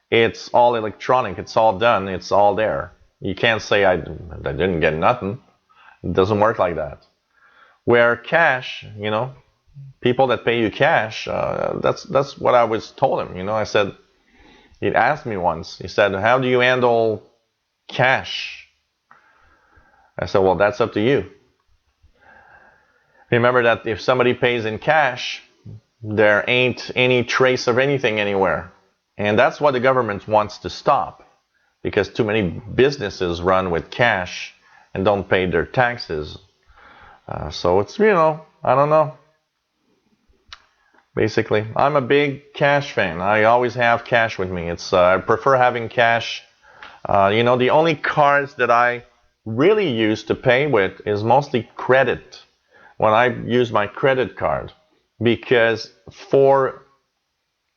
Speaker 1: It's all electronic. It's all done. It's all there. You can't say I didn't get nothing. It doesn't work like that. Where cash, people that pay you cash, that's what I was told him. I said, he'd asked me once. He said, how do you handle cash? I said, well, that's up to you. Remember that if somebody pays in cash, there ain't any trace of anything anywhere. And that's what the government wants to stop, because too many businesses run with cash and don't pay their taxes. So it's, I don't know. Basically, I'm a big cash fan. I always have cash with me. I prefer having cash. The only cards that I really use to pay with is mostly credit. When I use my credit card, because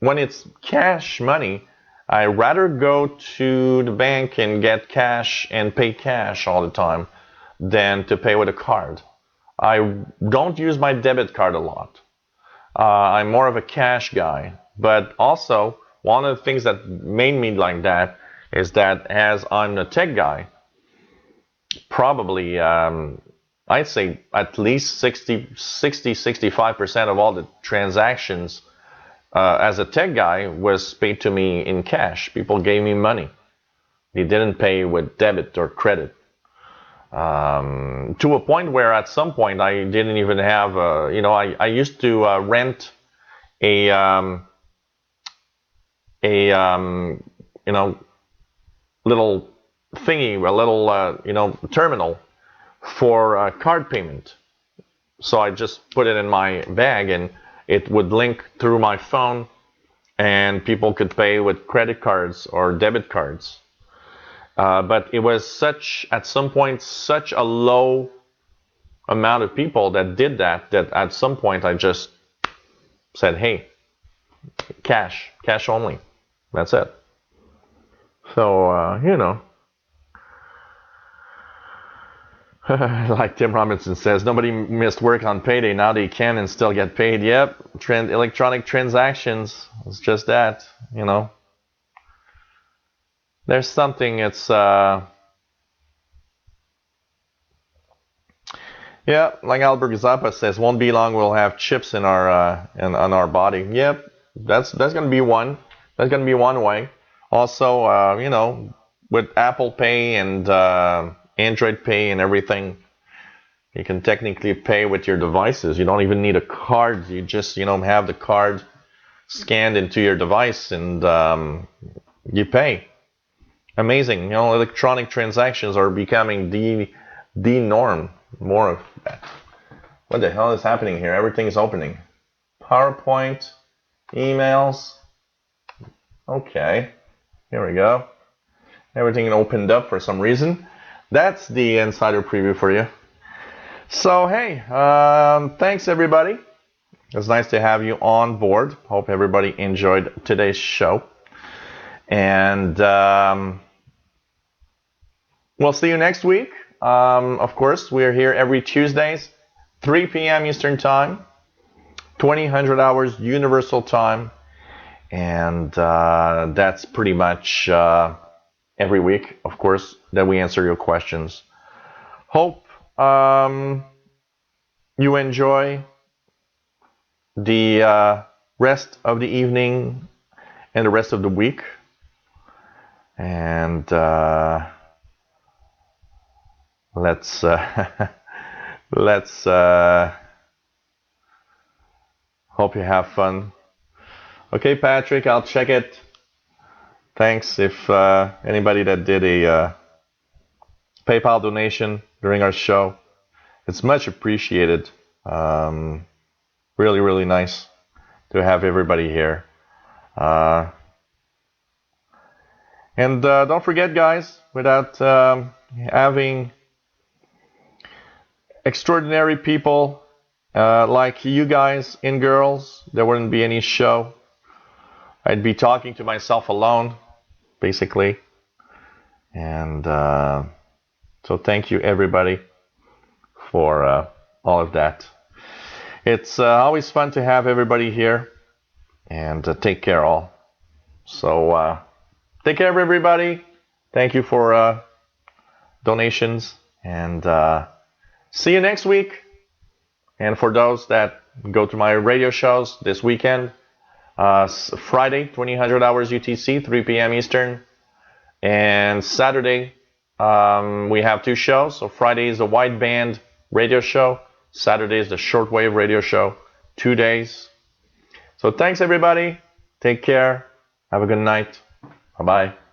Speaker 1: when it's cash money, I rather go to the bank and get cash and pay cash all the time than to pay with a card. I don't use my debit card a lot. I'm more of a cash guy. But also, one of the things that made me like that is that as I'm a tech guy, probably I'd say at least 65% of all the transactions as a tech guy was paid to me in cash. People gave me money. They didn't pay with debit or credit. To a point where at some point I didn't even have, I used to rent a little thingy, a little, terminal for card payment. So I just put it in my bag and it would link through my phone and people could pay with credit cards or debit cards. But it was at some point, such a low amount of people that did that at some point I just said, hey, cash only. That's it. So, like Tim Robinson says, nobody missed work on payday. Now they can and still get paid. Yep, electronic transactions. It's just that, There's something. It's yeah, like Albert Zappa says, won't be long. We'll have chips in our on our body. Yep, that's gonna be one. That's gonna be one way. Also, with Apple Pay and Android Pay and everything, you can technically pay with your devices. You don't even need a card. You just, have the card scanned into your device and you pay. Amazing. Electronic transactions are becoming the norm. More of that. What the hell is happening here? Everything is opening. PowerPoint, emails. Okay. Here we go. Everything opened up for some reason. That's the insider preview for you. So, hey, thanks everybody. It's nice to have you on board. Hope everybody enjoyed today's show. And we'll see you next week. Of course, we're here every Tuesdays, 3 p.m. Eastern Time, 2000 hours Universal Time. And that's pretty much every week, of course, that we answer your questions. Hope you enjoy the rest of the evening and the rest of the week. And let's hope you have fun. Okay, Patrick, I'll check it. Thanks if anybody that did a PayPal donation during our show. It's much appreciated. Really, really nice to have everybody here. And don't forget, guys, without having extraordinary people like you guys and girls, there wouldn't be any show. I'd be talking to myself alone, basically. And so thank you, everybody, for all of that. It's always fun to have everybody here, and take care all. So take care of everybody. Thank you for donations, and see you next week. And for those that go to my radio shows this weekend, Friday, 2000 hours UTC, 3 p.m. Eastern. And Saturday, we have two shows. So Friday is the wideband radio show. Saturday is the shortwave radio show. 2 days. So thanks, everybody. Take care. Have a good night. Bye-bye.